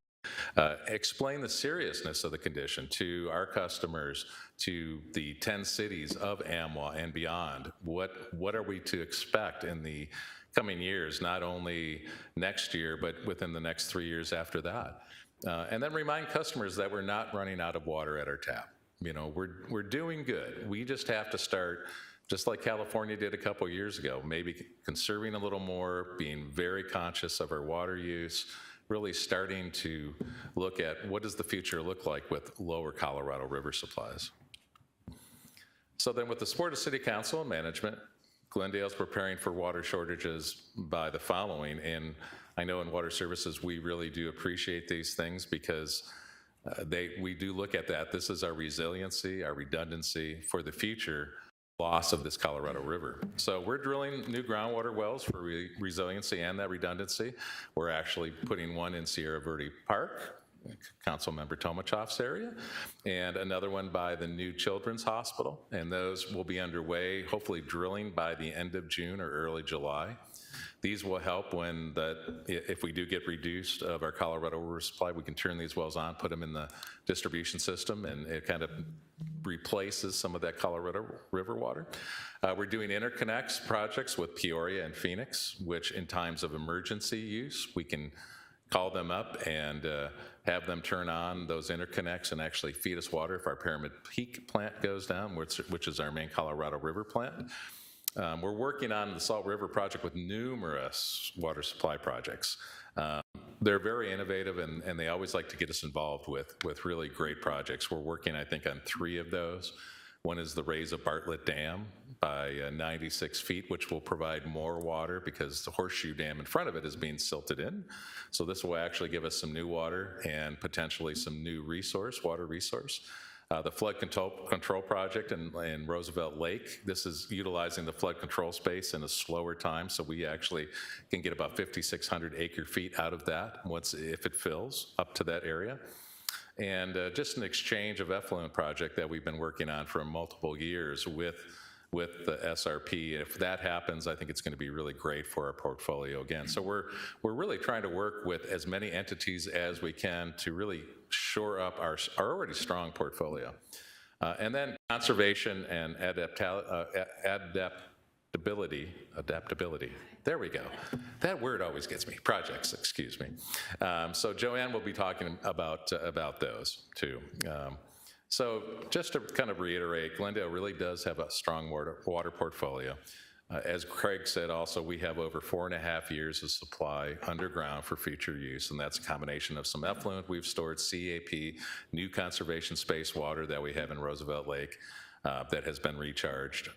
Explain the seriousness of the condition to our customers, to the 10 cities of AMWA and beyond. What are we to expect in the coming years, not only next year, but within the next 3 years after that? And then remind customers that we're not running out of water at our tap. We're doing good. We just have to start, just like California did a couple years ago, maybe conserving a little more, being very conscious of our water use, really starting to look at what does the future look like with lower Colorado River supplies. So then with the support of City Council and management, Glendale's preparing for water shortages by the following, and I know in Water Services we really do appreciate these things because we do look at that. This is our resiliency, our redundancy for the future loss of this Colorado River. So we're drilling new groundwater wells for resiliency and that redundancy. We're actually putting one in Sierra Verde Park, Councilmember Tomachoff's area, and another one by the new Children's Hospital. And those will be underway, hopefully drilling by the end of June or early July. These will help if we do get reduced of our Colorado River supply, we can turn these wells on, put them in the distribution system, and it kind of replaces some of that Colorado River water. We're doing interconnects projects with Peoria and Phoenix, which in times of emergency use, we can call them up and have them turn on those interconnects and actually feed us water if our Pyramid Peak plant goes down, which is our main Colorado River plant. We're working on the Salt River project with numerous water supply projects. They're very innovative, and they always like to get us involved with really great projects. We're working, I think, on 3 of those. One is the raise of Bartlett Dam by 96 feet, which will provide more water because the Horseshoe Dam in front of it is being silted in. So this will actually give us some new water and potentially some new water resource. The flood control project in Roosevelt Lake. This is utilizing the flood control space in a slower time, so we actually can get about 5,600 acre feet out of that if it fills up to that area. And just an exchange of effluent project that we've been working on for multiple years with the SRP. If that happens, I think it's going to be really great for our portfolio again. So we're really trying to work with as many entities as we can to really shore up our already strong portfolio. And then conservation and adaptability. There we go. That word always gets me. Projects, excuse me. So Joanne will be talking about those too. So just to kind of reiterate, Glendale really does have a strong water portfolio. As Craig said also, we have over 4.5 years of supply underground for future use, and that's a combination of some effluent we've stored, CAP, new conservation space water that we have in Roosevelt Lake that has been recharged.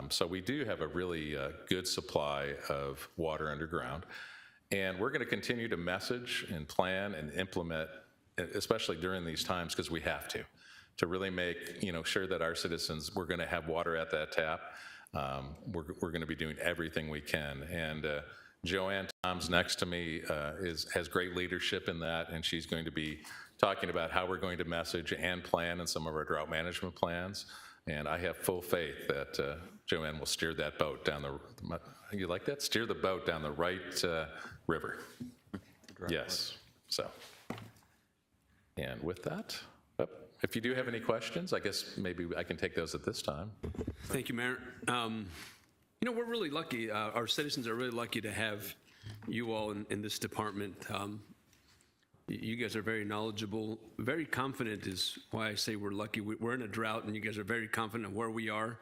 So we do have a really good supply of water underground, and we're going to continue to message and plan and implement, especially during these times, because we have to really make sure that our citizens, we're going to have water at that tap. We're going to be doing everything we can. And Joanne Tom's next to me has great leadership in that, and she's going to be talking about how we're going to message and plan in some of our drought management plans. And I have full faith that Joanne will steer that boat down you like that? Steer the boat down the right river. Yes, so. And with that, if you do have any questions, I guess maybe I can take those at this time. Thank you, Mayor. We're really lucky. Our citizens are really lucky to have you all in this department. You guys are very knowledgeable, very confident is why I say we're lucky. We're in a drought, and you guys are very confident of where we are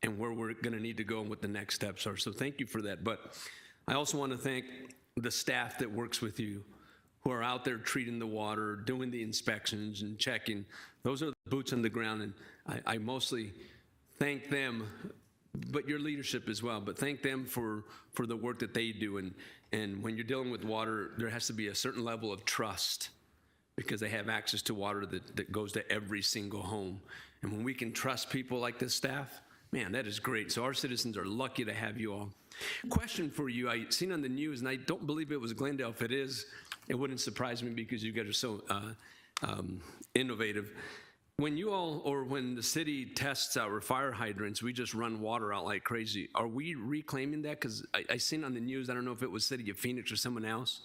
and where we're going to need to go and what the next steps are. So thank you for that. But I also want to thank the staff that works with you, who are out there treating the water, doing the inspections and checking. Those are the boots on the ground, and I mostly thank them, but your leadership as well, but thank them for the work that they do. And when you're dealing with water, there has to be a certain level of trust because they have access to water that goes to every single home. And when we can trust people like this staff, man, that is great. So our citizens are lucky to have you all. Question for you, I seen on the news, and I don't believe it was Glendale. If it is, it wouldn't surprise me because you guys are so innovative. When you all, or when the city tests our fire hydrants, we just run water out like crazy. Are we reclaiming that? Because I seen on the news, I don't know if it was City of Phoenix or someone else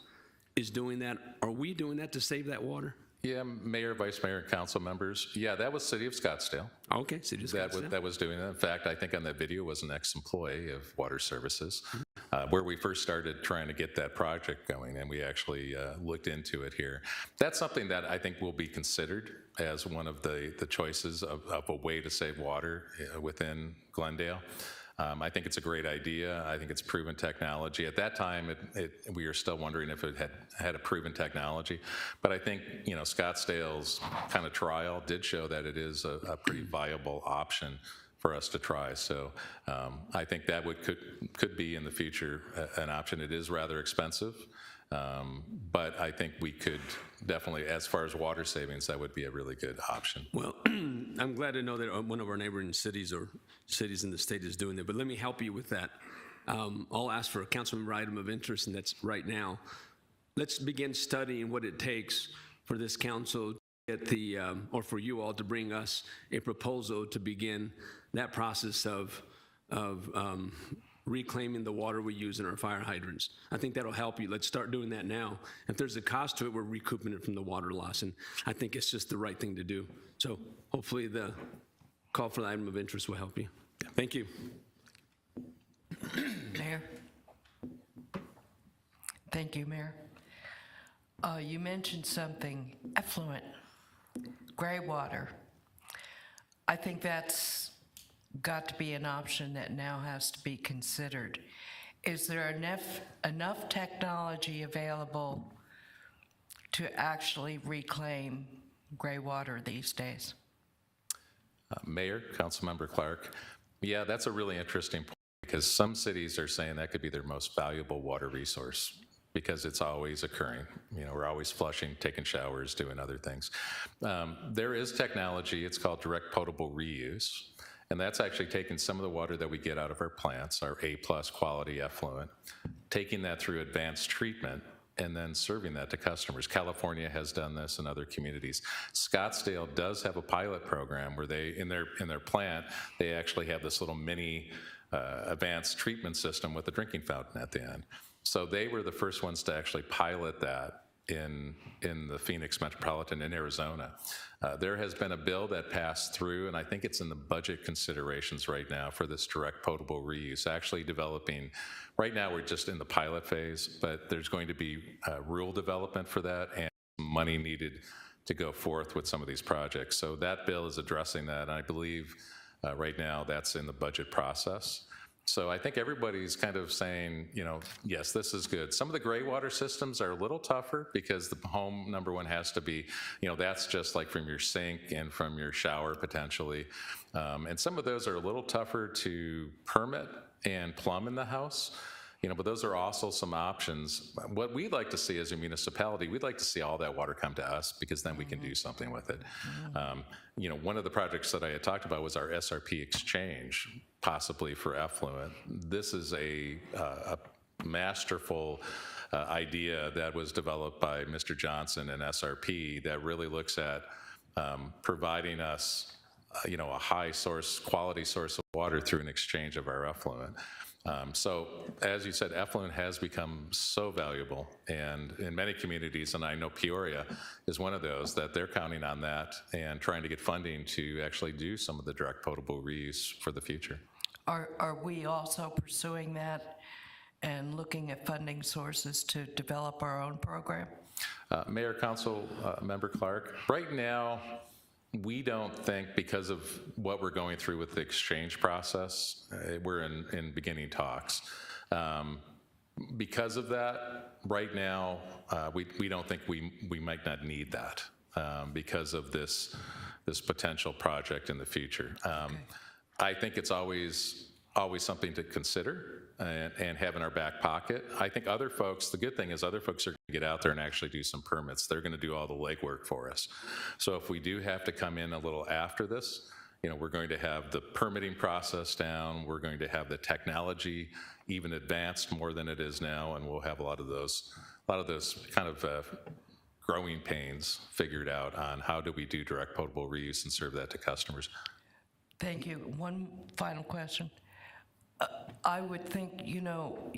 is doing that. Are we doing that to save that water? Yeah, Mayor, Vice Mayor, and council members. Yeah, that was City of Scottsdale. Okay, City of Scottsdale. That was doing that. In fact, I think on that video was an ex-employee of Water Services, where we first started trying to get that project going, and we actually looked into it here. That's something that I think will be considered as one of the choices of a way to save water within Glendale. I think it's a great idea. I think it's proven technology. At that time, we were still wondering if it had a proven technology. But I think, Scottsdale's kind of trial did show that it is a pretty viable option for us to try. So I think that could be in the future an option. It is rather expensive. But I think we could definitely, as far as water savings, that would be a really good option. Well, I'm glad to know that one of our neighboring cities or cities in the state is doing that, but let me help you with that. I'll ask for a council member item of interest, and that's right now. Let's begin studying what it takes for this council to get or for you all to bring us a proposal to begin that process of reclaiming the water we use in our fire hydrants. I think that'll help you. Let's start doing that now. If there's a cost to it, we're recouping it from the water loss, and I think it's just the right thing to do. So hopefully the call for the item of interest will help you. Thank you. Mayor? Thank you, Mayor. You mentioned something, effluent, gray water. I think that's got to be an option that now has to be considered. Is there enough technology available to actually reclaim gray water these days? Mayor, Councilmember Clark, yeah, that's a really interesting point because some cities are saying that could be their most valuable water resource because it's always occurring. You know, we're always flushing, taking showers, doing other things. There is technology, it's called direct potable reuse, and that's actually taking some of the water that we get out of our plants, our A+ quality effluent, taking that through advanced treatment and then serving that to customers. California has done this in other communities. Scottsdale does have a pilot program where they, in their plant, they actually have this little mini advanced treatment system with a drinking fountain at the end. So they were the first ones to actually pilot that in the Phoenix metropolitan in Arizona. There has been a bill that passed through, and I think it's in the budget considerations right now for this direct potable reuse, actually developing. Right now we're just in the pilot phase, but there's going to be rule development for that and money needed to go forth with some of these projects. So that bill is addressing that, and I believe right now that's in the budget process. So I think everybody's kind of saying, you know, yes, this is good. Some of the gray water systems are a little tougher because the home, number one, has to be, you know, that's just like from your sink and from your shower potentially. And some of those are a little tougher to permit and plumb in the house. You know, but those are also some options. What we'd like to see as a municipality, we'd like to see all that water come to us because then we can do something with it. You know, one of the projects that I had talked about was our SRP exchange, possibly for effluent. This is a masterful idea that was developed by Mr. Johnson and SRP that really looks at providing us, you know, a high source, quality source of water through an exchange of our effluent. So as you said, effluent has become so valuable, and in many communities, and I know Peoria is one of those, that they're counting on that and trying to get funding to actually do some of the direct potable reuse for the future. Are we also pursuing that and looking at funding sources to develop our own program? Mayor, Council Member Clark, right now, we don't think, because of what we're going through with the exchange process, we're in beginning talks. Because of that, right now, we don't think we might not need that because of this potential project in the future. I think it's always something to consider and have in our back pocket. I think other folks, the good thing is other folks are going to get out there and actually do some permits. They're going to do all the legwork for us. So if we do have to come in a little after this, you know, we're going to have the permitting process down, we're going to have the technology even advanced more than it is now, and we'll have a lot of those kind of growing pains figured out on how do we do direct potable reuse and serve that to customers. Thank you. One final question. I would think, you know,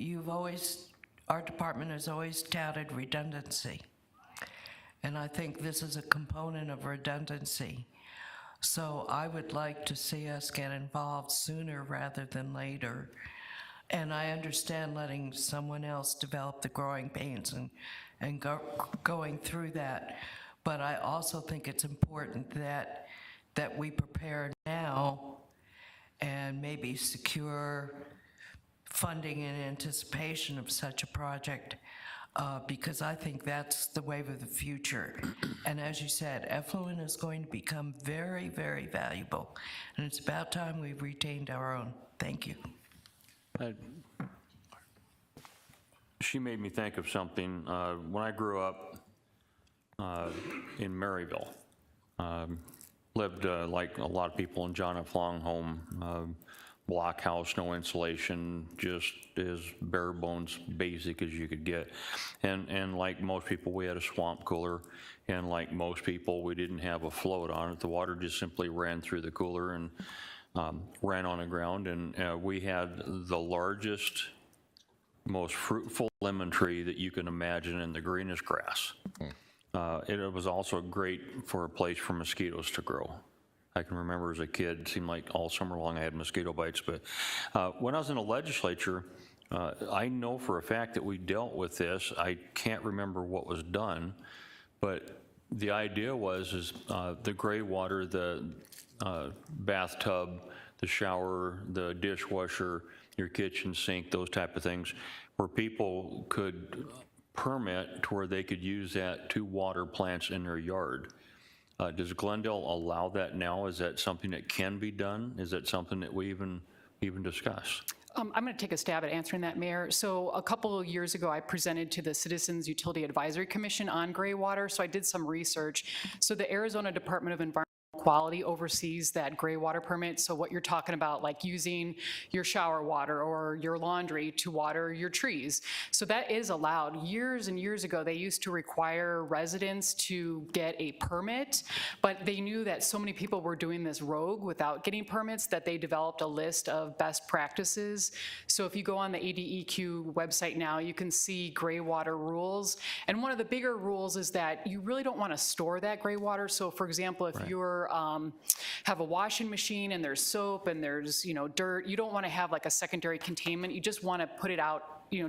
our department has always touted redundancy. And I think this is a component of redundancy. So I would like to see us get involved sooner rather than later. And I understand letting someone else develop the growing pains and going through that. But I also think it's important that we prepare now and maybe secure funding in anticipation of such a project, because I think that's the wave of the future. And as you said, effluent is going to become very, very valuable, and it's about time we retained our own. Thank you. She made me think of something. When I grew up in Maryville, lived like a lot of people in John F. Long home, block house, no insulation, just as bare bones basic as you could get. And like most people, we had a swamp cooler, and like most people, we didn't have a float on it. The water just simply ran through the cooler, and ran on the ground, and we had the largest, most fruitful lemon tree that you can imagine in the greenest grass. It was also great for a place for mosquitoes to grow. I can remember as a kid, it seemed like all summer long I had mosquito bites, but when I was in the legislature, I know for a fact that we dealt with this. I can't remember what was done, but the idea was the gray water, the bathtub, the shower, the dishwasher, your kitchen sink, those type of things, where people could permit to where they could use that to water plants in their yard. Does Glendale allow that now? Is that something that can be done? Is that something that we even discuss? I'm going to take a stab at answering that, Mayor. So a couple of years ago, I presented to the Citizens Utility Advisory Commission on gray water, so I did some research. So the Arizona Department of Environmental Quality oversees that gray water permit. So what you're talking about, like using your shower water or your laundry to water your trees. So that is allowed. Years and years ago, they used to require residents to get a permit, but they knew that so many people were doing this rogue without getting permits that they developed a list of best practices. So if you go on the ADEQ website now, you can see gray water rules. And one of the bigger rules is that you really don't want to store that gray water. So for example, if you're have a washing machine and there's soap and there's, dirt, you don't want to have like a secondary containment. You just want to put it out,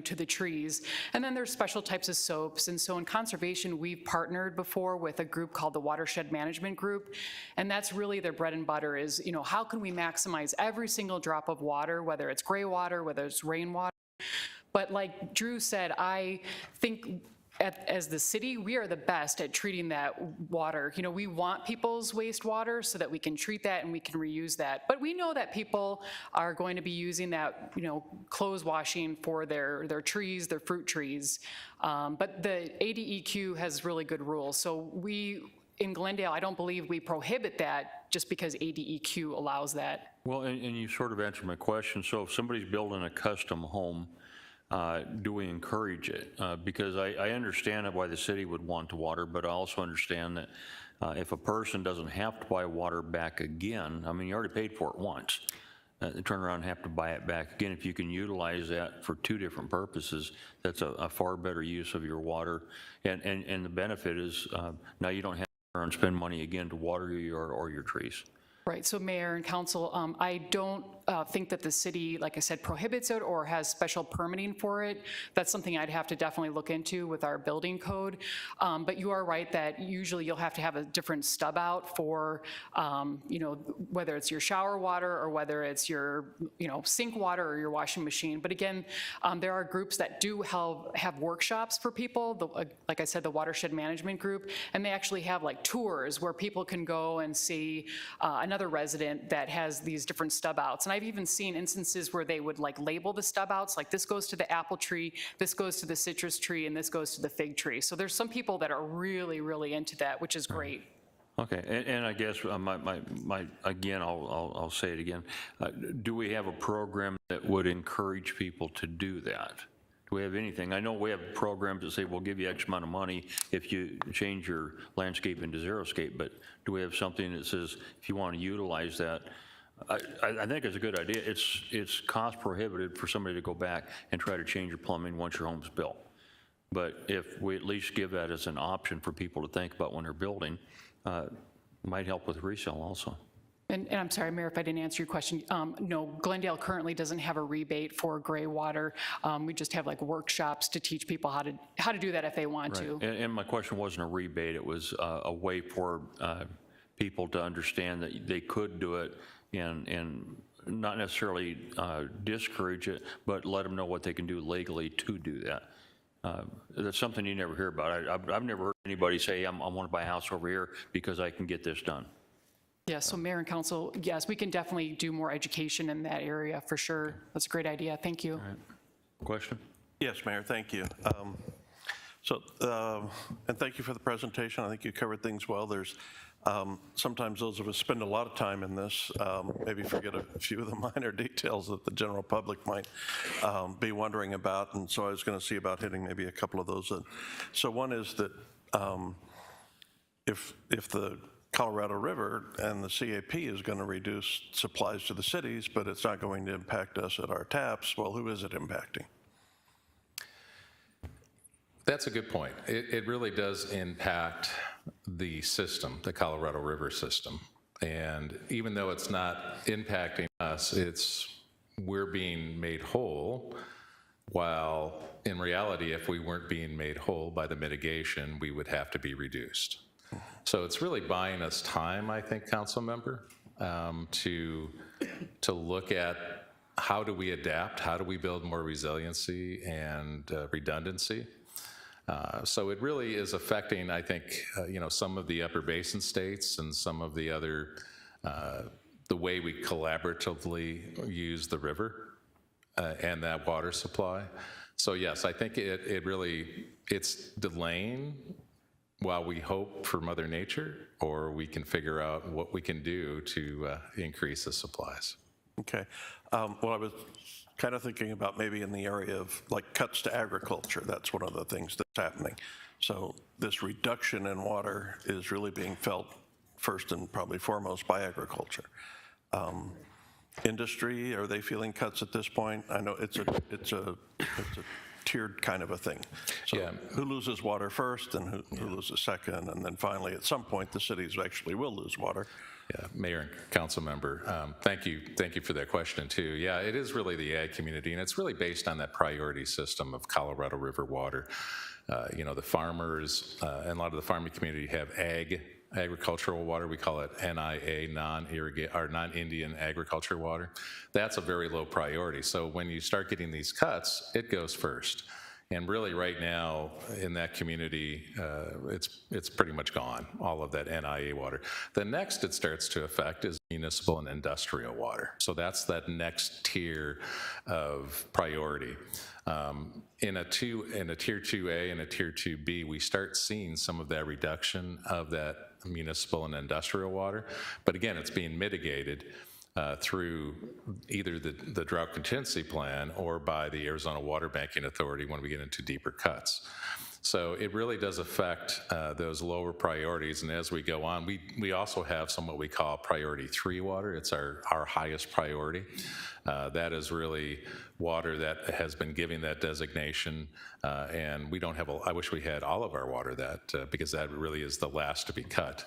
to the trees. And then there's special types of soaps. And so in conservation, we've partnered before with a group called the Watershed Management Group. And that's really their bread and butter is, how can we maximize every single drop of water, whether it's gray water, whether it's rainwater. But like Drew said, I think as the city, we are the best at treating that water. We want people's wastewater so that we can treat that and we can reuse that. But we know that people are going to be using that, clothes washing for their trees, their fruit trees. But the ADEQ has really good rules. So in Glendale, I don't believe we prohibit that just because ADEQ allows that. Well, and you sort of answered my question. So if somebody's building a custom home, do we encourage it? Because I understand why the city would want to water, but I also understand that if a person doesn't have to buy water back again, I mean, you already paid for it once, turn around and have to buy it back again. If you can utilize that for two different purposes, that's a far better use of your water. And the benefit is now you don't have to spend money again to water your yard or your trees. Right, so Mayor and Council, I don't think that the city, like I said, prohibits it or has special permitting for it. That's something I'd have to definitely look into with our building code. But you are right that usually you'll have to have a different stub out for, whether it's your shower water or whether it's your, sink water or your washing machine. But again, there are groups that do have workshops for people, like I said, the Watershed Management Group, and they actually have like tours where people can go and see another resident that has these different stub outs. And I've even seen instances where they would like label the stub outs, like this goes to the apple tree, this goes to the citrus tree, and this goes to the fig tree. So there's some people that are really, really into that, which is great. Okay, and I guess again, I'll say it again. Do we have a program that would encourage people to do that? Do we have anything? I know we have programs that say we'll give you X amount of money if you change your landscape into xeriscape, but do we have something that says if you want to utilize that? I think it's a good idea. It's cost prohibitive for somebody to go back and try to change your plumbing once your home's built. But if we at least give that as an option for people to think about when they're building, might help with resale also. And I'm sorry, Mayor, if I didn't answer your question. No, Glendale currently doesn't have a rebate for gray water. We just have like workshops to teach people how to do that if they want to. And my question wasn't a rebate. It was a way for people to understand that they could do it and not necessarily discourage it, but let them know what they can do legally to do that. That's something you never hear about. I've never heard anybody say, I want to buy a house over here because I can get this done. Yeah, so Mayor and Council, yes, we can definitely do more education in that area for sure. That's a great idea. Thank you. All right. Question? Yes, Mayor, thank you. And thank you for the presentation. I think you covered things well. There's sometimes those of us spend a lot of time in this, maybe forget a few of the minor details that the general public might be wondering about. And so I was going to see about hitting maybe a couple of those. So one is that if the Colorado River and the CAP is going to reduce supplies to the cities, but it's not going to impact us at our taps. Well, who is it impacting? That's a good point. It really does impact the system, the Colorado River system. And even though it's not impacting us, we're being made whole, while in reality, if we weren't being made whole by the mitigation, we would have to be reduced. So it's really buying us time, I think, Council Member, to look at how do we adapt, how do we build more resiliency and redundancy. So it really is affecting, I think, some of the upper basin states and some of the other, the way we collaboratively use the river and that water supply. So yes, I think it's delaying while we hope for Mother Nature, or we can figure out what we can do to increase the supplies. Okay. Well, I was kind of thinking about maybe in the area of like cuts to agriculture. That's one of the things that's happening. So this reduction in water is really being felt first and probably foremost by agriculture. Industry, are they feeling cuts at this point? I know it's a tiered kind of a thing. So yeah. Who loses water first and who loses second? And then finally, at some point, the cities actually will lose water. Yeah, Mayor and Council Member, thank you for that question too. Yeah, it is really the ag community, and it's really based on that priority system of Colorado River water. The farmers and a lot of the farming community have agricultural water. We call it NIA, non-Indian agriculture water. That's a very low priority. So when you start getting these cuts, it goes first. And really right now in that community, it's pretty much gone, all of that NIA water. The next it starts to affect is municipal and industrial water. So that's that next tier of priority. In a tier 2A and a tier 2B, we start seeing some of that reduction of that municipal and industrial water. But again, it's being mitigated through either the drought contingency plan or by the Arizona Water Banking Authority when we get into deeper cuts. So it really does affect those lower priorities, and as we go on, we also have some what we call priority 3 water. It's our highest priority. That is really water that has been given that designation, and we don't have, I wish we had all of our water that, because that really is the last to be cut.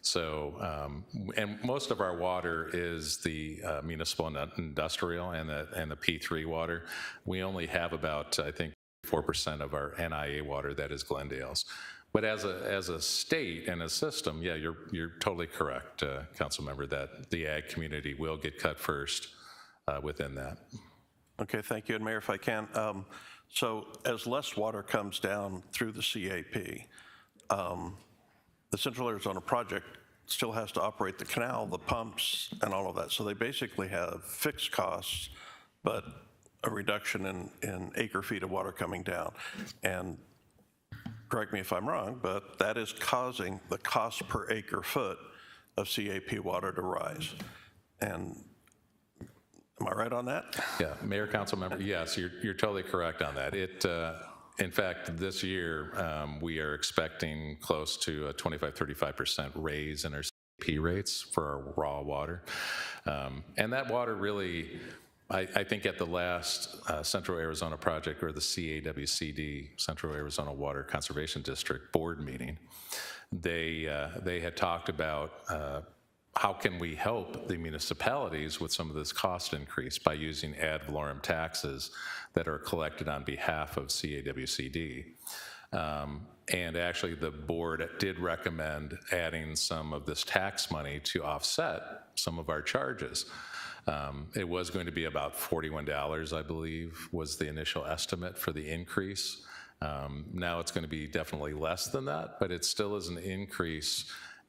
So, and most of our water is the municipal and industrial and the P3 water. We only have about, I think, 4% of our NIA water that is Glendale's. But as a state and a system, yeah, you're totally correct, Council Member, that the ag community will get cut first within that. Okay, thank you. And Mayor, if I can, so as less water comes down through the CAP, the Central Arizona Project still has to operate the canal, the pumps, and all of that. So they basically have fixed costs, but a reduction in acre feet of water coming down. And correct me if I'm wrong, but that is causing the cost per acre foot of CAP water to rise. And am I right on that? Yeah, Mayor, Council Member, yes, you're totally correct on that. In fact, this year, we are expecting close to a 25-35% raise in our CP rates for our raw water. And that water really, I think at the last Central Arizona Project, or the CAWCD, Central Arizona Water Conservation District Board meeting, they had talked about how can we help the municipalities with some of this cost increase by using ad valorem taxes that are collected on behalf of CAWCD. And actually the board did recommend adding some of this tax money to offset some of our charges. It was going to be about $41, I believe, was the initial estimate for the increase. Now it's going to be definitely less than that, but it still is an increase.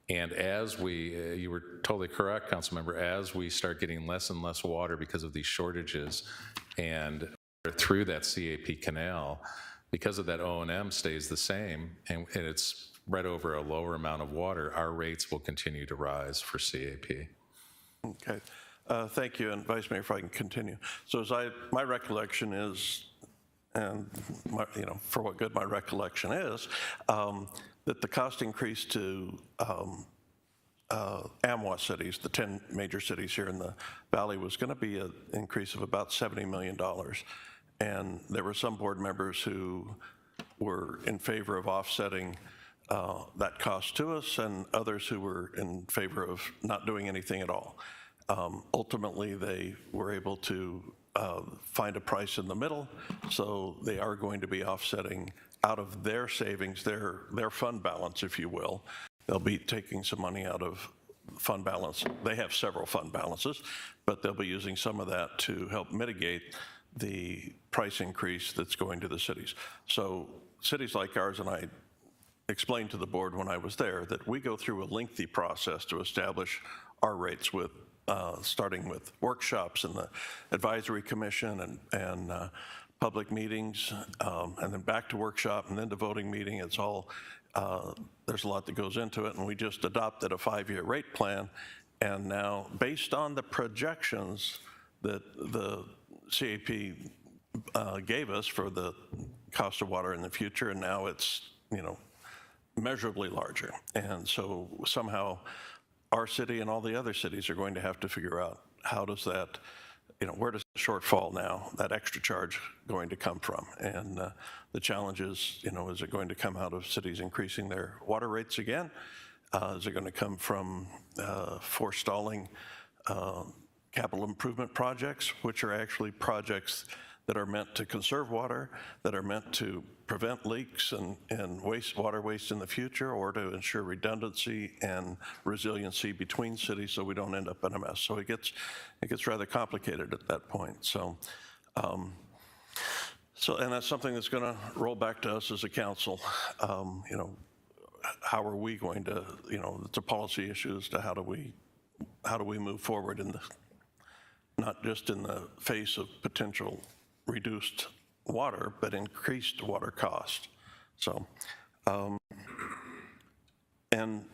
And as you were totally correct, Councilmember, as we start getting less and less water because of these shortages and through that CAP canal, because of that O&M stays the same and it's spread over a lower amount of water, our rates will continue to rise for CAP. Okay, thank you. And Vice Mayor, if I can continue. So my recollection is, and for what good my recollection is, that the cost increase to AMWA cities, the 10 major cities here in the valley, was going to be an increase of about $70 million. And there were some board members who were in favor of offsetting that cost to us, and others who were in favor of not doing anything at all. Ultimately, they were able to find a price in the middle, so they are going to be offsetting out of their savings, their fund balance, if you will. They'll be taking some money out of fund balance. They have several fund balances, but they'll be using some of that to help mitigate the price increase that's going to the cities. So cities like ours, and I explained to the board when I was there, that we go through a lengthy process to establish our rates, with starting with workshops and the advisory commission and public meetings, and then back to workshop and then to voting meeting. It's all, there's a lot that goes into it, and we just adopted a 5-year rate plan. And now, based on the projections that the CAP gave us for the cost of water in the future, and now it's, measurably larger. And so somehow our city and all the other cities are going to have to figure out, how does that, where does the shortfall now, that extra charge, going to come from? And the challenge is, is it going to come out of cities increasing their water rates again? Is it going to come from forestalling capital improvement projects, which are actually projects that are meant to conserve water, that are meant to prevent leaks and water waste in the future, or to ensure redundancy and resiliency between cities so we don't end up in a mess? So it gets rather complicated at that point. So, and that's something that's going to roll back to us as a council. How are we going to, it's a policy issue as to how do we move forward in the, not just in the face of potential reduced water, but increased water cost. So, and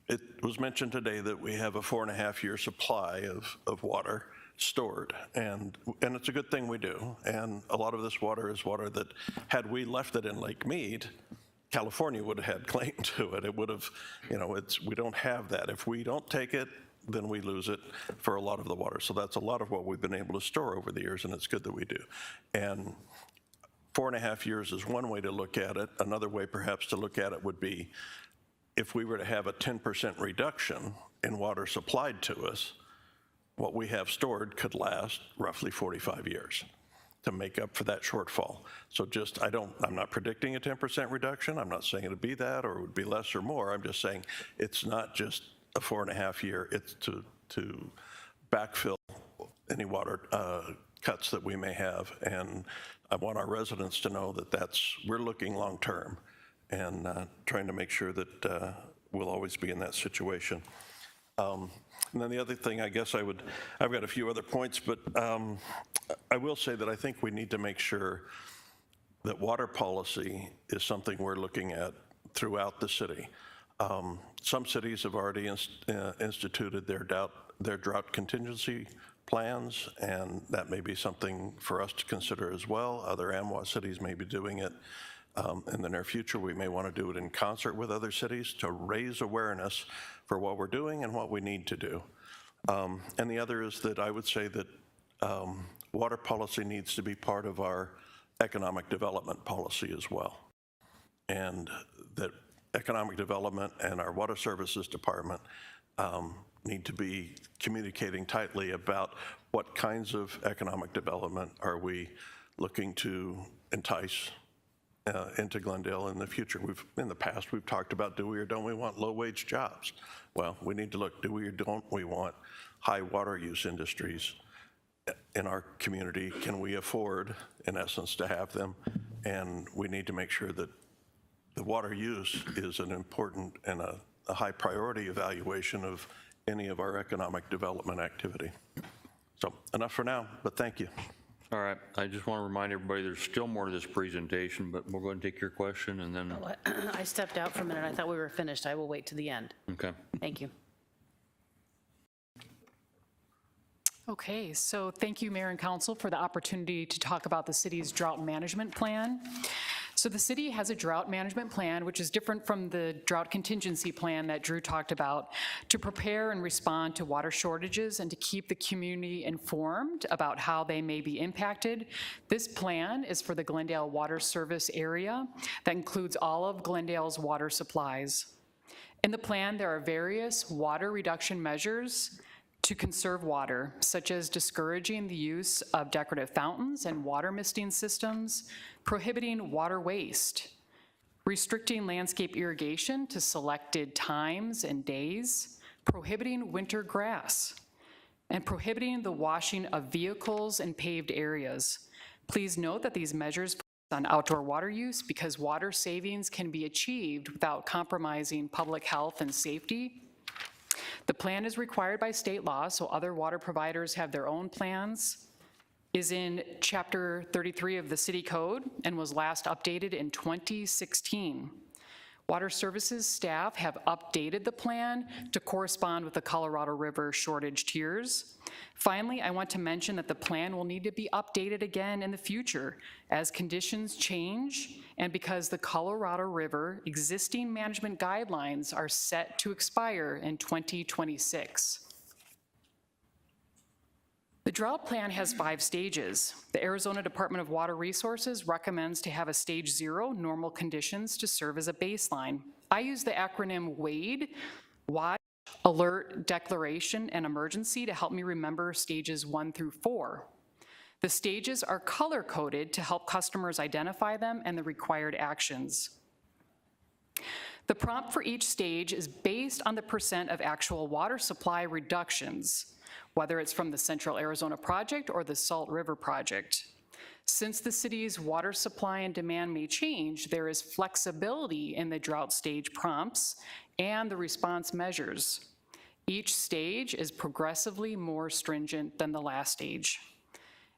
it was mentioned today that we have a 4.5-year supply of water stored, and it's a good thing we do. And a lot of this water is water that, had we left it in Lake Mead, California would have had claim to it. It would have, we don't have that. If we don't take it, then we lose it for a lot of the water. So that's a lot of what we've been able to store over the years, and it's good that we do. And 4.5 years is one way to look at it. Another way perhaps to look at it would be, if we were to have a 10% reduction in water supplied to us, what we have stored could last roughly 45 years to make up for that shortfall. So I'm not predicting a 10% reduction. I'm not saying it'd be that or it would be less or more. I'm just saying it's not just a 4.5 year, it's to backfill any water cuts that we may have. And I want our residents to know that we're looking long term and trying to make sure that we'll always be in that situation. And then the other thing, I guess I've got a few other points, but I will say that I think we need to make sure that water policy is something we're looking at throughout the city. Some cities have already instituted their drought contingency plans, and that may be something for us to consider as well. Other AMWA cities may be doing it in the near future. We may want to do it in concert with other cities to raise awareness for what we're doing and what we need to do. And the other is that I would say that water policy needs to be part of our economic development policy as well. And that economic development and our water services department need to be communicating tightly about what kinds of economic development are we looking to entice into Glendale in the future. In the past, we've talked about, do we or don't we want low-wage jobs? Well, we need to look, do we or don't we want high water use industries in our community? Can we afford, in essence, to have them? And we need to make sure that the water use is an important and a high priority evaluation of any of our economic development activity. So enough for now, but thank you. All right, I just want to remind everybody there's still more to this presentation, but we're going to take your question and then. I stepped out for a minute. I thought we were finished. I will wait to the end. Okay. Thank you. Okay, so thank you, Mayor and Council, for the opportunity to talk about the city's drought management plan. So the city has a drought management plan, which is different from the drought contingency plan that Drew talked about, to prepare and respond to water shortages and to keep the community informed about how they may be impacted. This plan is for the Glendale water service area that includes all of Glendale's water supplies. In the plan, there are various water reduction measures to conserve water, such as discouraging the use of decorative fountains and water misting systems, prohibiting water waste, restricting landscape irrigation to selected times and days, prohibiting winter grass, and prohibiting the washing of vehicles in paved areas. Please note that these measures focus on outdoor water use because water savings can be achieved without compromising public health and safety. The plan is required by state law, so other water providers have their own plans, is in Chapter 33 of the City Code and was last updated in 2016. Water Services staff have updated the plan to correspond with the Colorado River shortage tiers. Finally, I want to mention that the plan will need to be updated again in the future as conditions change and because the Colorado River existing management guidelines are set to expire in 2026. The drought plan has 5 stages. The Arizona Department of Water Resources recommends to have a stage 0, normal conditions, to serve as a baseline. I use the acronym WADE, Watch, Alert, Declaration, and Emergency, to help me remember stages 1 through 4. The stages are color-coded to help customers identify them and the required actions. The prompt for each stage is based on the percent of actual water supply reductions, whether it's from the Central Arizona Project or the Salt River Project. Since the city's water supply and demand may change, there is flexibility in the drought stage prompts and the response measures. Each stage is progressively more stringent than the last stage.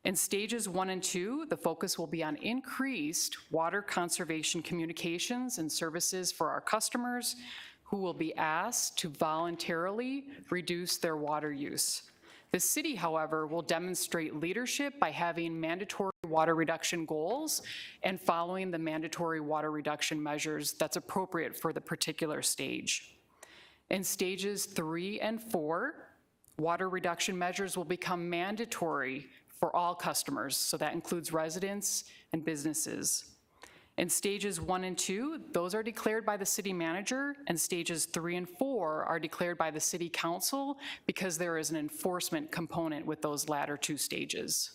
In stages 1 and 2, the focus will be on increased water conservation communications and services for our customers who will be asked to voluntarily reduce their water use. The city, however, will demonstrate leadership by having mandatory water reduction goals and following the mandatory water reduction measures that's appropriate for the particular stage. In stages 3 and 4, water reduction measures will become mandatory for all customers, so that includes residents and businesses. In stages 1 and 2, those are declared by the city manager, and stages 3 and 4 are declared by the city council because there is an enforcement component with those latter 2 stages.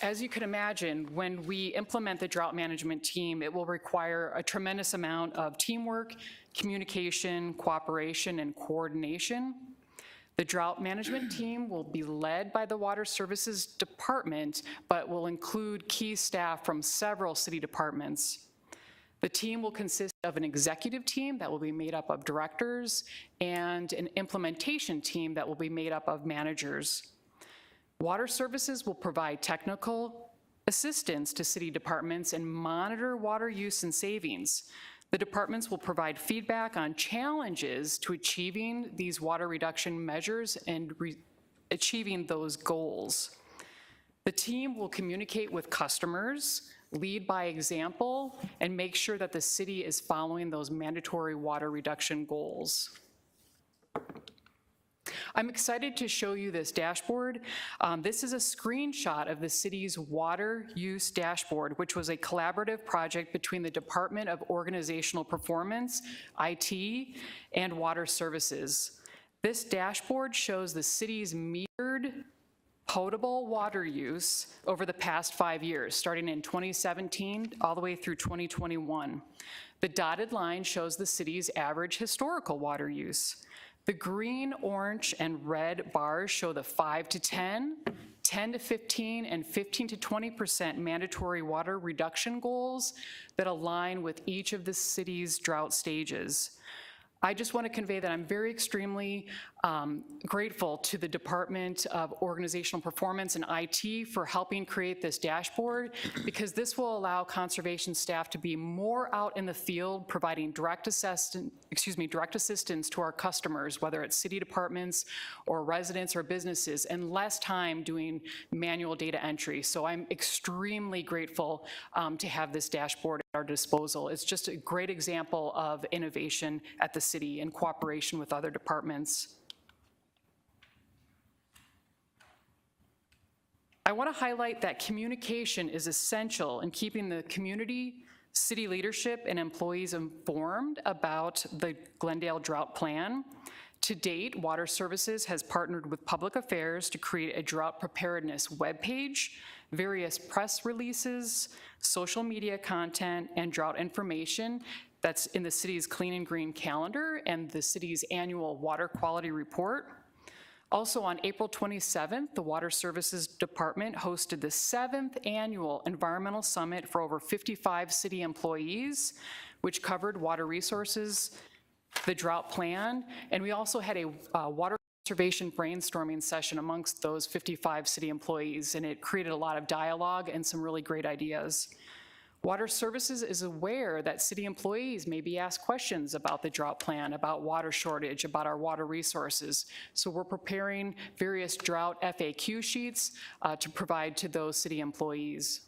As you can imagine, when we implement the drought management team, it will require a tremendous amount of teamwork, communication, cooperation, and coordination. The drought management team will be led by the Water Services Department, but will include key staff from several city departments. The team will consist of an executive team that will be made up of directors and an implementation team that will be made up of managers. Water Services will provide technical assistance to city departments and monitor water use and savings. The departments will provide feedback on challenges to achieving these water reduction measures and achieving those goals. The team will communicate with customers, lead by example, and make sure that the city is following those mandatory water reduction goals. I'm excited to show you this dashboard. This is a screenshot of the city's water use dashboard, which was a collaborative project between the Department of Organizational Performance, IT, and Water Services. This dashboard shows the city's metered potable water use over the past 5 years, starting in 2017 all the way through 2021. The dotted line shows the city's average historical water use. The green, orange, and red bars show the 5 to 10, 10 to 15, and 15 to 20% mandatory water reduction goals that align with each of the city's drought stages. I just want to convey that I'm very extremely grateful to the Department of Organizational Performance and IT for helping create this dashboard, because this will allow conservation staff to be more out in the field providing direct assistance to our customers, whether it's city departments or residents or businesses, and less time doing manual data entry. So I'm extremely grateful to have this dashboard at our disposal. It's just a great example of innovation at the city in cooperation with other departments. I want to highlight that communication is essential in keeping the community, city leadership, and employees informed about the Glendale Drought Plan. To date, Water Services has partnered with Public Affairs to create a drought preparedness webpage, various press releases, social media content, and drought information that's in the city's Clean and Green calendar and the city's annual water quality report. Also on April 27th, the Water Services Department hosted the 7th annual Environmental Summit for over 55 city employees, which covered water resources, the drought plan, and we also had a water conservation brainstorming session amongst those 55 city employees, and it created a lot of dialogue and some really great ideas. Water Services is aware that city employees may be asked questions about the drought plan, about water shortage, about our water resources. So we're preparing various drought FAQ sheets to provide to those city employees.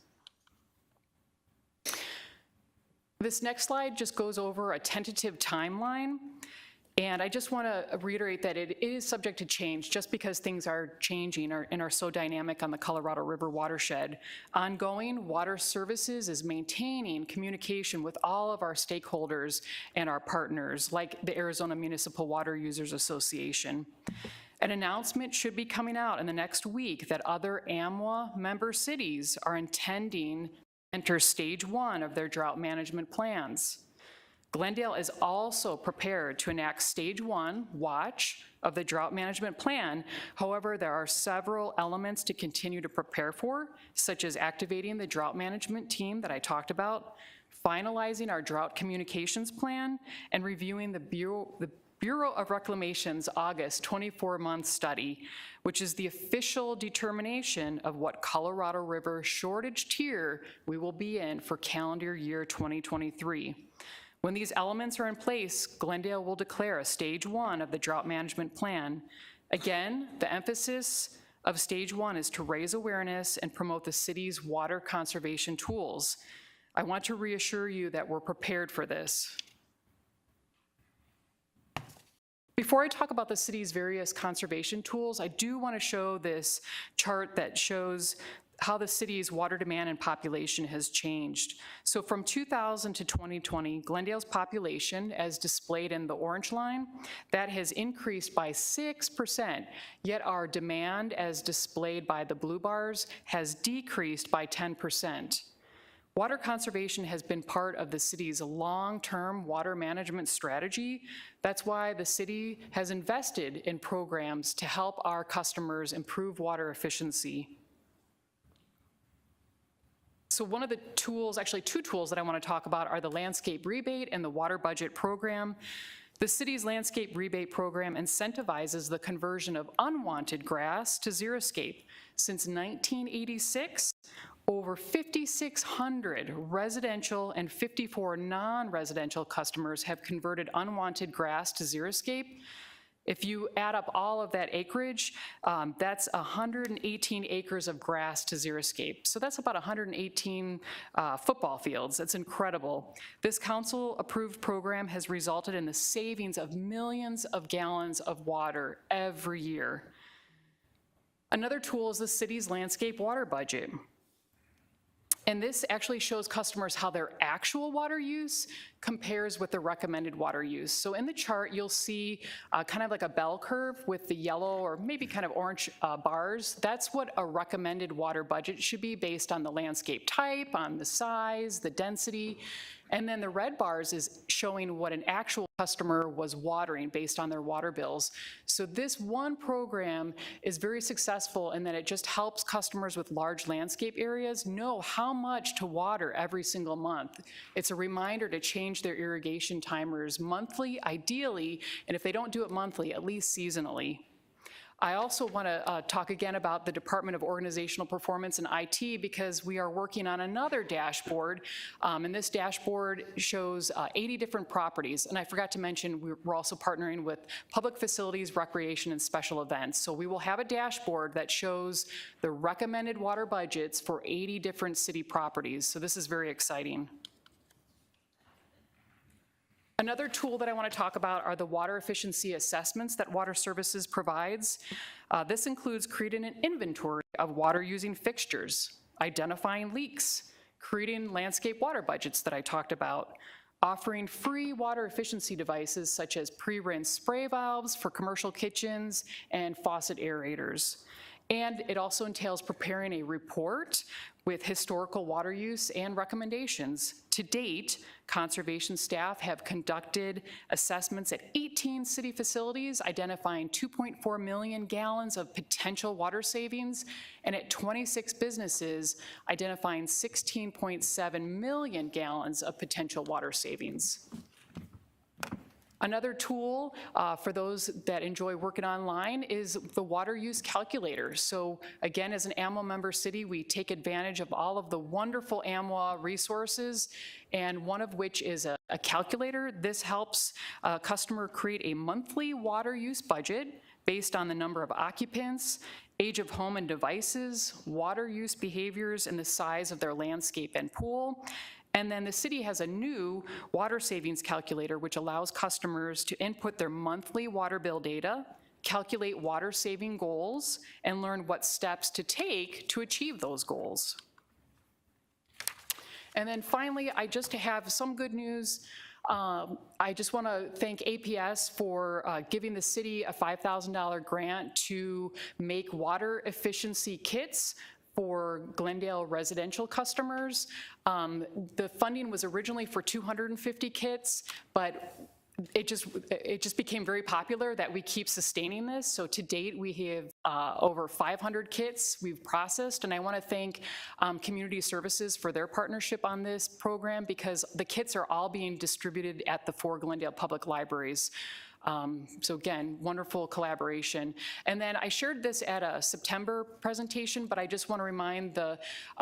This next slide just goes over a tentative timeline. And I just want to reiterate that it is subject to change just because things are changing and are so dynamic on the Colorado River watershed. Ongoing, Water Services is maintaining communication with all of our stakeholders and our partners, like the Arizona Municipal Water Users Association. An announcement should be coming out in the next week that other AMWA member cities are intending to enter stage 1 of their drought management plans. Glendale is also prepared to enact stage 1, watch, of the drought management plan. However, there are several elements to continue to prepare for, such as activating the drought management team that I talked about, finalizing our drought communications plan, and reviewing the Bureau of Reclamation's August 24-month study, which is the official determination of what Colorado River shortage tier we will be in for calendar year 2023. When these elements are in place, Glendale will declare a stage 1 of the drought management plan. Again, the emphasis of stage 1 is to raise awareness and promote the city's water conservation tools. I want to reassure you that we're prepared for this. Before I talk about the city's various conservation tools, I do want to show this chart that shows how the city's water demand and population has changed. So from 2000 to 2020, Glendale's population, as displayed in the orange line, that has increased by 6%, yet our demand, as displayed by the blue bars, has decreased by 10%. Water conservation has been part of the city's long-term water management strategy. That's why the city has invested in programs to help our customers improve water efficiency. So one of the tools, actually 2 tools that I want to talk about are the landscape rebate and the water budget program. The city's landscape rebate program incentivizes the conversion of unwanted grass to xeriscape. Since 1986, over 5,600 residential and 54 non-residential customers have converted unwanted grass to xeriscape. If you add up all of that acreage, that's 118 acres of grass to xeriscape. So that's about 118 football fields. That's incredible. This council-approved program has resulted in the savings of millions of gallons of water every year. Another tool is the city's landscape water budget. And this actually shows customers how their actual water use compares with the recommended water use. So in the chart, you'll see kind of like a bell curve with the yellow or maybe kind of orange bars. That's what a recommended water budget should be based on the landscape type, on the size, the density. And then the red bars is showing what an actual customer was watering based on their water bills. So this one program is very successful in that it just helps customers with large landscape areas know how much to water every single month. It's a reminder to change their irrigation timers monthly, ideally, and if they don't do it monthly, at least seasonally. I also want to talk again about the Department of Organizational Performance and IT because we are working on another dashboard, and this dashboard shows 80 different properties. And I forgot to mention, we're also partnering with public facilities, recreation, and special events. So we will have a dashboard that shows the recommended water budgets for 80 different city properties. So this is very exciting. Another tool that I want to talk about are the water efficiency assessments that Water Services provides. This includes creating an inventory of water-using fixtures, identifying leaks, creating landscape water budgets that I talked about, offering free water efficiency devices such as pre-rinse spray valves for commercial kitchens and faucet aerators. And it also entails preparing a report with historical water use and recommendations. To date, conservation staff have conducted assessments at 18 city facilities, identifying 2.4 million gallons of potential water savings, and at 26 businesses, identifying 16.7 million gallons of potential water savings. Another tool for those that enjoy working online is the water use calculator. So again, as an AMWA member city, we take advantage of all of the wonderful AMWA resources, and one of which is a calculator. This helps a customer create a monthly water use budget based on the number of occupants, age of home and devices, water use behaviors, and the size of their landscape and pool. And then the city has a new water savings calculator, which allows customers to input their monthly water bill data, calculate water saving goals, and learn what steps to take to achieve those goals. And then finally, I just have some good news. I just want to thank APS for giving the city a $5,000 grant to make water efficiency kits for Glendale residential customers. The funding was originally for 250 kits, but it just became very popular that we keep sustaining this. So to date, we have over 500 kits we've processed, and I want to thank Community Services for their partnership on this program because the kits are all being distributed at the 4 Glendale Public Libraries. So again, wonderful collaboration. And then I shared this at a September presentation, but I just want to remind the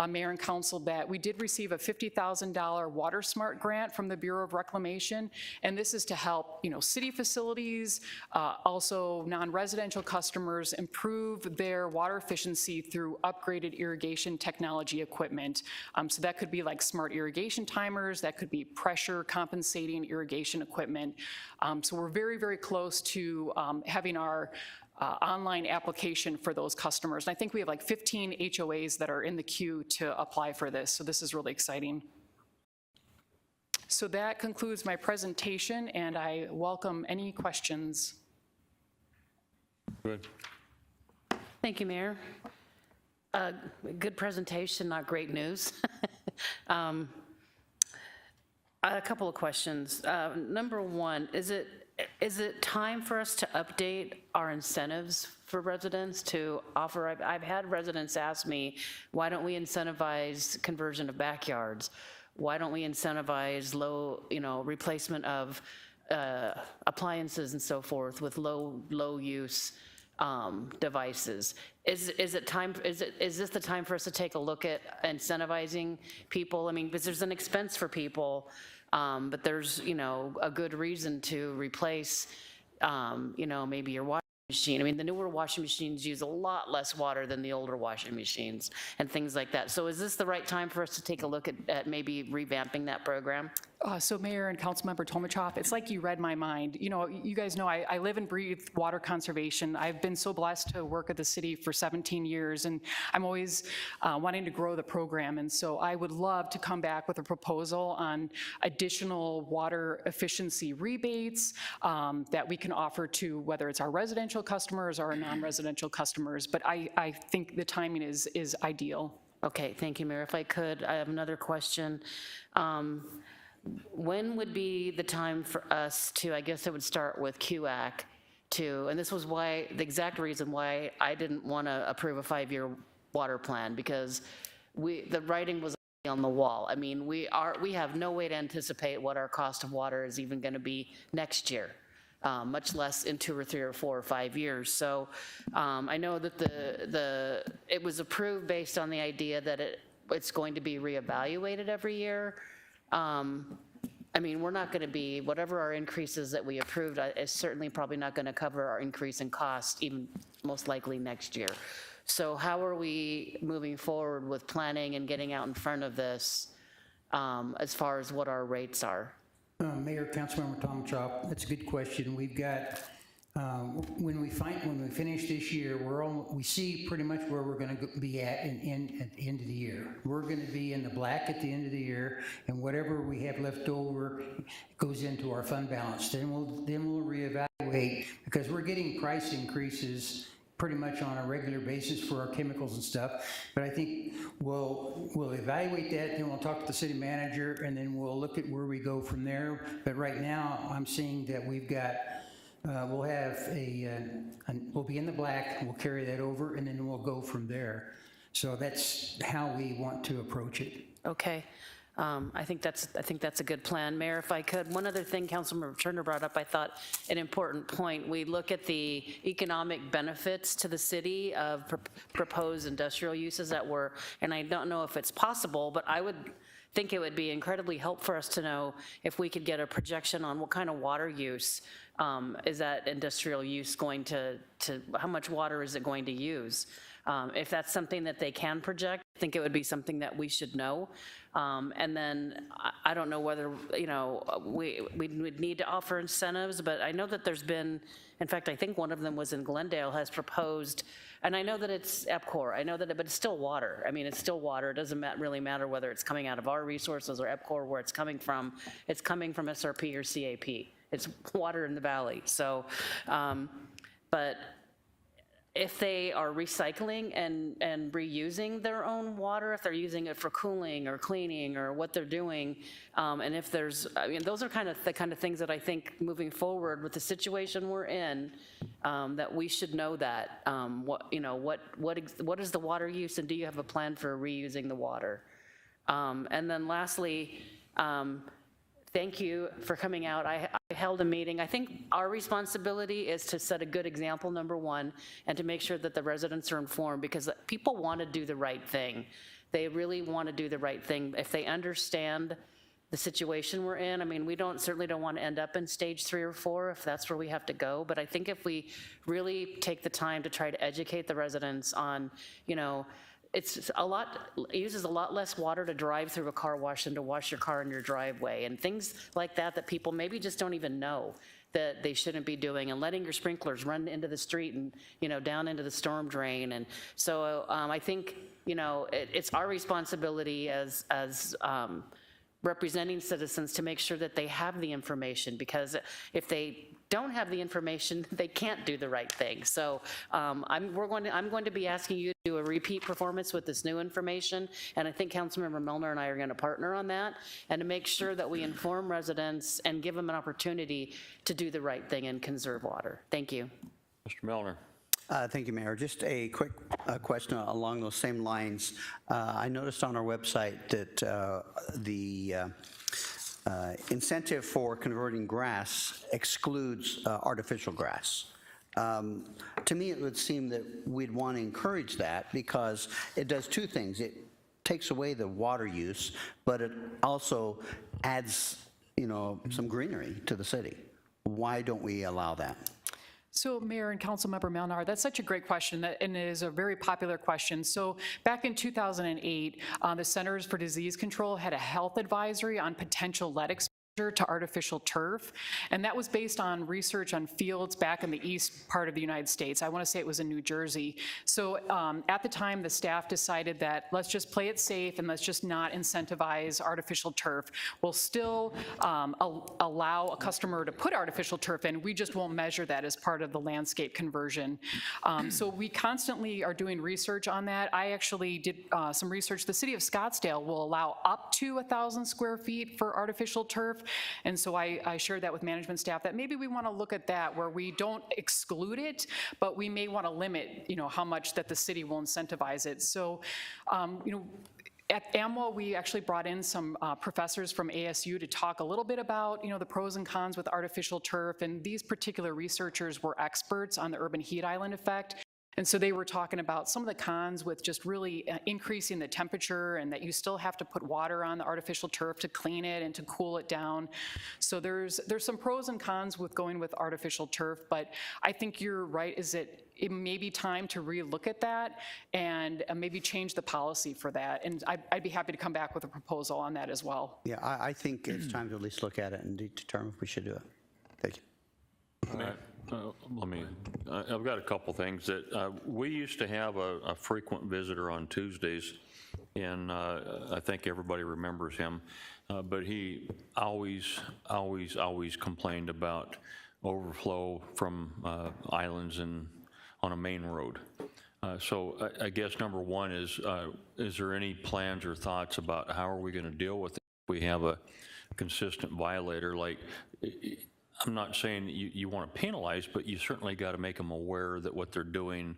mayor and council that we did receive a $50,000 Water Smart grant from the Bureau of Reclamation, and this is to help, city facilities, also non-residential customers improve their water efficiency through upgraded irrigation technology equipment. So that could be like smart irrigation timers, that could be pressure compensating irrigation equipment. So we're very, very close to having our online application for those customers. And I think we have like 15 HOAs that are in the queue to apply for this. So this is really exciting. So that concludes my presentation, and I welcome any questions. Good. Thank you, Mayor. Good presentation, not great news. A couple of questions. Number one, is it time for us to update our incentives for residents to offer? I've had residents ask me, why don't we incentivize conversion of backyards? Why don't we incentivize low, replacement of appliances and so forth with low use devices? Is this the time for us to take a look at incentivizing people? I mean, because there's an expense for people, but there's, a good reason to replace, maybe your washing machine. I mean, the newer washing machines use a lot less water than the older washing machines and things like that. So is this the right time for us to take a look at maybe revamping that program? So Mayor and Councilmember Tomachoff, it's like you read my mind. You guys know I live and breathe water conservation. I've been so blessed to work at the city for 17 years, and I'm always wanting to grow the program. And so I would love to come back with a proposal on additional water efficiency rebates that we can offer to whether it's our residential customers or our non-residential customers. But I think the timing is ideal. Okay, thank you, Mayor. If I could, I have another question. when would be the time for us to, I guess I would start with Ywca, and this was why, the exact reason why I didn't want to approve a 5-year water plan, because the writing was on the wall. I mean, we have no way to anticipate what our cost of water is even going to be next year, much less in 2 or 3 or 4 or 5 years. So I know that it was approved based on the idea that it's going to be reevaluated every year. I mean, we're not going to be, whatever our increases that we approved is certainly probably not going to cover our increase in cost, even most likely next year. So how are we moving forward with planning and getting out in front of this as far as what our rates are? Mayor, Councilmember Tom Chop, that's a good question. We've got, when we finish this year, we see pretty much where we're going to be at the end of the year. We're going to be in the black at the end of the year, and whatever we have left over goes into our fund balance. Then we'll reevaluate, because we're getting price increases pretty much on a regular basis for our chemicals and stuff. But I think we'll evaluate that, and we'll talk to the city manager, and then we'll look at where we go from there. But right now, I'm seeing that we've got, we'll have we'll be in the black, we'll carry that over, and then we'll go from there. So that's how we want to approach it. Okay. I think that's a good plan. Mayor, if I could, one other thing Councilmember Turner brought up, I thought an important point. We look at the economic benefits to the city of proposed industrial uses that were, and I don't know if it's possible, but I would think it would be incredibly helpful for us to know if we could get a projection on what kind of water use is that industrial use going to how much water is it going to use? If that's something that they can project, I think it would be something that we should know. And then I don't know whether, we would need to offer incentives, but I know that there's been, in fact, I think one of them was in Glendale, has proposed, and I know that it's EPCOR, I know that, but it's still water. I mean, it's still water. It doesn't really matter whether it's coming out of our resources or EPCOR, where it's coming from. It's coming from SRP or CAP. It's water in the valley. So, but if they are recycling and reusing their own water, if they're using it for cooling or cleaning or what they're doing, and if there's, I mean, those are the kind of things that I think moving forward with the situation we're in, that we should know that, what is the water use, and do you have a plan for reusing the water? And then lastly, thank you for coming out. I held a meeting. I think our responsibility is to set a good example, number one, and to make sure that the residents are informed, because people want to do the right thing. They really want to do the right thing. If they understand the situation we're in, I mean, we certainly don't want to end up in stage 3 or 4 if that's where we have to go. But I think if we really take the time to try to educate the residents on, it uses a lot less water to drive through a car wash than to wash your car in your driveway, and things like that people maybe just don't even know that they shouldn't be doing, and letting your sprinklers run into the street and, down into the storm drain. And so I think, it's our responsibility as representing citizens to make sure that they have the information, because if they don't have the information, they can't do the right thing. So I'm going to be asking you to do a repeat performance with this new information, and I think Councilmember Milner and I are going to partner on that, and to make sure that we inform residents and give them an opportunity to do the right thing and conserve water. Thank you. Mr. Milner. Thank you, Mayor. Just a quick question along those same lines. I noticed on our website that the incentive for converting grass excludes artificial grass. To me, it would seem that we'd want to encourage that, because it does two things. It takes away the water use, but it also adds, some greenery to the city. Why don't we allow that? So Mayor and Councilmember Milnar, that's such a great question, and it is a very popular question. So back in 2008, the Centers for Disease Control had a health advisory on potential lead exposure to artificial turf, and that was based on research on fields back in the east part of the United States. I want to say it was in New Jersey. So at the time, the staff decided that let's just play it safe and let's just not incentivize artificial turf. We'll still allow a customer to put artificial turf in, we just won't measure that as part of the landscape conversion. So we constantly are doing research on that. I actually did some research. The city of Scottsdale will allow up to 1,000 square feet for artificial turf. And so I shared that with management staff that maybe we want to look at that where we don't exclude it, but we may want to limit, how much that the city will incentivize it. So, at AMWA, we actually brought in some professors from ASU to talk a little bit about, the pros and cons with artificial turf, and these particular researchers were experts on the urban heat island effect. And so they were talking about some of the cons with just really increasing the temperature and that you still have to put water on the artificial turf to clean it and to cool it down. So there's some pros and cons with going with artificial turf, but I think you're right, it may be time to relook at that and maybe change the policy for that. And I'd be happy to come back with a proposal on that as well. Yeah, I think it's time to at least look at it and determine if we should do it. Thank you. I've got a couple things that we used to have a frequent visitor on Tuesdays, and I think everybody remembers him, but he always complained about overflow from islands and on a main road. So I guess number one is there any plans or thoughts about how are we going to deal with it if we have a consistent violator? Like, I'm not saying that you want to penalize, but you certainly got to make them aware that what they're doing,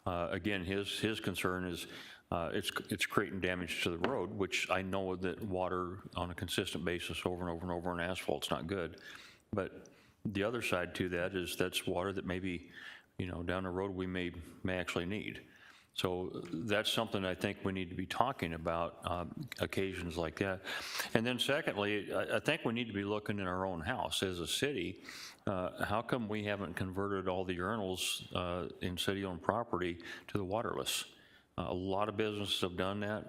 again, his concern is it's creating damage to the road, which I know that water on a consistent basis over and over and over on asphalt's not good. But the other side to that is that's water that maybe, down the road we may actually need. So that's something I think we need to be talking about occasions like that. And then secondly, I think we need to be looking in our own house as a city. How come we haven't converted all the urinals in city-owned property to the waterless? A lot of businesses have done that.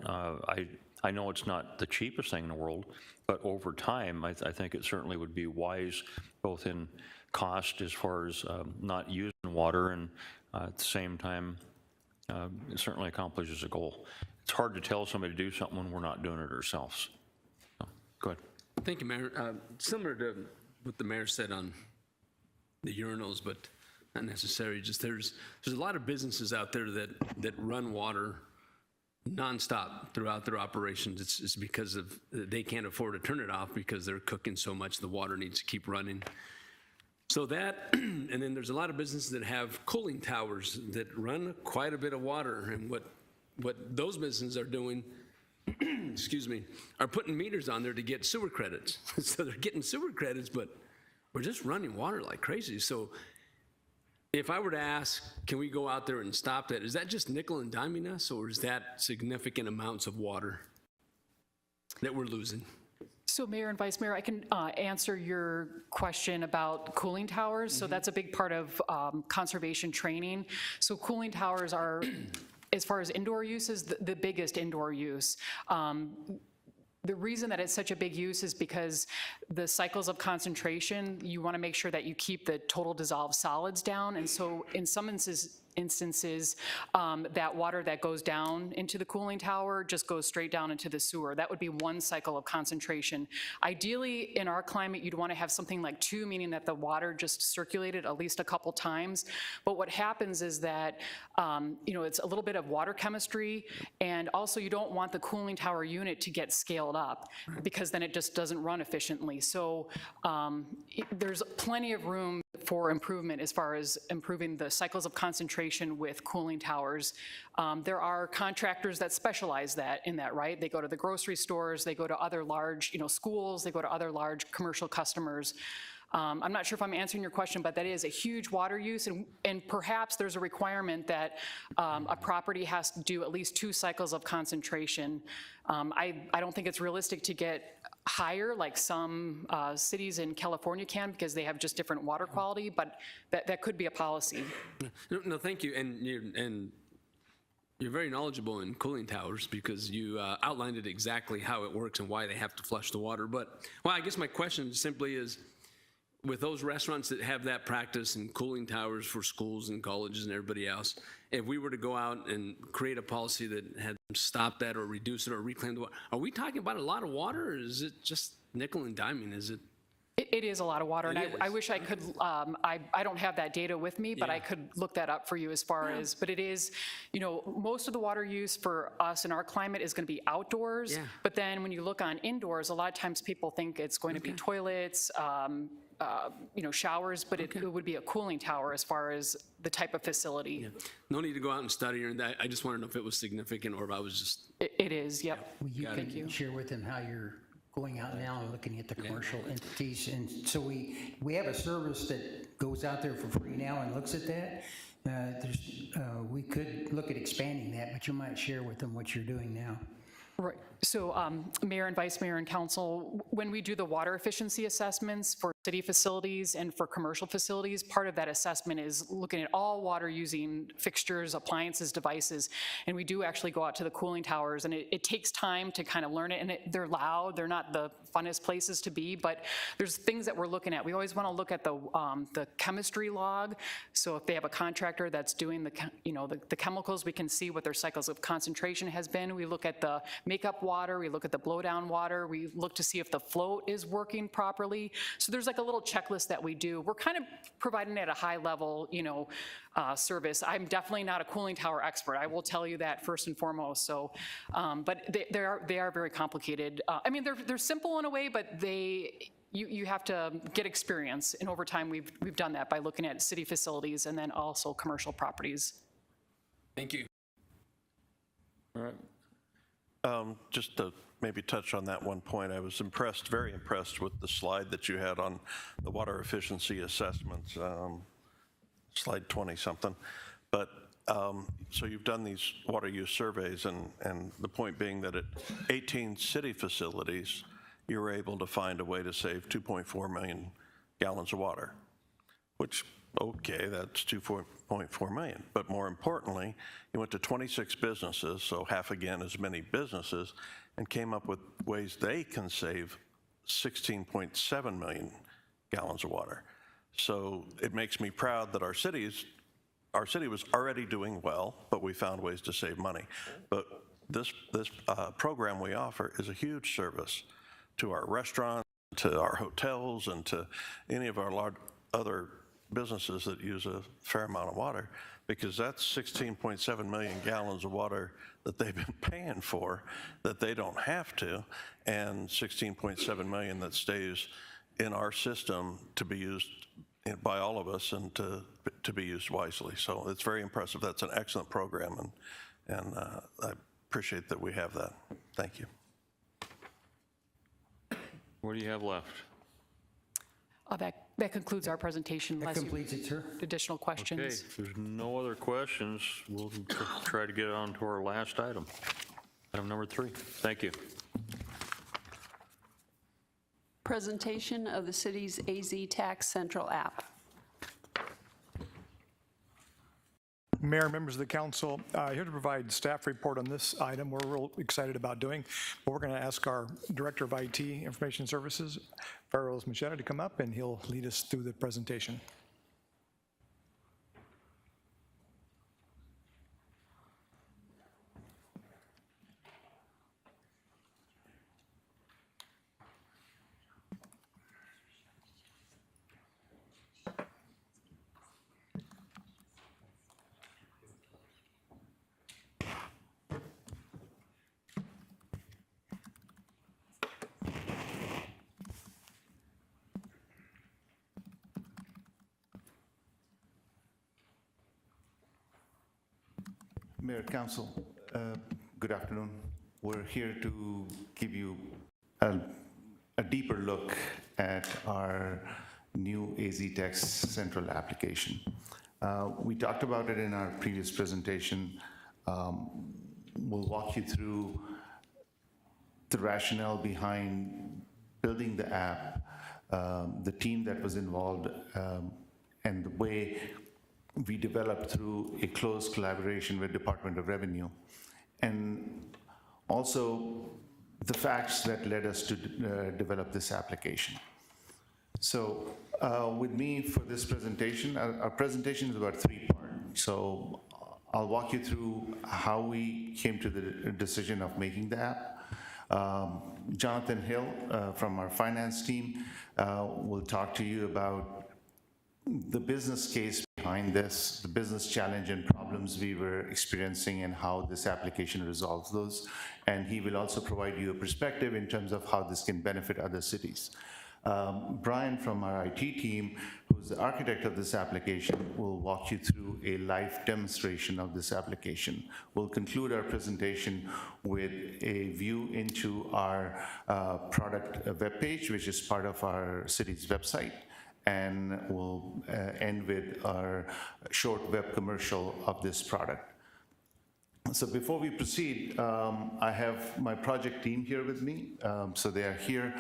I know it's not the cheapest thing in the world, but over time, I think it certainly would be wise, both in cost as far as not using water and at the same time, it certainly accomplishes a goal. It's hard to tell somebody to do something when we're not doing it ourselves. So, go ahead. Thank you, Mayor. Similar to what the mayor said on the urinals, but not necessary. Just there's a lot of businesses out there that run water nonstop throughout their operations. It's because of they can't afford to turn it off because they're cooking so much the water needs to keep running. So that, and then there's a lot of businesses that have cooling towers that run quite a bit of water, and what those businesses are doing, excuse me, are putting meters on there to get sewer credits. So they're getting sewer credits, but we're just running water like crazy. So if I were to ask, can we go out there and stop that, is that just nickel and diming us, or is that significant amounts of water that we're losing? So Mayor and Vice Mayor, I can answer your question about cooling towers. So that's a big part of conservation training. So cooling towers are, as far as indoor use, is the biggest indoor use. The reason that it's such a big use is because the cycles of concentration, you want to make sure that you keep the total dissolved solids down. And so in some instances, that water that goes down into the cooling tower just goes straight down into the sewer. That would be one cycle of concentration. Ideally, in our climate, you'd want to have something like 2, meaning that the water just circulated at least a couple times. But what happens is that, it's a little bit of water chemistry, and also you don't want the cooling tower unit to get scaled up because then it just doesn't run efficiently. So there's plenty of room for improvement as far as improving the cycles of concentration with cooling towers. There are contractors that specialize in that, right? They go to the grocery stores, they go to other large, schools, they go to other large commercial customers. I'm not sure if I'm answering your question, but that is a huge water use, and perhaps there's a requirement that a property has to do at least 2 cycles of concentration. I don't think it's realistic to get higher like some cities in California can, because they have just different water quality, but that could be a policy. No, thank you. And You're very knowledgeable in cooling towers because you outlined it exactly how it works and why they have to flush the water. But, well, I guess my question simply is, with those restaurants that have that practice in cooling towers for schools and colleges and everybody else, if we were to go out and create a policy that had them stop that or reduce it or reclaim the water, are we talking about a lot of water, or is it just nickel and diming? Is it? It is a lot of water, and I wish I could, I don't have that data with me, but Yeah. I could look that up for you as far as, but it is, most of the water use for us in our climate is going to be outdoors, Yeah. but then when you look on indoors, a lot of times people think it's going to be toilets, showers, but it would be a cooling tower as far as the type of facility. No need to go out and study or that. I just wanted to know if it was significant or if I was just. It is, yep. Well, you Got can it. share with them how you're going out now and looking at the commercial entities. And so we have a service that goes out there for free now and looks at that. We could look at expanding that, but you might share with them what you're doing now. Right. So Mayor and Vice Mayor and Council, when we do the water efficiency assessments for city facilities and for commercial facilities, part of that assessment is looking at all water using fixtures, appliances, devices, and we do actually go out to the cooling towers, and it takes time to kind of learn it, and they're loud, they're not the funnest places to be, but there's things that we're looking at. We always want to look at the chemistry log, so if they have a contractor that's doing the chemicals, we can see what their cycles of concentration has been. We look at the makeup water, we look at the blowdown water, we look to see if the float is working properly. So there's like a little checklist that we do. We're kind of providing at a high level, service. I'm definitely not a cooling tower expert. I will tell you that first and foremost. So, but they are very complicated. I mean, they're simple in a way, but you have to get experience. And over time, we've done that by looking at city facilities and then also commercial properties. Thank you. All right. Just to maybe touch on that one point, I was very impressed with the slide that you had on the water efficiency assessments, slide 20-something. But so you've done these water use surveys, and the point being that at 18 city facilities, you were able to find a way to save 2.4 million gallons of water, which, okay, that's 2.4 million. But more importantly, you went to 26 businesses, so half again as many businesses, and came up with ways they can save 16.7 million gallons of water. So it makes me proud that our city was already doing well, but we found ways to save money. But this program we offer is a huge service to our restaurants, to our hotels, and to any of our other businesses that use a fair amount of water, because that's 16.7 million gallons of water that they've been paying for that they don't have to, and 16.7 million that stays in our system to be used by all of us and to be used wisely. So it's very impressive. That's an excellent program, and I appreciate that we have that. Thank you. What do you have left? That concludes our presentation. That completes it, sir. Additional questions? Okay, if there's no other questions, we'll try to get on to our last item. Item number 3. Thank you. Presentation of the city's AZ Tax Central app. Mayor, members of the council, here to provide staff report on this item we're real excited about doing. But we're going to ask our Director of IT Information Services, Farouz Machetta, to come up, and he'll lead us through the presentation. Mayor, Council, good afternoon. We're here to give you a deeper look at our new AZ Tax Central application. We talked about it in our previous presentation. We'll walk you through the rationale behind building the app, the team that was involved, and the way we developed through a close collaboration with Department of Revenue, and also the facts that led us to develop this application. So with me for this presentation, our presentation is about 3 parts. So I'll walk you through how we came to the decision of making the app. Jonathan Hill from our finance team will talk to you about the business case behind this, the business challenge and problems we were experiencing and how this application resolves those. And he will also provide you a perspective in terms of how this can benefit other cities. Brian from our IT team, who's the architect of this application, will walk you through a live demonstration of this application. We'll conclude our presentation with a view into our product webpage, which is part of our city's website, and we'll end with our short web commercial of this product. So before we proceed, I have my project team here with me. So they are here.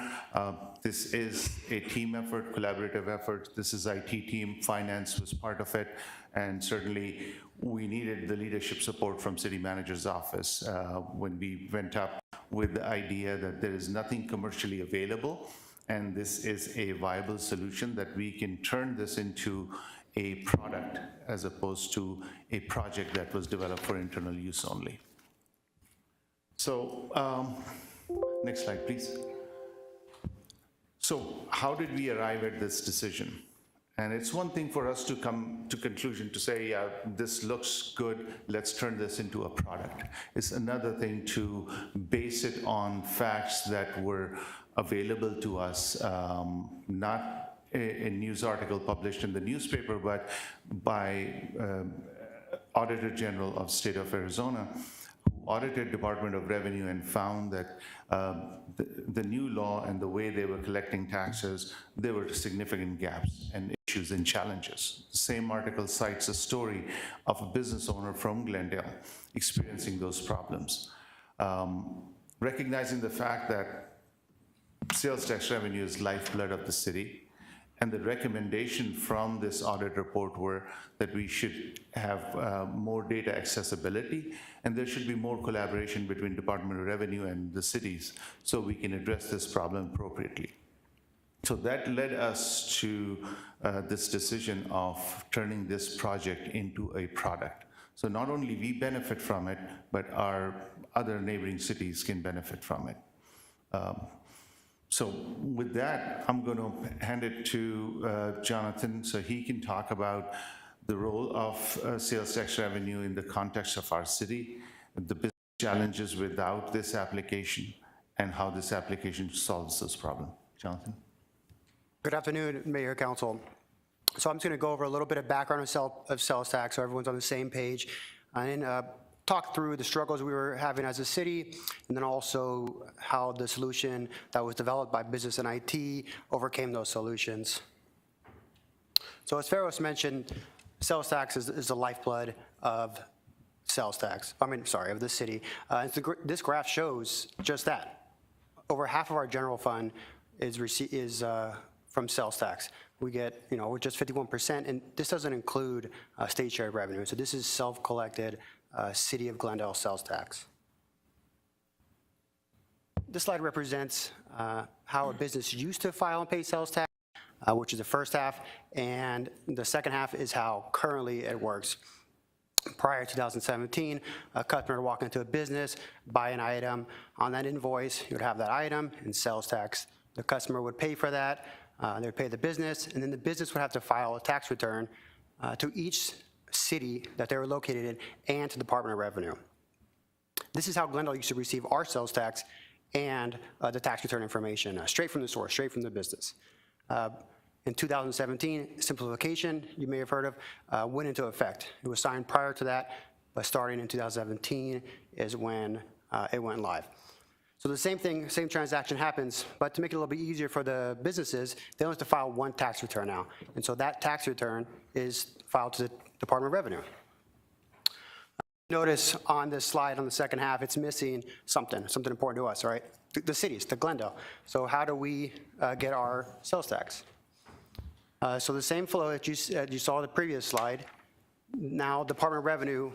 This is a team effort, collaborative effort. This is IT team, finance was part of it, and certainly we needed the leadership support from city manager's office when we went up with the idea that there is nothing commercially available, and this is a viable solution that we can turn this into a product as opposed to a project that was developed for internal use only. So next slide, please. So how did we arrive at this decision? And it's one thing for us to come to conclusion to say, yeah, this looks good, let's turn this into a product. It's another thing to base it on facts that were available to us, not a news article published in the newspaper, but by Auditor General of State of Arizona, who audited Department of Revenue and found that the new law and the way they were collecting taxes, there were significant gaps and issues and challenges. The same article cites a story of a business owner from Glendale experiencing those problems. Recognizing the fact that sales tax revenue is lifeblood of the city, and the recommendation from this audit report were that we should have more data accessibility, and there should be more collaboration between Department of Revenue and the cities so we can address this problem appropriately. So that led us to this decision of turning this project into a product. So not only we benefit from it, but our other neighboring cities can benefit from it. So with that, I'm going to hand it to Jonathan so he can talk about the role of sales tax revenue in the context of our city, the business challenges without this application, and how this application solves this problem. Jonathan? Good afternoon, Mayor, Council. So I'm just going to go over a little bit of background of sales tax so everyone's on the same page, and talk through the struggles we were having as a city, and then also how the solution that was developed by business and IT overcame those solutions. So as Pharaoh's mentioned, sales tax is the lifeblood of sales tax, of the city. This graph shows just that. Over half of our general fund is from sales tax. We get, we're just 51%, and this doesn't include state share revenue. So this is self-collected City of Glendale sales tax. This slide represents how a business used to file and pay sales tax, which is the first half, and the second half is how currently it works. Prior to 2017, a customer would walk into a business, buy an item. On that invoice, you would have that item and sales tax. The customer would pay for that, they would pay the business, and then the business would have to file a tax return to each city that they were located in and to the Department of Revenue. This is how Glendale used to receive our sales tax and the tax return information, straight from the source, straight from the business. In 2017, simplification, you may have heard of, went into effect. It was signed prior to that, but starting in 2017 is when it went live. So the same thing, same transaction happens, but to make it a little bit easier for the businesses, they only have to file one tax return now. And so that tax return is filed to the Department of Revenue. Notice on this slide on the second half, it's missing something important to us, right? The cities, the Glendale. So how do we get our sales tax? So the same flow that you saw in the previous slide, now Department of Revenue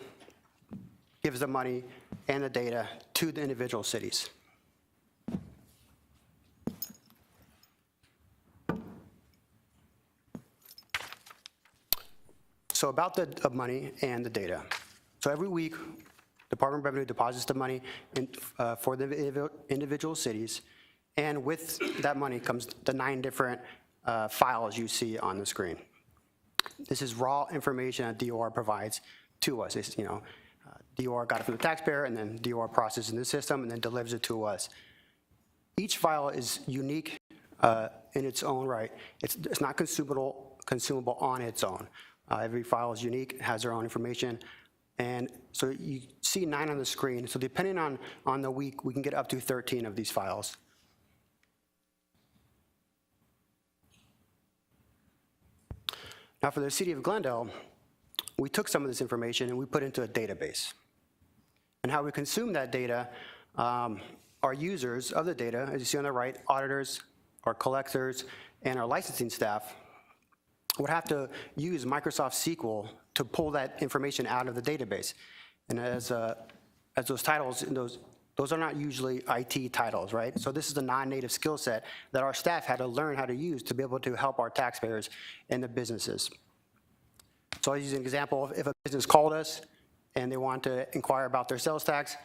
gives the money and the data to the individual cities. So about the money and the data. So every week, Department of Revenue deposits the money for the individual cities, and with that money comes the 9 different files you see on the screen. This is raw information that DOR provides to us. It's, DOR got it from the taxpayer, and then DOR processes in the system and then delivers it to us. Each file is unique in its own right. It's not consumable on its own. Every file is unique, has their own information. And so you see 9 on the screen. So depending on the week, we can get up to 13 of these files. Now for the city of Glendale, we took some of this information and we put it into a database. And how we consume that data, our users of the data, as you see on the right, auditors, our collectors, and our licensing staff, would have to use Microsoft SQL to pull that information out of the database. And as those titles, those are not usually IT titles, right? So this is the non-native skill set that our staff had to learn how to use to be able to help our taxpayers and the businesses. So I'll use an example of if a business called us and they want to inquire about their sales tax,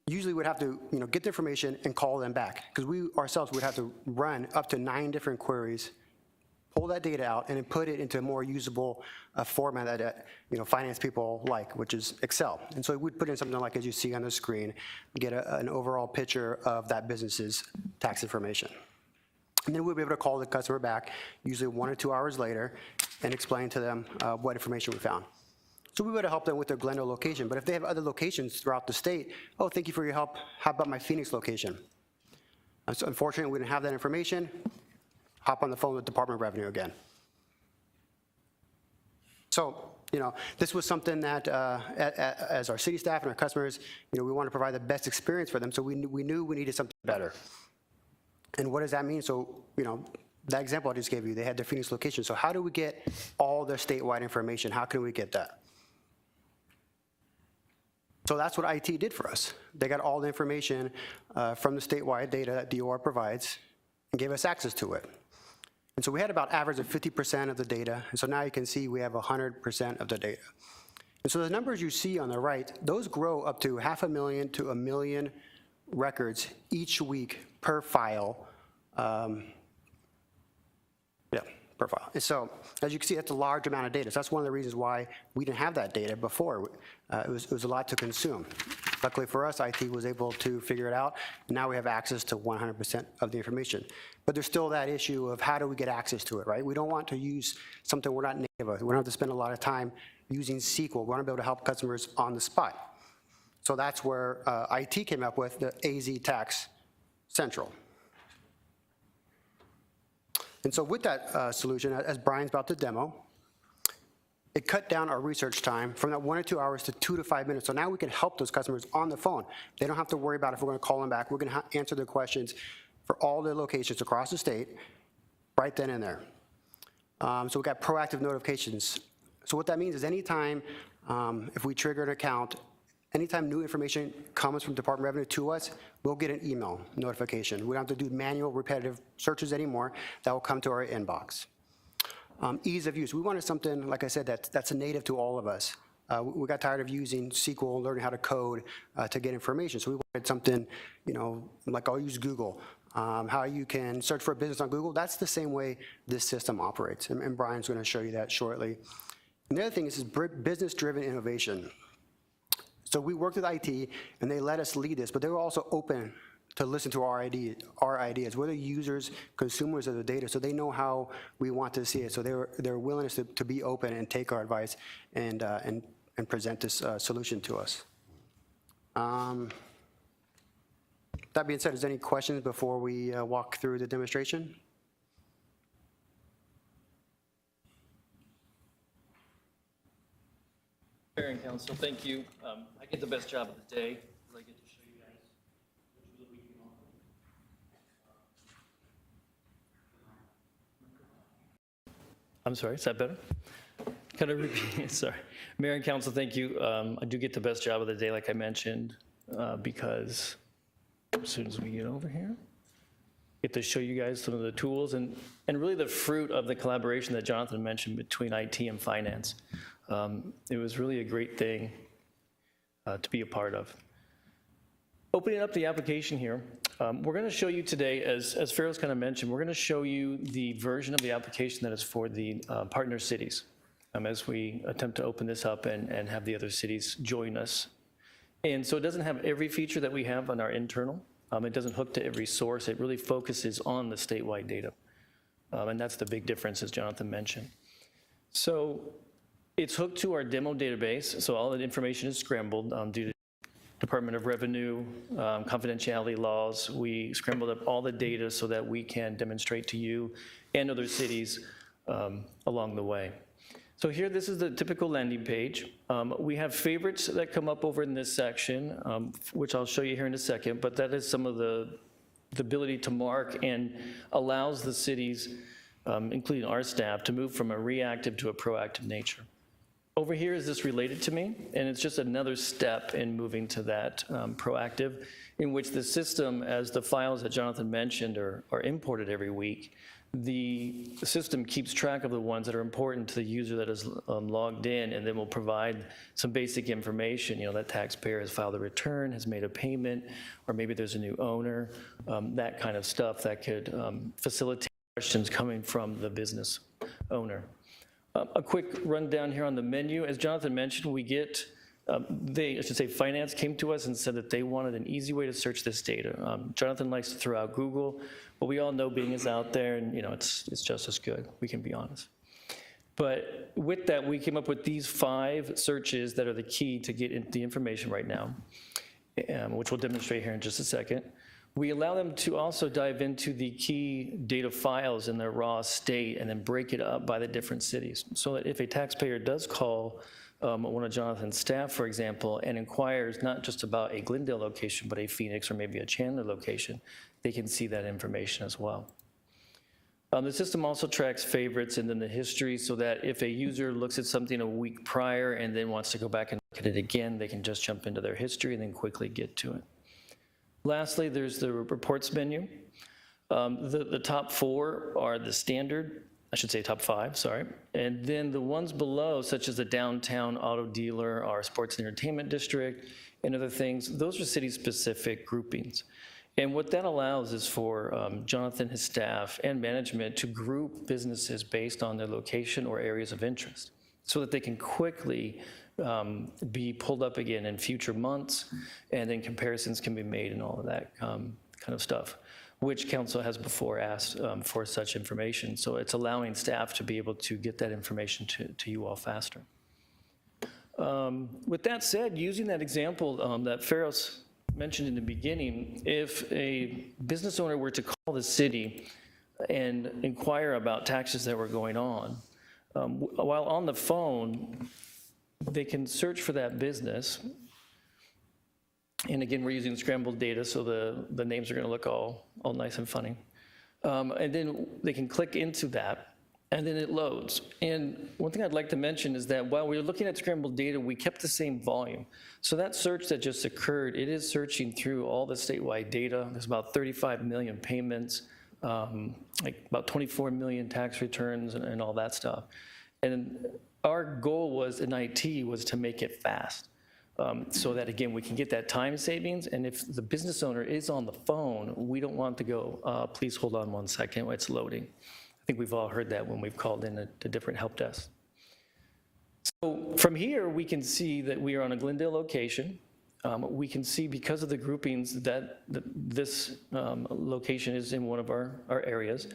usually we'd have to get the information and call them back, because we ourselves would have to run up to 9 different queries, pull that data out, and then put it into a more usable format that finance people like, which is Excel. And so we'd put in something like, as you see on the screen, get an overall picture of that business's tax information. And then we'd be able to call the customer back, usually 1 or 2 hours later, and explain to them what information we found. So we would have helped them with their Glendale location. But if they have other locations throughout the state, oh, thank you for your help. How about my Phoenix location? So unfortunately, we didn't have that information. Hop on the phone with the Department of Revenue again. So, this was something that, as our city staff and our customers, we want to provide the best experience for them, so we knew we needed something better. And what does that mean? So, that example I just gave you, they had their Phoenix location. So how do we get all their statewide information? How can we get that? So that's what IT did for us. They got all the information from the statewide data that DOR provides and gave us access to it. And so we had about average of 50% of the data. And so now you can see we have 100% of the data. And so the numbers you see on the right, those grow up to 500,000 to 1 million records each week per file. Per file. And so, as you can see, that's a large amount of data. So that's one of the reasons why we didn't have that data before. It was a lot to consume. Luckily for us, IT was able to figure it out, and now we have access to 100% of the information. But there's still that issue of how do we get access to it, right? We don't want to use something we're not native of. We don't have to spend a lot of time using SQL. We want to be able to help customers on the spot. So that's where IT came up with the AZ Tax Central. And so with that solution, as Brian's about to demo, it cut down our research time from that 1 or 2 hours to 2 to 5 minutes. So now we can help those customers on the phone. They don't have to worry about if we're going to call them back. We're going to answer their questions for all their locations across the state right then and there. So we got proactive notifications. So what that means is anytime, if we trigger an account, anytime new information comes from Department of Revenue to us, we'll get an email notification. We don't have to do manual repetitive searches anymore. That will come to our inbox. Ease of use. We wanted something, like I said, that's a native to all of us. We got tired of using SQL and learning how to code to get information. So we wanted something, like I'll use Google. How you can search for a business on Google, that's the same way this system operates. And Brian's going to show you that shortly. And the other thing is business-driven innovation. So we worked with IT, and they let us lead this, but they were also open to listen to our ideas. We're the users, consumers of the data, so they know how we want to see it. So their willingness to be open and take our advice and present this solution to us. That being said, is there any questions before we walk through the demonstration? Chair and Council, thank you. I get the best job of the day because I get to show you guys what we can offer. I'm sorry, is that better? Can I repeat? Sorry. Mayor and council, thank you. I do get the best job of the day, like I mentioned, because as soon as we get over here, get to show you guys some of the tools and really the fruit of the collaboration that Jonathan mentioned between IT and finance. It was really a great thing to be a part of. Opening up the application here, we're going to show you today, as Farrell's kind of mentioned, we're going to show you the version of the application that is for the partner cities as we attempt to open this up and have the other cities join us. And so it doesn't have every feature that we have on our internal. It doesn't hook to every source. It really focuses on the statewide data. And that's the big difference, as Jonathan mentioned. So it's hooked to our demo database. So all the information is scrambled due to Department of Revenue, confidentiality laws. We scrambled up all the data so that we can demonstrate to you and other cities along the way. So here, this is the typical landing page. We have favorites that come up over in this section, which I'll show you here in a second, but that is some of the ability to mark and allows the cities, including our staff, to move from a reactive to a proactive nature. Over here, is this related to me? And it's just another step in moving to that proactive, in which the system, as the files that Jonathan mentioned are imported every week, the system keeps track of the ones that are important to the user that is logged in, and then will provide some basic information. You know, that taxpayer has filed a return, has made a payment, or maybe there's a new owner, that kind of stuff that could facilitate questions coming from the business owner. A quick rundown here on the menu. As Jonathan mentioned, we get, I should say finance came to us and said that they wanted an easy way to search this data. Jonathan likes to throw out Google, but we all know Bing is out there, and you know it's just as good, we can be honest. But with that, we came up with these 5 searches that are the key to get the information right now, which we'll demonstrate here in just a second. We allow them to also dive into the key data files in their raw state and then break it up by the different cities. So that if a taxpayer does call one of Jonathan's staff, for example, and inquires not just about a Glendale location, but a Phoenix or maybe a Chandler location, they can see that information as well. The system also tracks favorites and then the history, so that if a user looks at something a week prior and then wants to go back and look at it again, they can just jump into their history and then quickly get to it. Lastly, there's the reports menu. The top 4 are the standard, I should say top 5, sorry. And then the ones below, such as the downtown auto dealer, our sports and entertainment district, and other things, those are city-specific groupings. And what that allows is for Jonathan, his staff, and management to group businesses based on their location or areas of interest, so that they can quickly be pulled up again in future months, and then comparisons can be made and all of that kind of stuff, which council has before asked for such information. So it's allowing staff to be able to get that information to you all faster. With that said, using that example that Farrell's mentioned in the beginning, if a business owner were to call the city and inquire about taxes that were going on, while on the phone, they can search for that business. And again, we're using scrambled data, so the names are going to look all nice and funny. And then they can click into that, and then it loads. And one thing I'd like to mention is that while we were looking at scrambled data, we kept the same volume. So that search that just occurred, it is searching through all the statewide data. There's about 35 million payments, like about 24 million tax returns and all that stuff. And our goal was in IT was to make it fast. So that, again, we can get that time savings. And if the business owner is on the phone, we don't want to go, please hold on 1 second, it's loading. I think we've all heard that when we've called in to different help desks. So from here, we can see that we are on a Glendale location. We can see, because of the groupings, that this location is in one of our areas.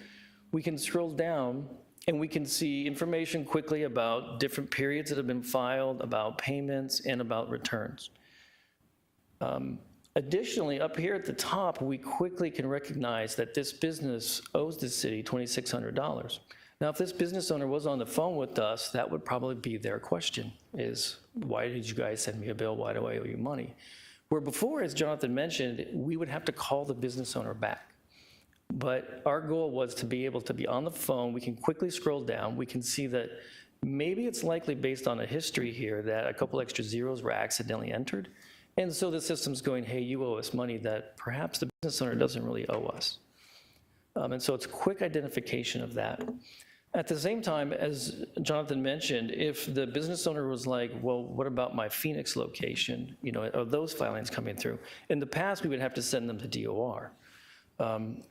We can scroll down, and we can see information quickly about different periods that have been filed, about payments, and about returns. Additionally, up here at the top, we quickly can recognize that this business owes the city $2,600. Now, if this business owner was on the phone with us, that would probably be their question, is why did you guys send me a bill? Why do I owe you money? Where before, as Jonathan mentioned, we would have to call the business owner back. But our goal was to be able to be on the phone. We can quickly scroll down. We can see that maybe it's likely based on a history here that a couple extra zeros were accidentally entered. And so the system's going, hey, you owe us money that perhaps the business owner doesn't really owe us. And so it's quick identification of that. At the same time, as Jonathan mentioned, if the business owner was like, well, what about my Phoenix location? You know, are those filings coming through? In the past, we would have to send them to DOR,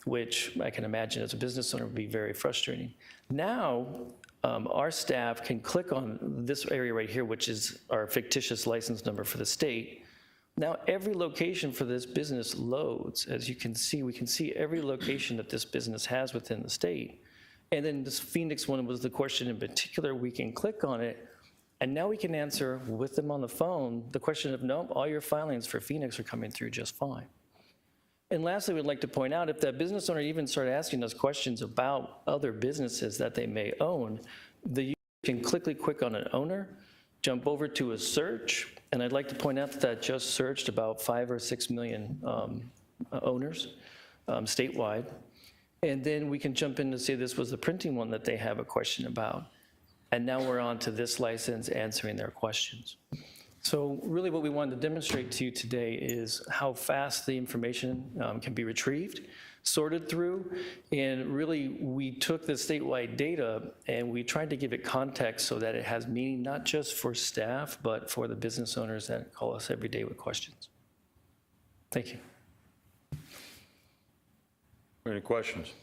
which I can imagine as a business owner would be very frustrating. Now, our staff can click on this area right here, which is our fictitious license number for the state. Now, every location for this business loads. As you can see, we can see every location that this business has within the state. And then this Phoenix one was the question in particular. We can click on it, and now we can answer with them on the phone the question of, no, all your filings for Phoenix are coming through just fine. And lastly, we'd like to point out, if that business owner even started asking us questions about other businesses that they may own, the user can click on an owner, jump over to a search, and I'd like to point out that that just searched about 5 or 6 million owners statewide. And then we can jump in to say this was the printing one that they have a question about. And now we're on to this license answering their questions. So really what we wanted to demonstrate to you today is how fast the information can be retrieved, sorted through, and really we took the statewide data and we tried to give it context so that it has meaning not just for staff, but for the business owners that call us every day with questions. Thank you. Any questions?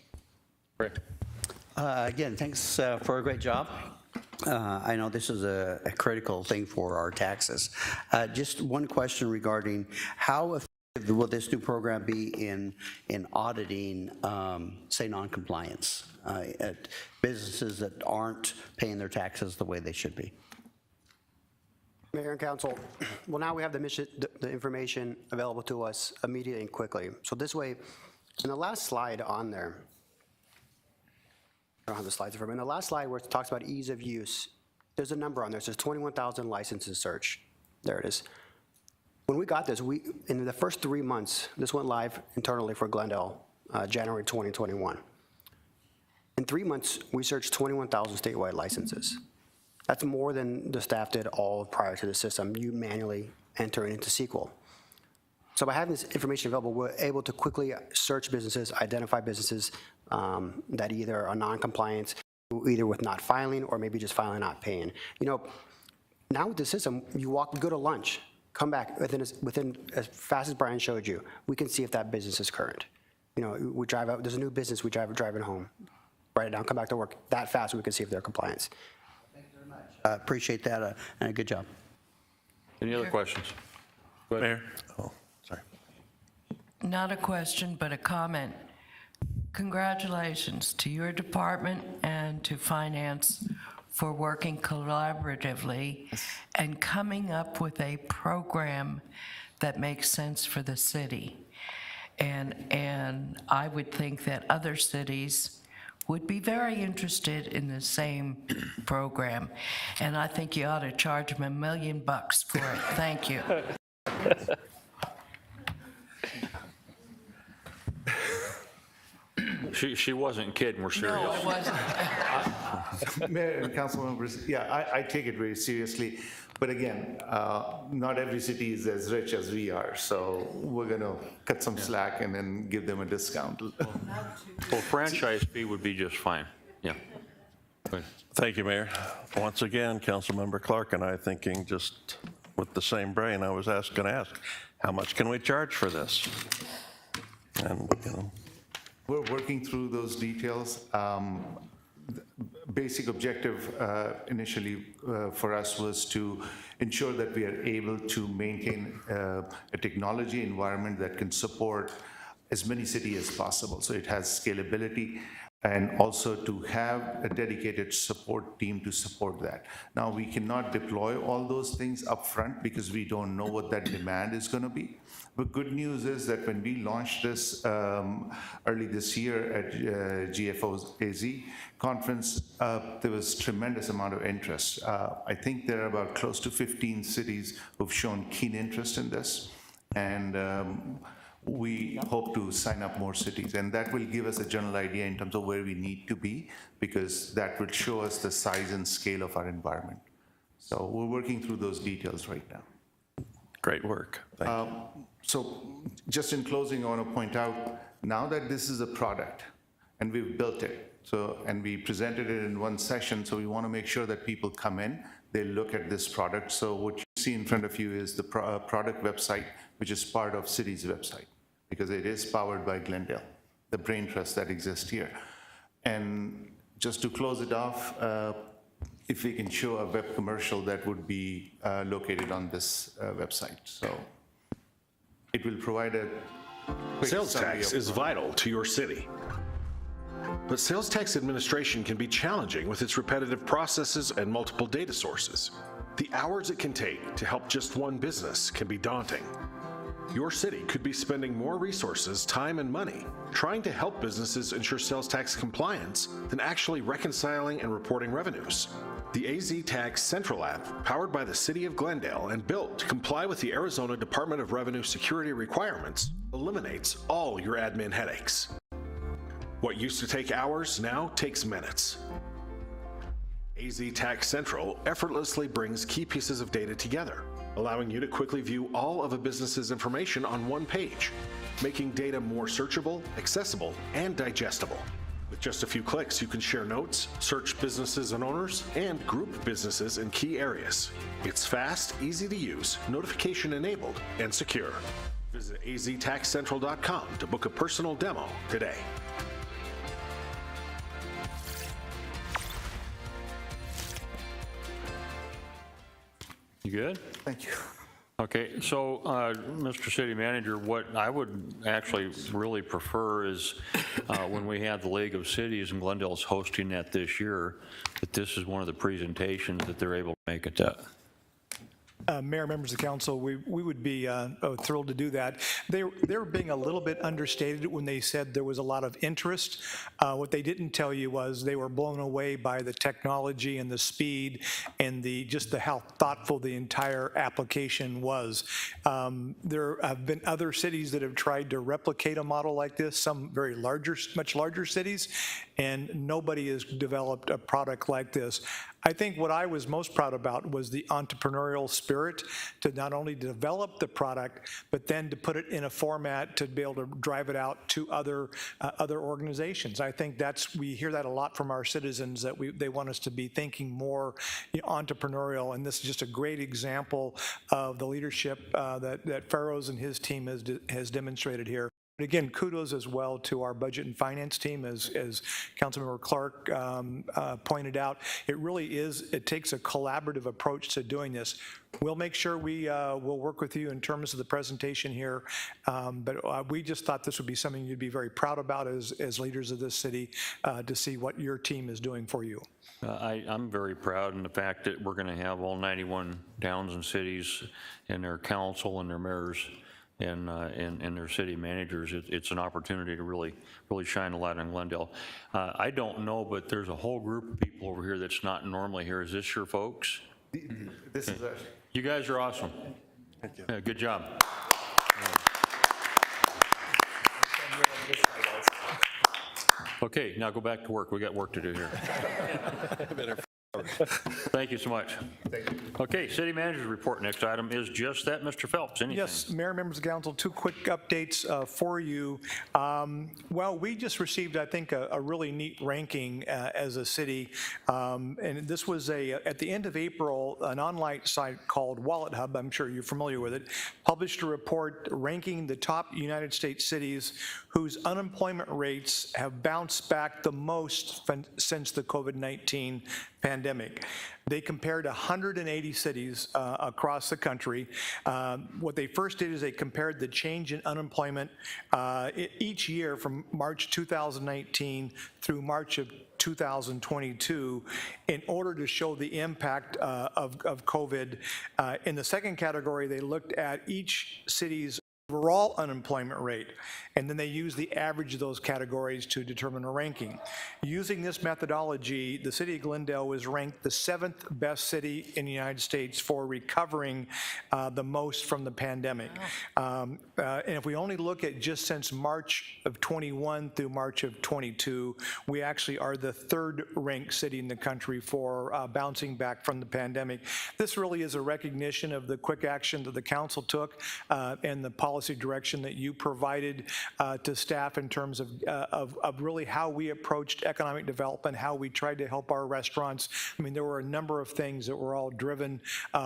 Rick? Again, thanks for a great job. I know this is a critical thing for our taxes. Just one question regarding how effective will this new program be in auditing, say, non-compliance at businesses that aren't paying their taxes the way they should be? Mayor and Council, well, now we have the information available to us immediately and quickly. So this way, in the last slide on there, I don't have the slides for me. In the last slide where it talks about ease of use, there's a number on there. It says 21,000 licenses search. There it is. When we got this, in the first 3 months, this went live internally for Glendale, January 2021. In 3 months, we searched 21,000 statewide licenses. That's more than the staff did all prior to the system, you manually entering into SQL. So by having this information available, we're able to quickly search businesses, identify businesses that either are non-compliant, either with not filing or maybe just filing not paying. You know, now with the system, you go to lunch, come back within as fast as Brian showed you, we can see if that business is current. You know, we drive out, there's a new business, we driving home, write it down, come back to work. That fast, we can see if they're compliant. Thank you very much. Appreciate that and a good job. Any other questions? Go ahead. Mayor? Oh, sorry. Not a question, but a comment. Congratulations to your department and to finance for working collaboratively and coming up with a program that makes sense for the city. And I would think that other cities would be very interested in the same program. And I think you ought to charge them $1 million for it. Thank you. She wasn't kidding, we're serious. No, it wasn't. Mayor and council members, yeah, I take it very seriously. But again, not every city is as rich as we are, so we're going to cut some slack and then give them a discount. Well, franchise fee would be just fine. Yeah. Go ahead. Thank you, Mayor. Once again, Councilmember Clark and I thinking just with the same brain, I was going to ask, how much can we charge for this? And, you know. We're working through those details. Basic objective initially for us was to ensure that we are able to maintain a technology environment that can support as many cities as possible. So it has scalability, and also to have a dedicated support team to support that. Now, we cannot deploy all those things up front because we don't know what that demand is going to be. But good news is that when we launched this early this year at GFO's AZ conference, there was tremendous amount of interest. I think there are about close to 15 cities who've shown keen interest in this. And we hope to sign up more cities, and that will give us a general idea in terms of where we need to be, because that will show us the size and scale of our environment. So we're working through those details right now. Great work. Thank you. So just in closing, I want to point out, now that this is a product and we've built it, and we presented it in one session, so we want to make sure that people come in, they look at this product. So what you see in front of you is the product website, which is part of city's website, because it is powered by Glendale, the brain trust that exists here. And just to close it off, if we can show a web commercial that would be located on this website. So it will provide a quick Sales summary tax of- is vital to your city. But sales tax administration can be challenging with its repetitive processes and multiple data sources. The hours it can take to help just one business can be daunting. Your city could be spending more resources, time, and money trying to help businesses ensure sales tax compliance than actually reconciling and reporting revenues. The AZ Tax Central app, powered by the City of Glendale and built to comply with the Arizona Department of Revenue security requirements, eliminates all your admin headaches. What used to take hours now takes minutes. AZ Tax Central effortlessly brings key pieces of data together, allowing you to quickly view all of a business's information on one page, making data more searchable, accessible, and digestible. With just a few clicks, you can share notes, search businesses and owners, and group businesses in key areas. It's fast, easy to use, notification enabled, and secure. Visit aztaxcentral.com to book a personal demo today. You good? Thank you. Okay, so, Mr. City Manager, what I would actually really prefer is when we have the League of Cities, and Glendale's hosting that this year, that this is one of the presentations that they're able to make at that. Mayor, members of the council, we would be thrilled to do that. They were being a little bit understated when they said there was a lot of interest. What they didn't tell you was they were blown away by the technology and the speed and just how thoughtful the entire application was. There have been other cities that have tried to replicate a model like this, some very much larger cities, and nobody has developed a product like this. I think what I was most proud about was the entrepreneurial spirit to not only develop the product, but then to put it in a format to be able to drive it out to other organizations. I think we hear that a lot from our citizens, that they want us to be thinking more entrepreneurial, and this is just a great example of the leadership that Farrows and his team has demonstrated here. But again, kudos as well to our budget and finance team, as Councilmember Clark pointed out. It takes a collaborative approach to doing this. We'll make sure we will work with you in terms of the presentation here, but we just thought this would be something you'd be very proud about as leaders of this city, to see what your team is doing for you. I'm very proud in the fact that we're going to have all 91 towns and cities and their council and their mayors and their city managers. It's an opportunity to really shine a light on Glendale. I don't know, but there's a whole group of people over here that's not normally here. Is this your folks? This is us. You guys are awesome. Thank you. Yeah, good job. Okay, now go back to work. We got work to do here. Thank you so much. Thank you. Okay, city manager's report. Next item is just that, Mr. Phelps. Anything? Yes, Mayor, members of council, two quick updates for you. Well, we just received, I think, a really neat ranking as a city, and this was at the end of April, an online site called Wallet Hub, I'm sure you're familiar with it, published a report ranking the top United States cities whose unemployment rates have bounced back the most since the COVID-19 pandemic. They compared 180 cities across the country. What they first did is they compared the change in unemployment each year from March 2019 through March of 2022 in order to show the impact of COVID. In the second category, they looked at each city's overall unemployment rate, and then they use the average of those categories to determine a ranking. Using this methodology, the city of Glendale was ranked the 7th best city in the United States for recovering the most from the pandemic. And if we only look at just since March of 21 through March of 22, we actually are the 3rd ranked city in the country for bouncing back from the pandemic. This really is a recognition of the quick action that the council took and the policy direction that you provided to staff in terms of really how we approached economic development, how we tried to help our restaurants. I mean, there were a number of things that were all driven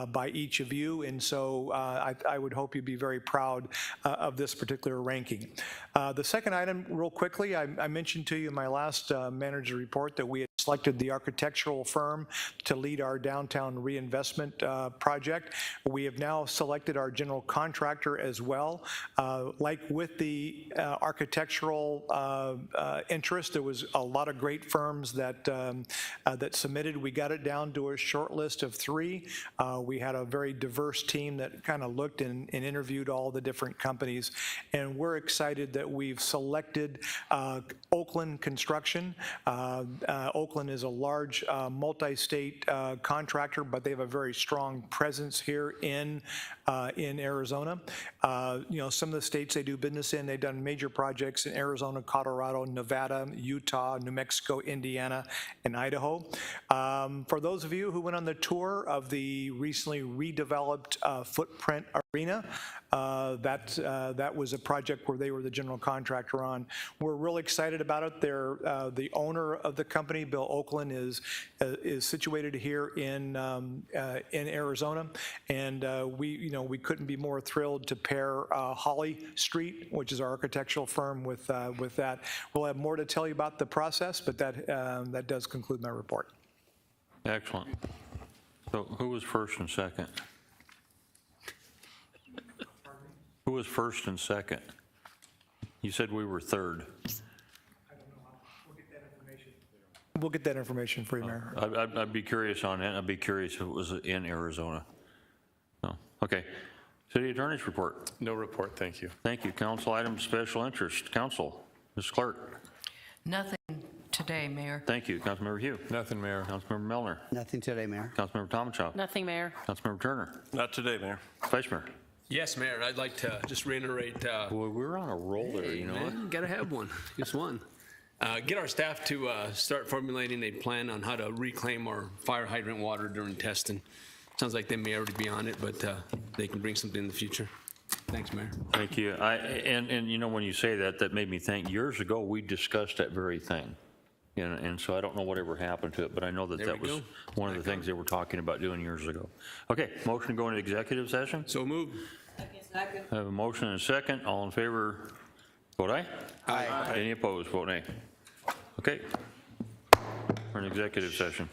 by each of you, and so I would hope you'd be very proud of this particular ranking. The second item, real quickly, I mentioned to you in my last manager report that we had selected the architectural firm to lead our downtown reinvestment project. We have now selected our general contractor as well. Like with the architectural interest, there was a lot of great firms that that submitted. We got it down to a short list of 3. We had a very diverse team that kind of looked and interviewed all the different companies, and we're excited that we've selected Oakland Construction. Oakland is a large multi-state contractor, but they have a very strong presence here in Arizona. You know, some of the states they do business in, they've done major projects in Arizona, Colorado, Nevada, Utah, New Mexico, Indiana, and Idaho. For those of you who went on the tour of the recently redeveloped Footprint Arena, that was a project where they were the general contractor on. We're really excited about it. They're the owner of the company, Bill Oakland, is situated here in Arizona, and we couldn't be more thrilled to pair Holly Street, which is our architectural firm, with that. We'll have more to tell you about the process, but that does conclude my report. Excellent. So who was first and second? Who was first and second? You said we were third. We'll get that information for you, Mayor. I'd be curious on that. I'd be curious if it was in Arizona. No. Okay. City Attorney's report. No report, thank you. Thank you. Council items special interest. Council, Ms. Clark. Nothing today, Mayor. Thank you. Councilmember Hugh. Nothing, Mayor. Councilmember Melner. Nothing today, Mayor. Councilmember Tomachow. Nothing, Mayor. Councilmember Turner. Not today, Mayor. Vice Mayor. Yes, Mayor, I'd like to just reiterate. Boy, we're on a roll there, you know what? Man, gotta have one, just one. Get our staff to start formulating a plan on how to reclaim our fire hydrant water during testing. Sounds like they may already be on it, but they can bring something in the future. Thanks, Mayor. Thank you. And you know, when you say that, that made me think, years ago, we discussed that very thing. And so I don't know whatever happened to it, but I know that There that we was go. one of the things they were talking about doing years ago. Okay, motion to go into executive session? So move. I have a motion and a second. All in favor, vote aye. Aye. Any opposed, vote nay. Okay. We're in executive session.